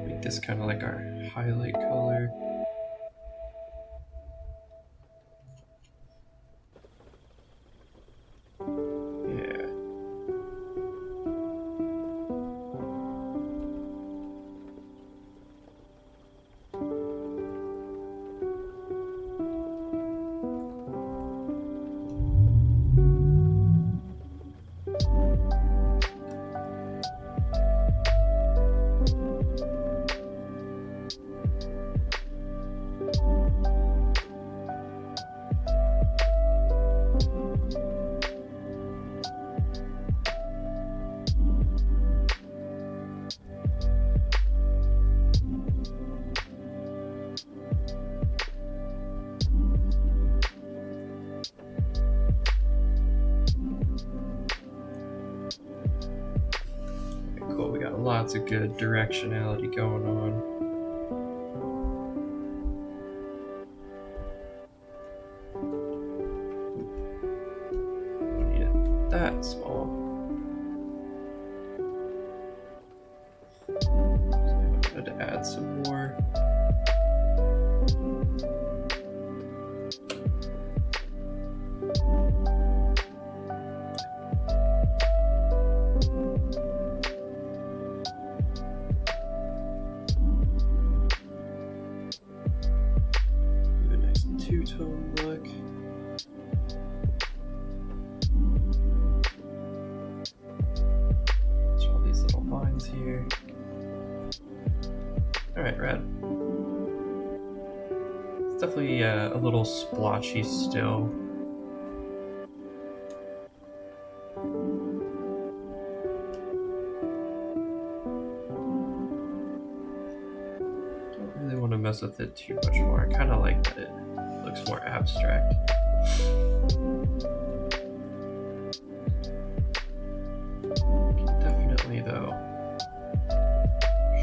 make this kind of like our highlight color. Yeah. Cool, we got lots of good directionality going on. Don't need it that small. So I'm going to add some more. Two-tone look. There's all these little lines here. Alright, rad. It's definitely a little splotchy still. Don't really want to mess with it too much more. I kind of like that it looks more abstract. Definitely, though,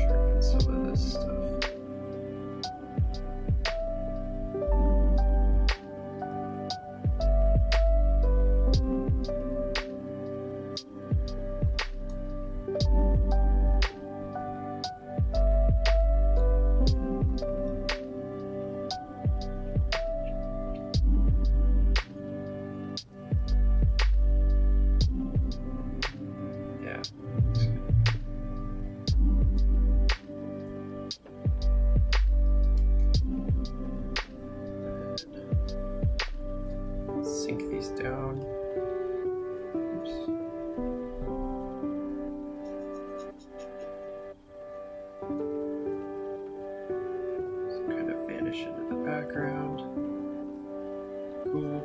sharpen some of this stuff. Sink these down. Oops. Just kind of vanish into the background. Cool.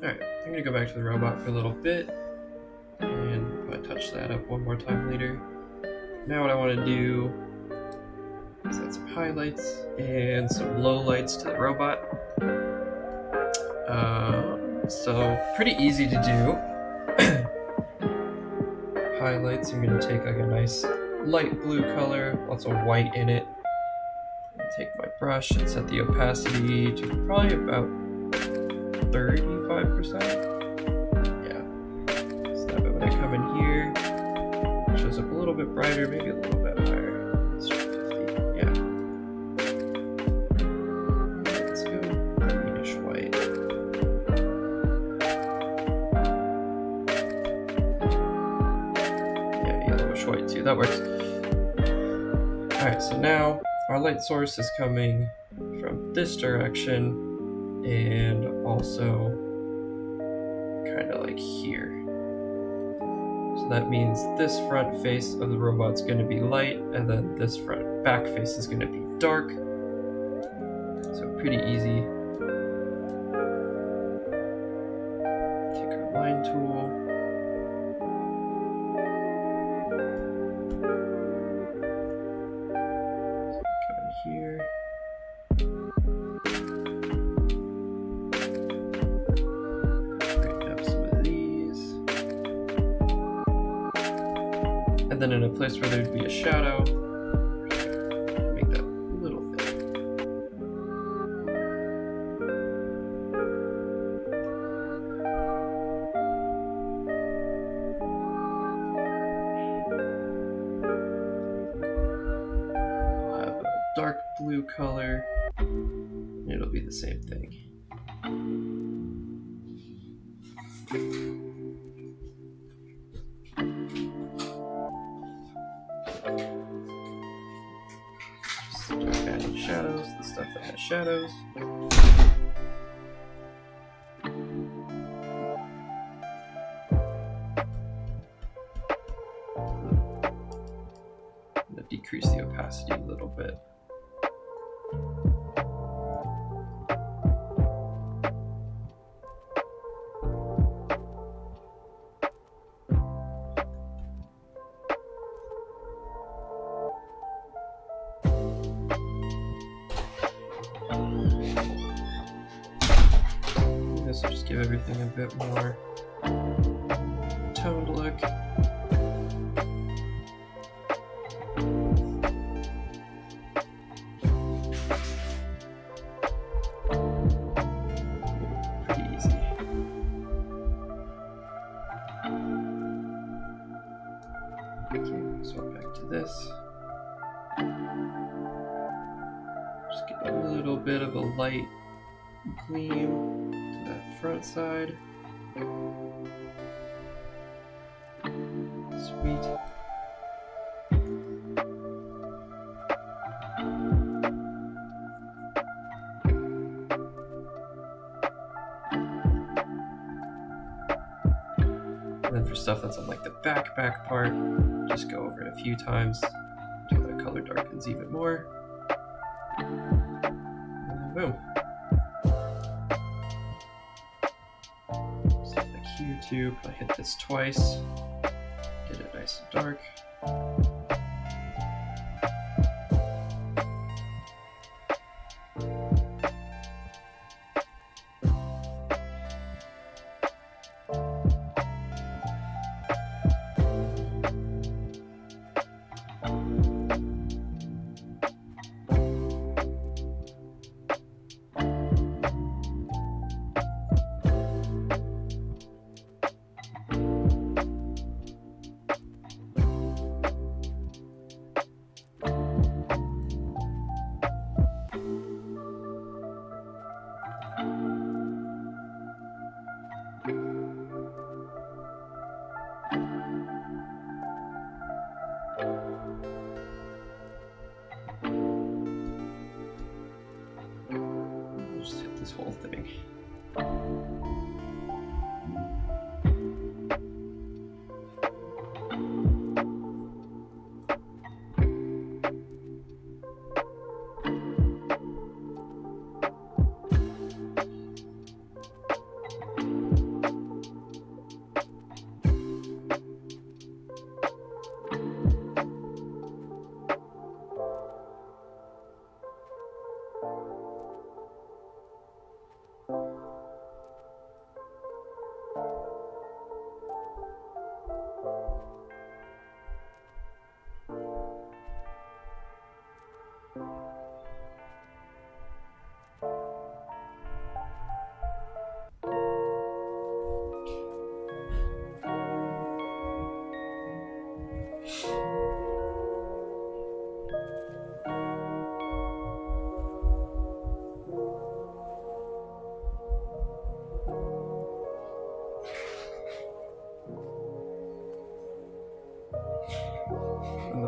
Alright, I'm gonna go back to the robot for a little bit, and if I touch that up one more time later, now what I want to do is add some highlights and some lowlights to the robot. So pretty easy to do. Highlights, I'm going to take like a nice light blue color, lots of white in it. Take my brush and set the opacity to probably about 35%. Yeah. So that way when I come in here, it shows up a little bit brighter, maybe a little bit higher. Let's try 50. Yeah. Let's go greenish white. Yeah, yellowish white too. That works. Alright, so now our light source is coming from this direction and also kind of like here. So that means this front face of the robot's going to be light and then this front back face is going to be dark. So pretty easy. Take our line tool. Here. Brighten up some of these. And then in a place where there'd be a shadow, make that little thing. Dark blue color, and it'll be the same thing. Just start adding shadows, the stuff that has shadows. I'm gonna decrease the opacity a little bit. This will just give everything a bit more toned look. Pretty easy. Okay, swap back to this. Just get a little bit of a light gleam to that front side. Sweet. And then for stuff that's on like the back part, just go over it a few times until that color darkens even more. And then boom. Stuff like here too, I hit this twice, get it nice and dark. Just hit this whole thing.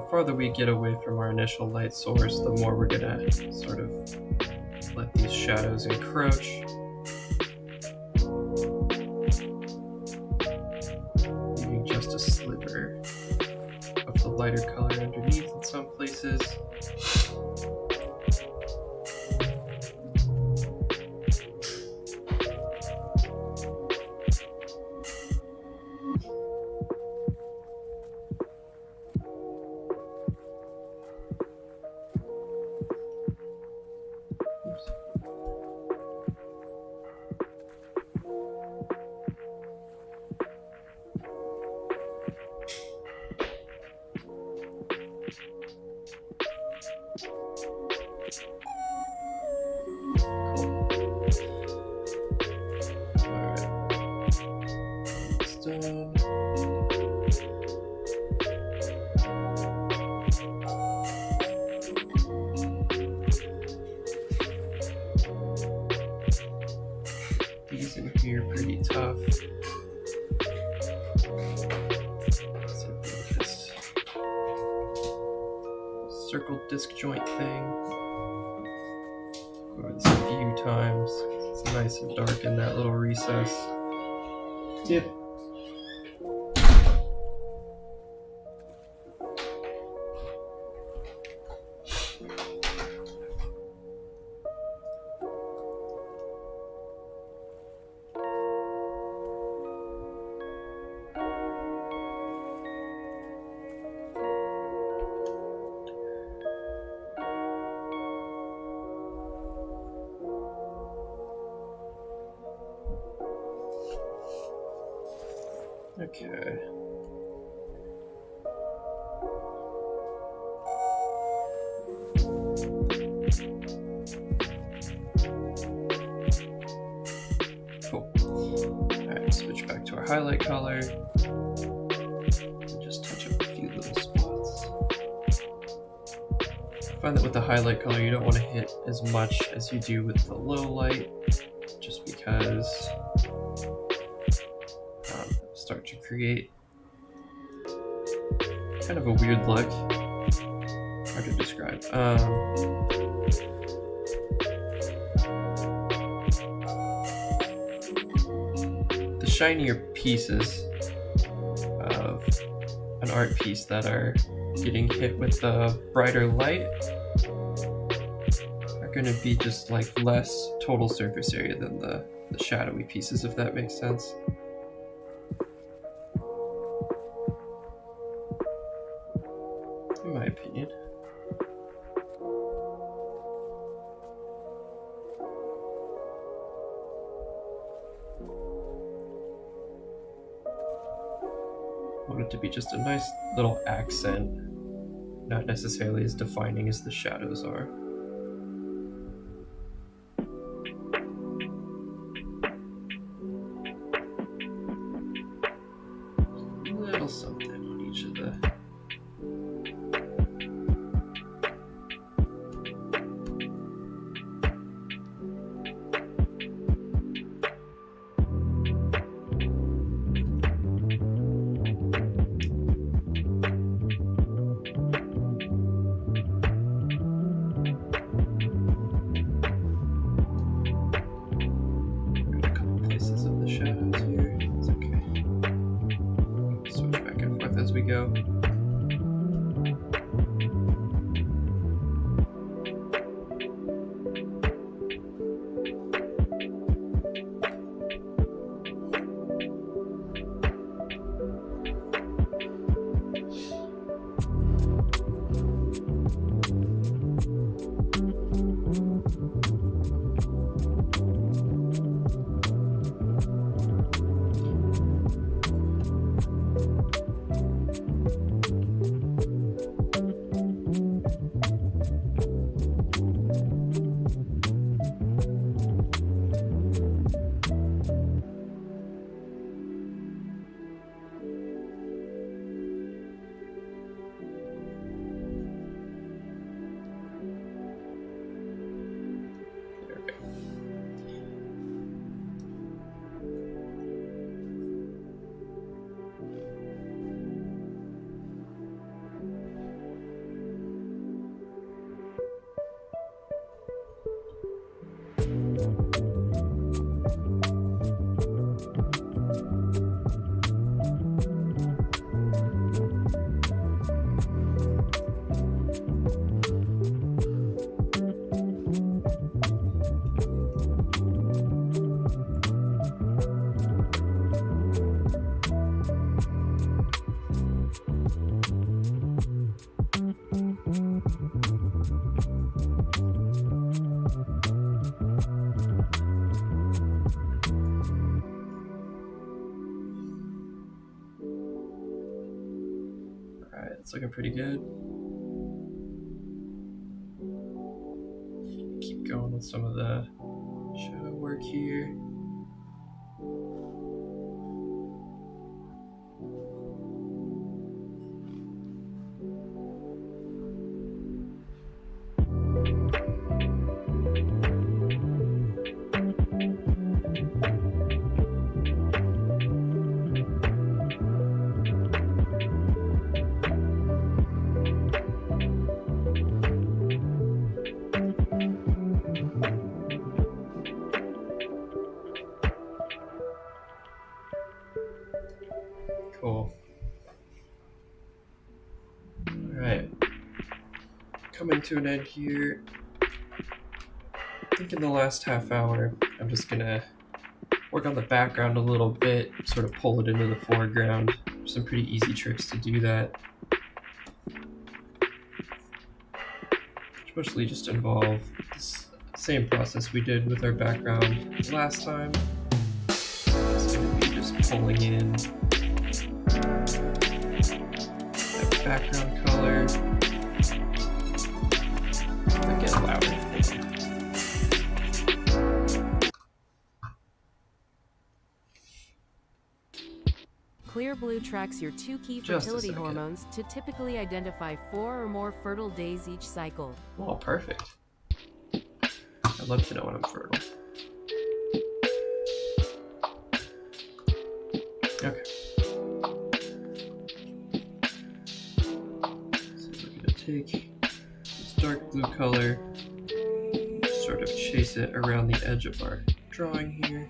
the farther we get away from our initial light source, the more we're gonna sort of let these shadows encroach. Leaving just a sliver of the lighter color underneath in some places. These in here are pretty tough. So this circle disc joint thing. Go over this a few times. It's nice and dark in that little recess. Yep. Okay. Cool. Alright, switch back to our highlight color. And just touch up a few little spots. I find that with the highlight color, you don't want to hit as much as you do with the low light, just because start to create kind of a weird look. Hard to describe. The shinier pieces of an art piece that are getting hit with the brighter light are going to be just like less total surface area than the shadowy pieces, if that makes sense. In my opinion. I want it to be just a nice little accent, not necessarily as defining as the shadows are. A little something on each of the It's looking pretty good. Keep going with some of the shadow work here. Cool. Alright. Coming to an end here. I think in the last half hour, I'm just gonna work on the background a little bit, sort of pull it into the foreground. Some pretty easy tricks to do that. Which mostly just involve this same process we did with our background last time. It's gonna be just pulling in that background color. Get louder. Clear Blue tracks your 2 key fertility hormones to typically identify 4 or more fertile days each cycle. Oh, perfect. I'd love to know when I'm fertile. Okay. So we're gonna take this dark blue color, sort of chase it around the edge of our drawing here.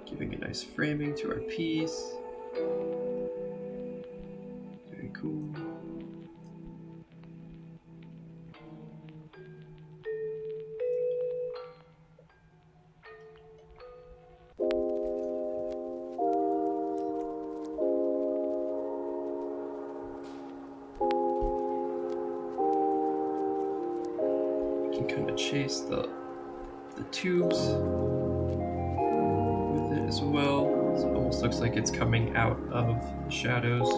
Giving a nice framing to our piece. Very cool. You can kind of chase the tubes as well. So it almost looks like it's coming out of the shadows.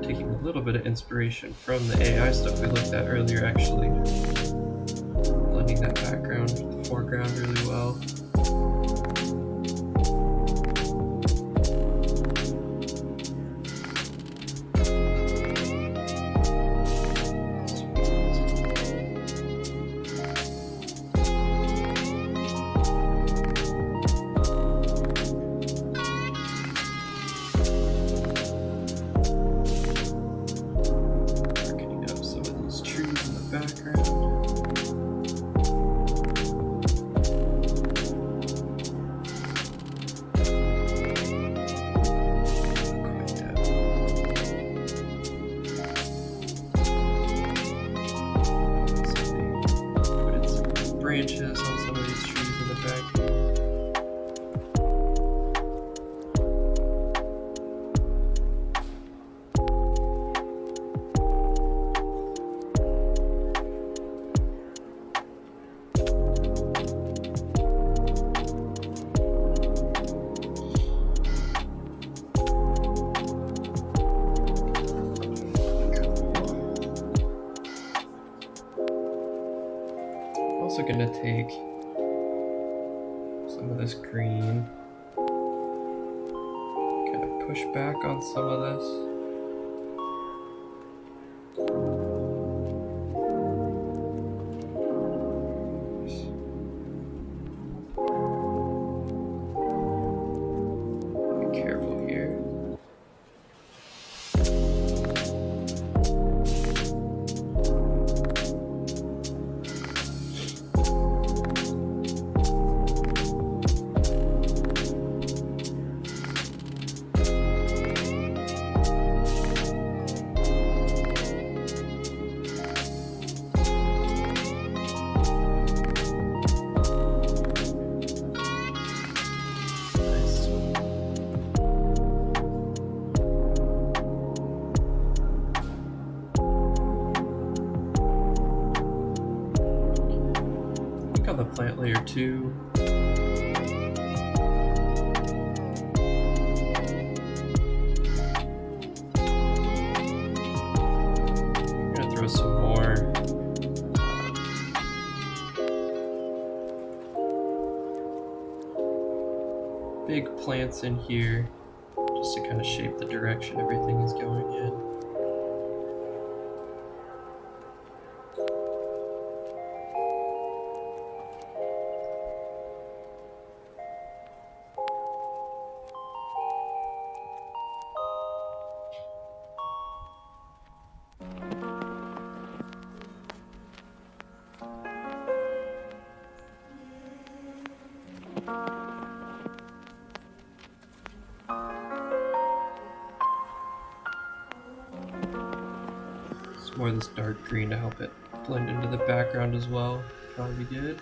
Taking a little bit of inspiration from the AI stuff we looked at earlier, actually. Blending that background with the foreground really well. Branches on some of these trees in the back. Also gonna take some of this green, kind of push back on some of this. Be careful here. on the plant layer too. I'm gonna throw some more big plants in here just to kind of shape the direction everything is going in. More of this dark green to help it blend into the background as well. Probably be good.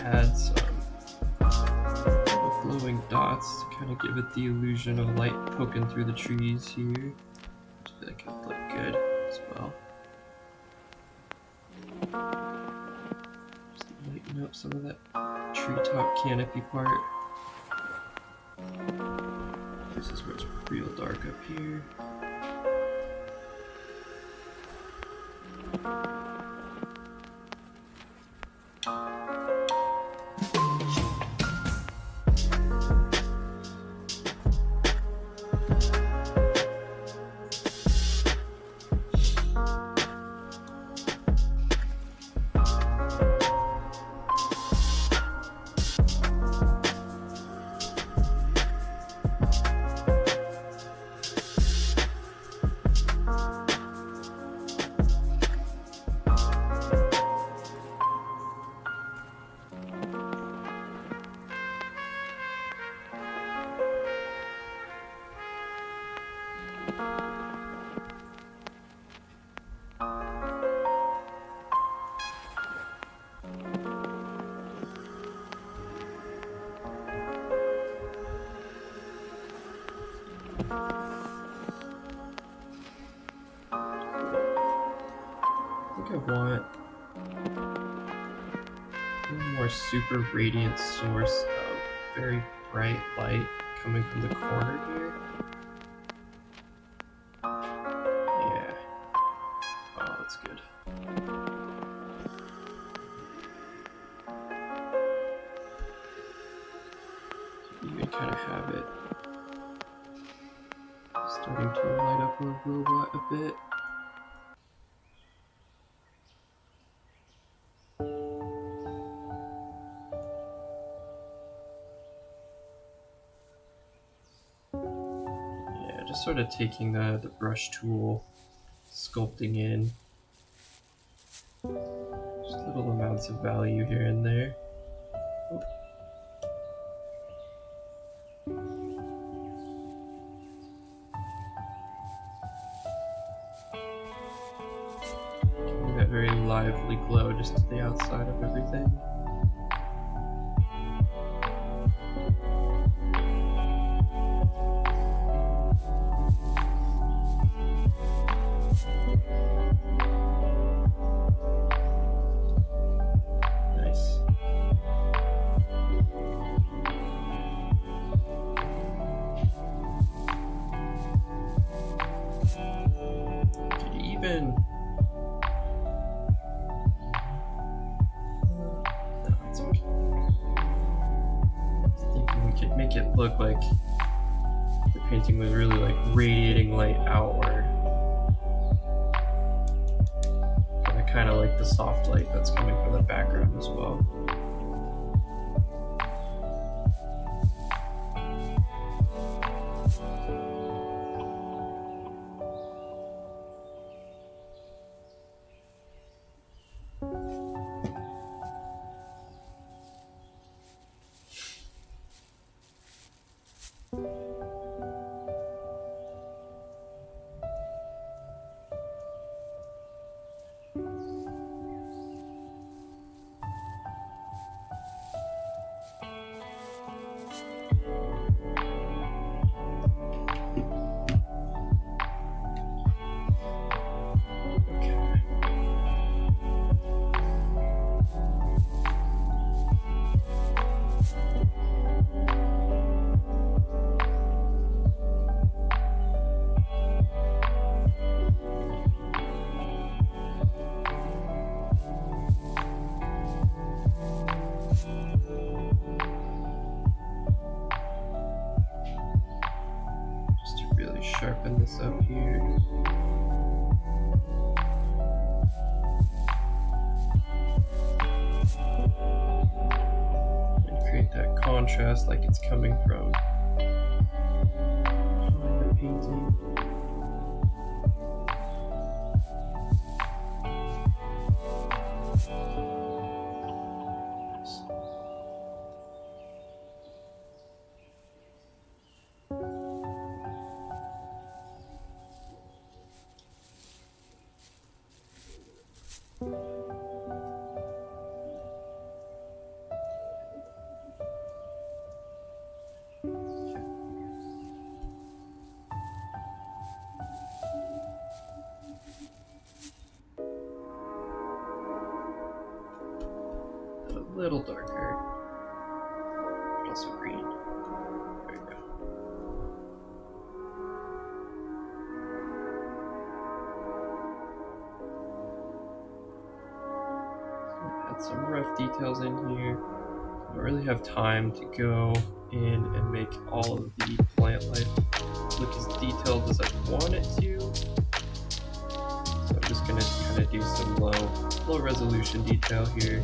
Add some glowing dots to kind of give it the illusion of light poking through the trees here. I feel like it would look good as well. Just lighten up some of that treetop canopy part. This is where it's real dark up here. I want one more super radiant source of very bright light coming from the corner here. Yeah. Oh, that's good. You can kind of have it starting to light up our robot a bit. Just sort of taking the brush tool, sculpting in just little amounts of value here and there. Giving that very lively glow just to the outside of everything. make it look like the painting was really like radiating light outward. And I kind of like the soft light that's coming from the background as well. Sharpen this up here. And create that contrast like it's coming from behind the painting. A little darker, but also green. There you go. Add some rough details in here. I don't really have time to go in and make all of the plant life look as detailed as I want it to. So I'm just gonna kind of do some low resolution detail here,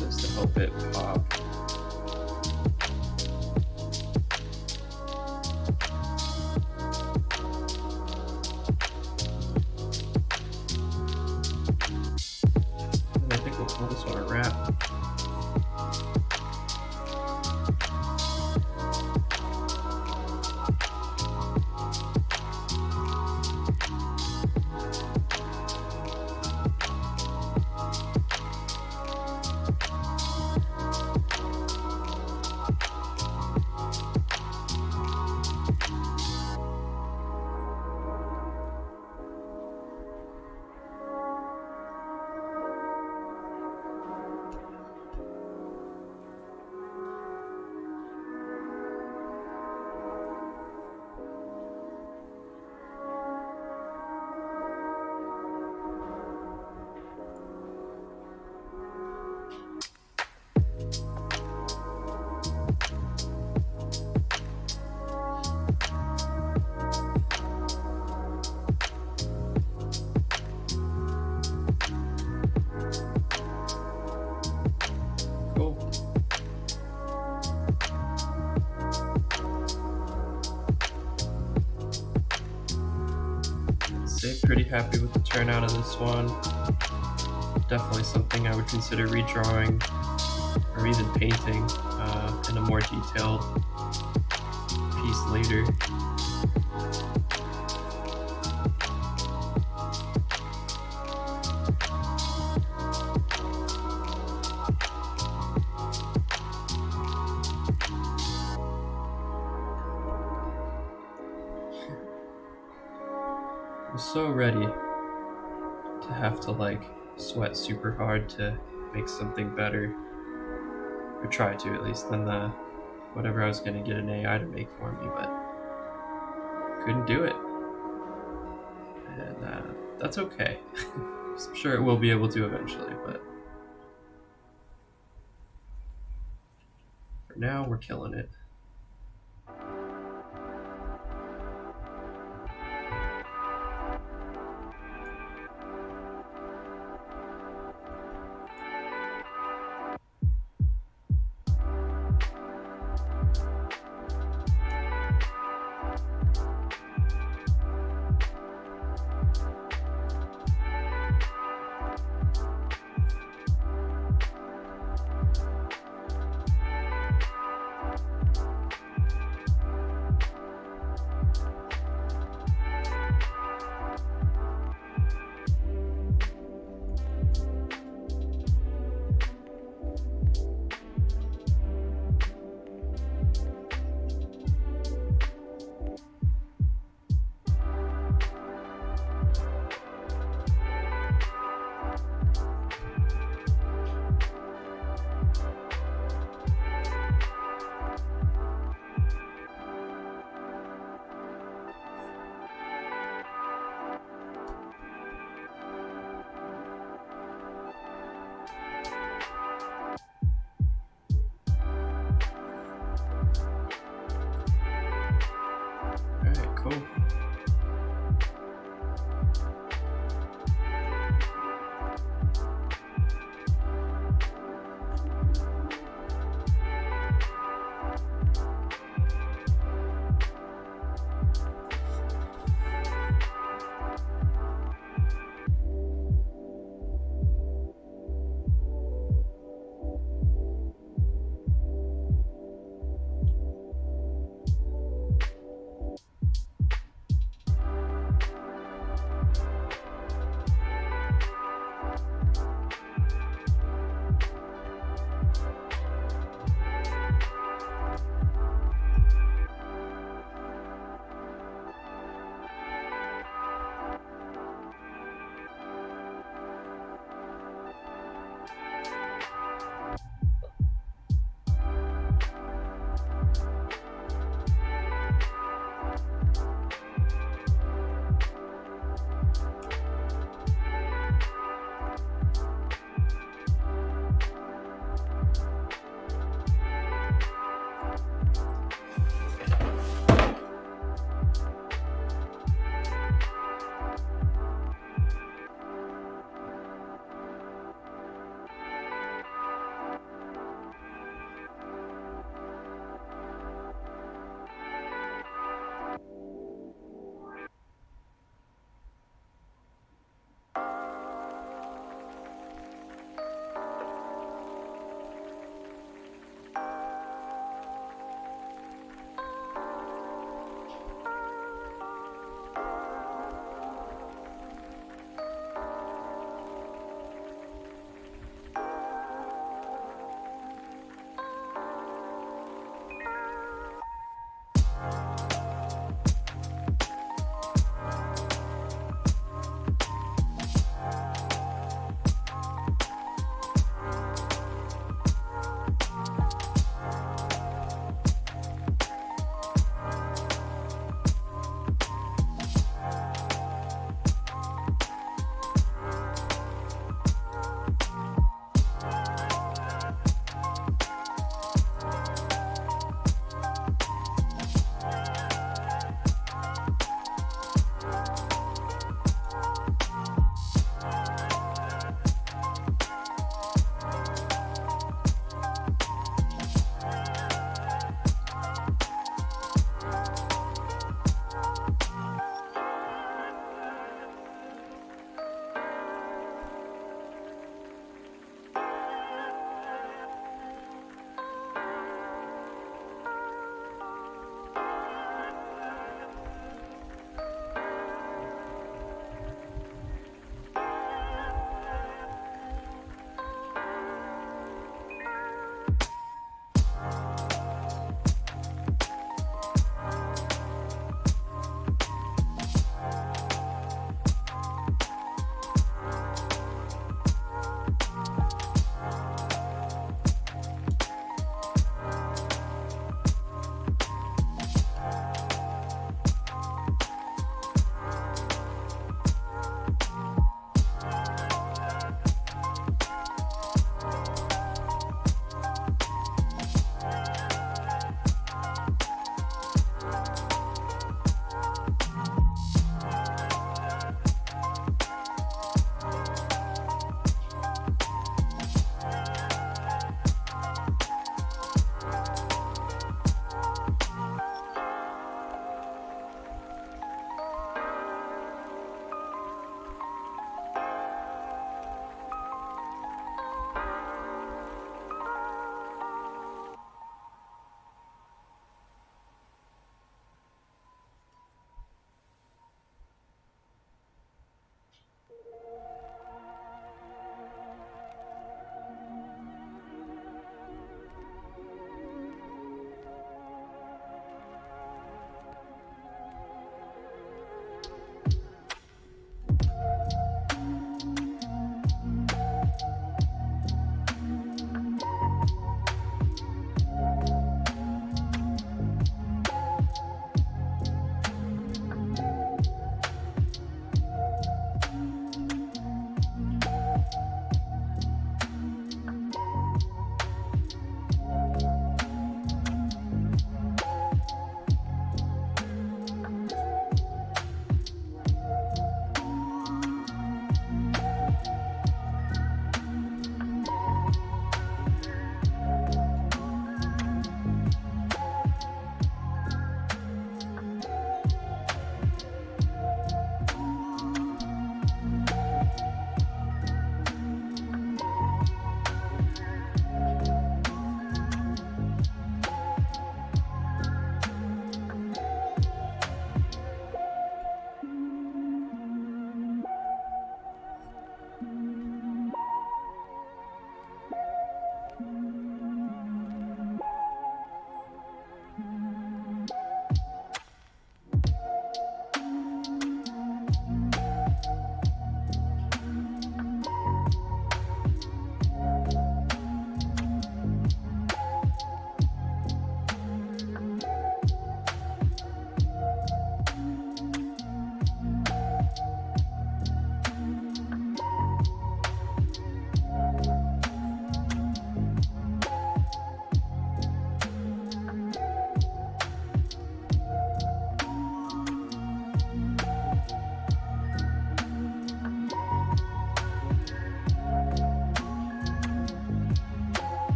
just to help it pop. And I think we'll call this one a wrap. Pretty happy with the turnout of this one. Definitely something I would consider redrawing or even painting in a more detailed piece later. So ready to have to like sweat super hard to make something better, or try to at least, than the whatever I was going to get an AI to make for me, but couldn't do it, and that's okay. I'm sure it will be able to eventually, but now, we're killing it. Alright, cool.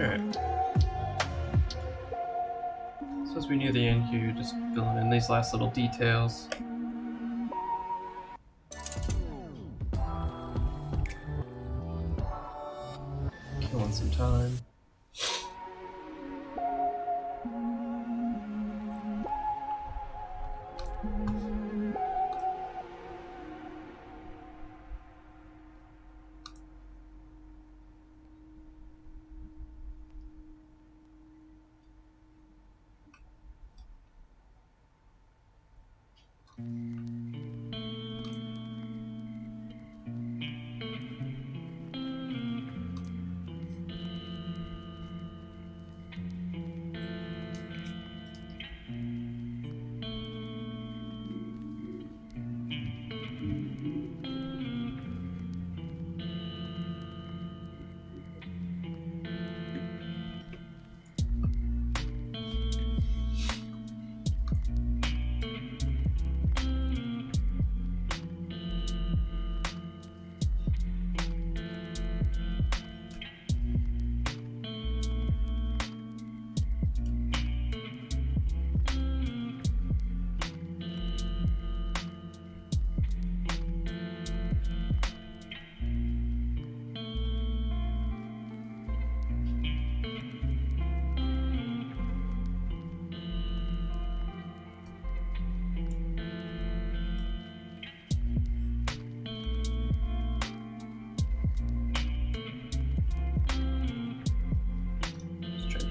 Alright. So as we near the end here, you're just filling in these last little details. Killing some time.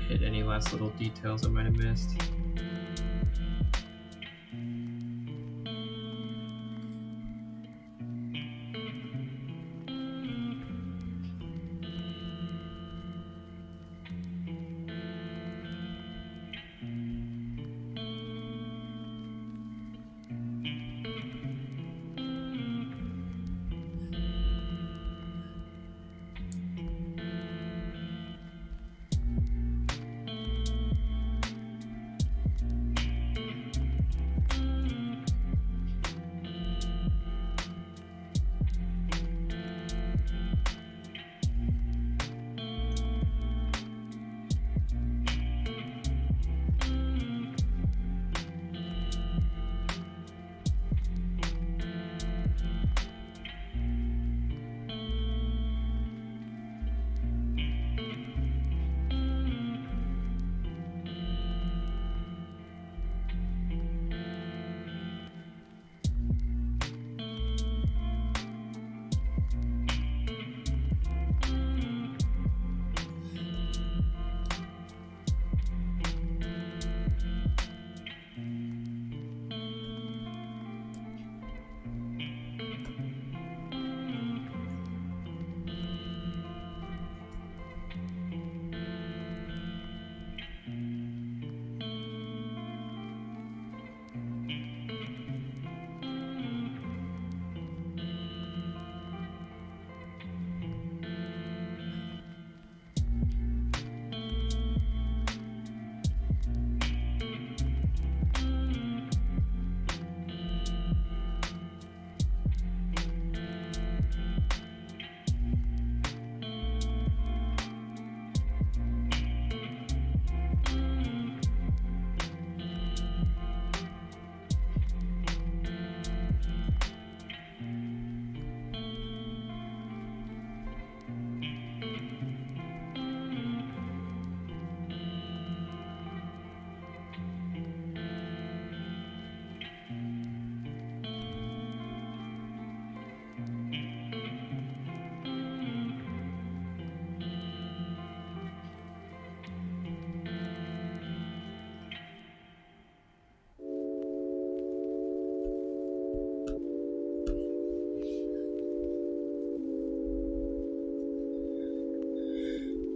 Hit any last little details I might have missed.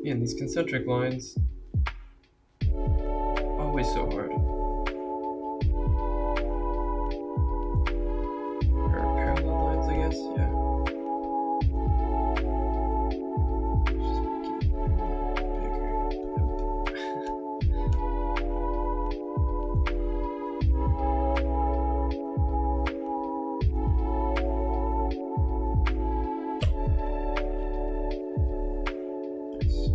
Man, these concentric lines, always so hard. Or parallel lines, I guess, yeah. Just make it bigger. Nice.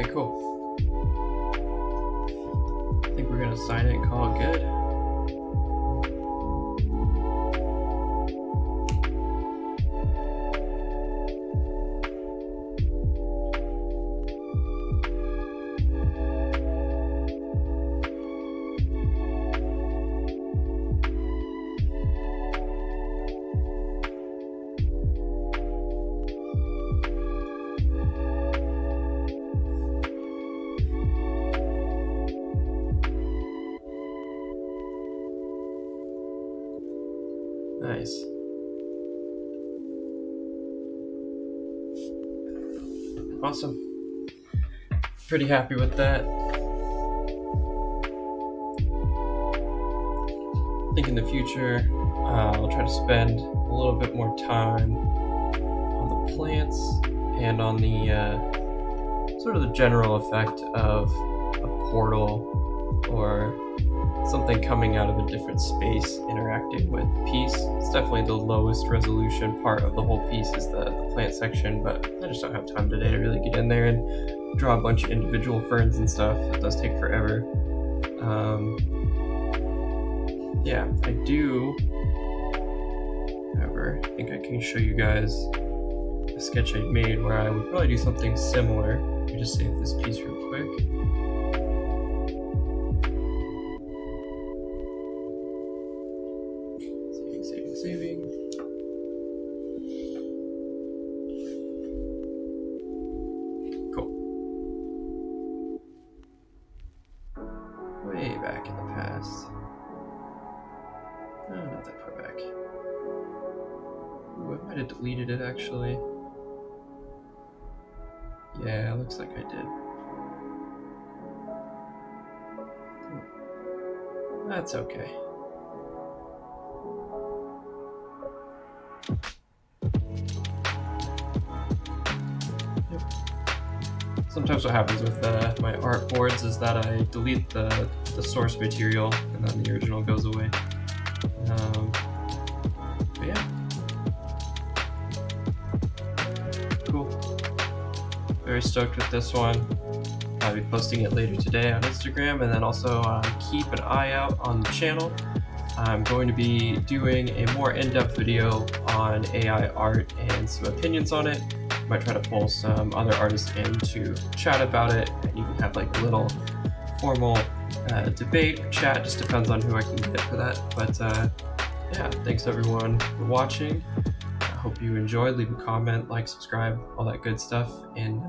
Okay, cool. I think we're gonna sign it and call it good. Nice. Awesome. Pretty happy with that. I think in the future, I'll try to spend a little bit more time on the plants and on the sort of the general effect of a portal or something coming out of a different space interacting with the piece. It's definitely the lowest resolution part of the whole piece is the plant section, but I just don't have time today to really get in there and draw a bunch of individual ferns and stuff. It does take forever. Yeah, I do, however, I think I can show you guys a sketch I made where I would probably do something similar. Let me just save this piece real quick. Saving. Cool. Way back in the past. No, not that far back. Ooh, I might have deleted it actually. Yeah, looks like I did. That's okay. Sometimes what happens with my art boards is that I delete the source material and then the original goes away. But yeah. Cool. Very stoked with this one. I'll be posting it later today on Instagram, and then also keep an eye out on the channel. I'm going to be doing a more in-depth video on AI art and some opinions on it. Might try to pull some other artists in to chat about it, and you can have like a little formal debate or chat. Just depends on who I can get for that. But yeah, thanks everyone for watching. I hope you enjoyed. Leave a comment, like, subscribe, all that good stuff, and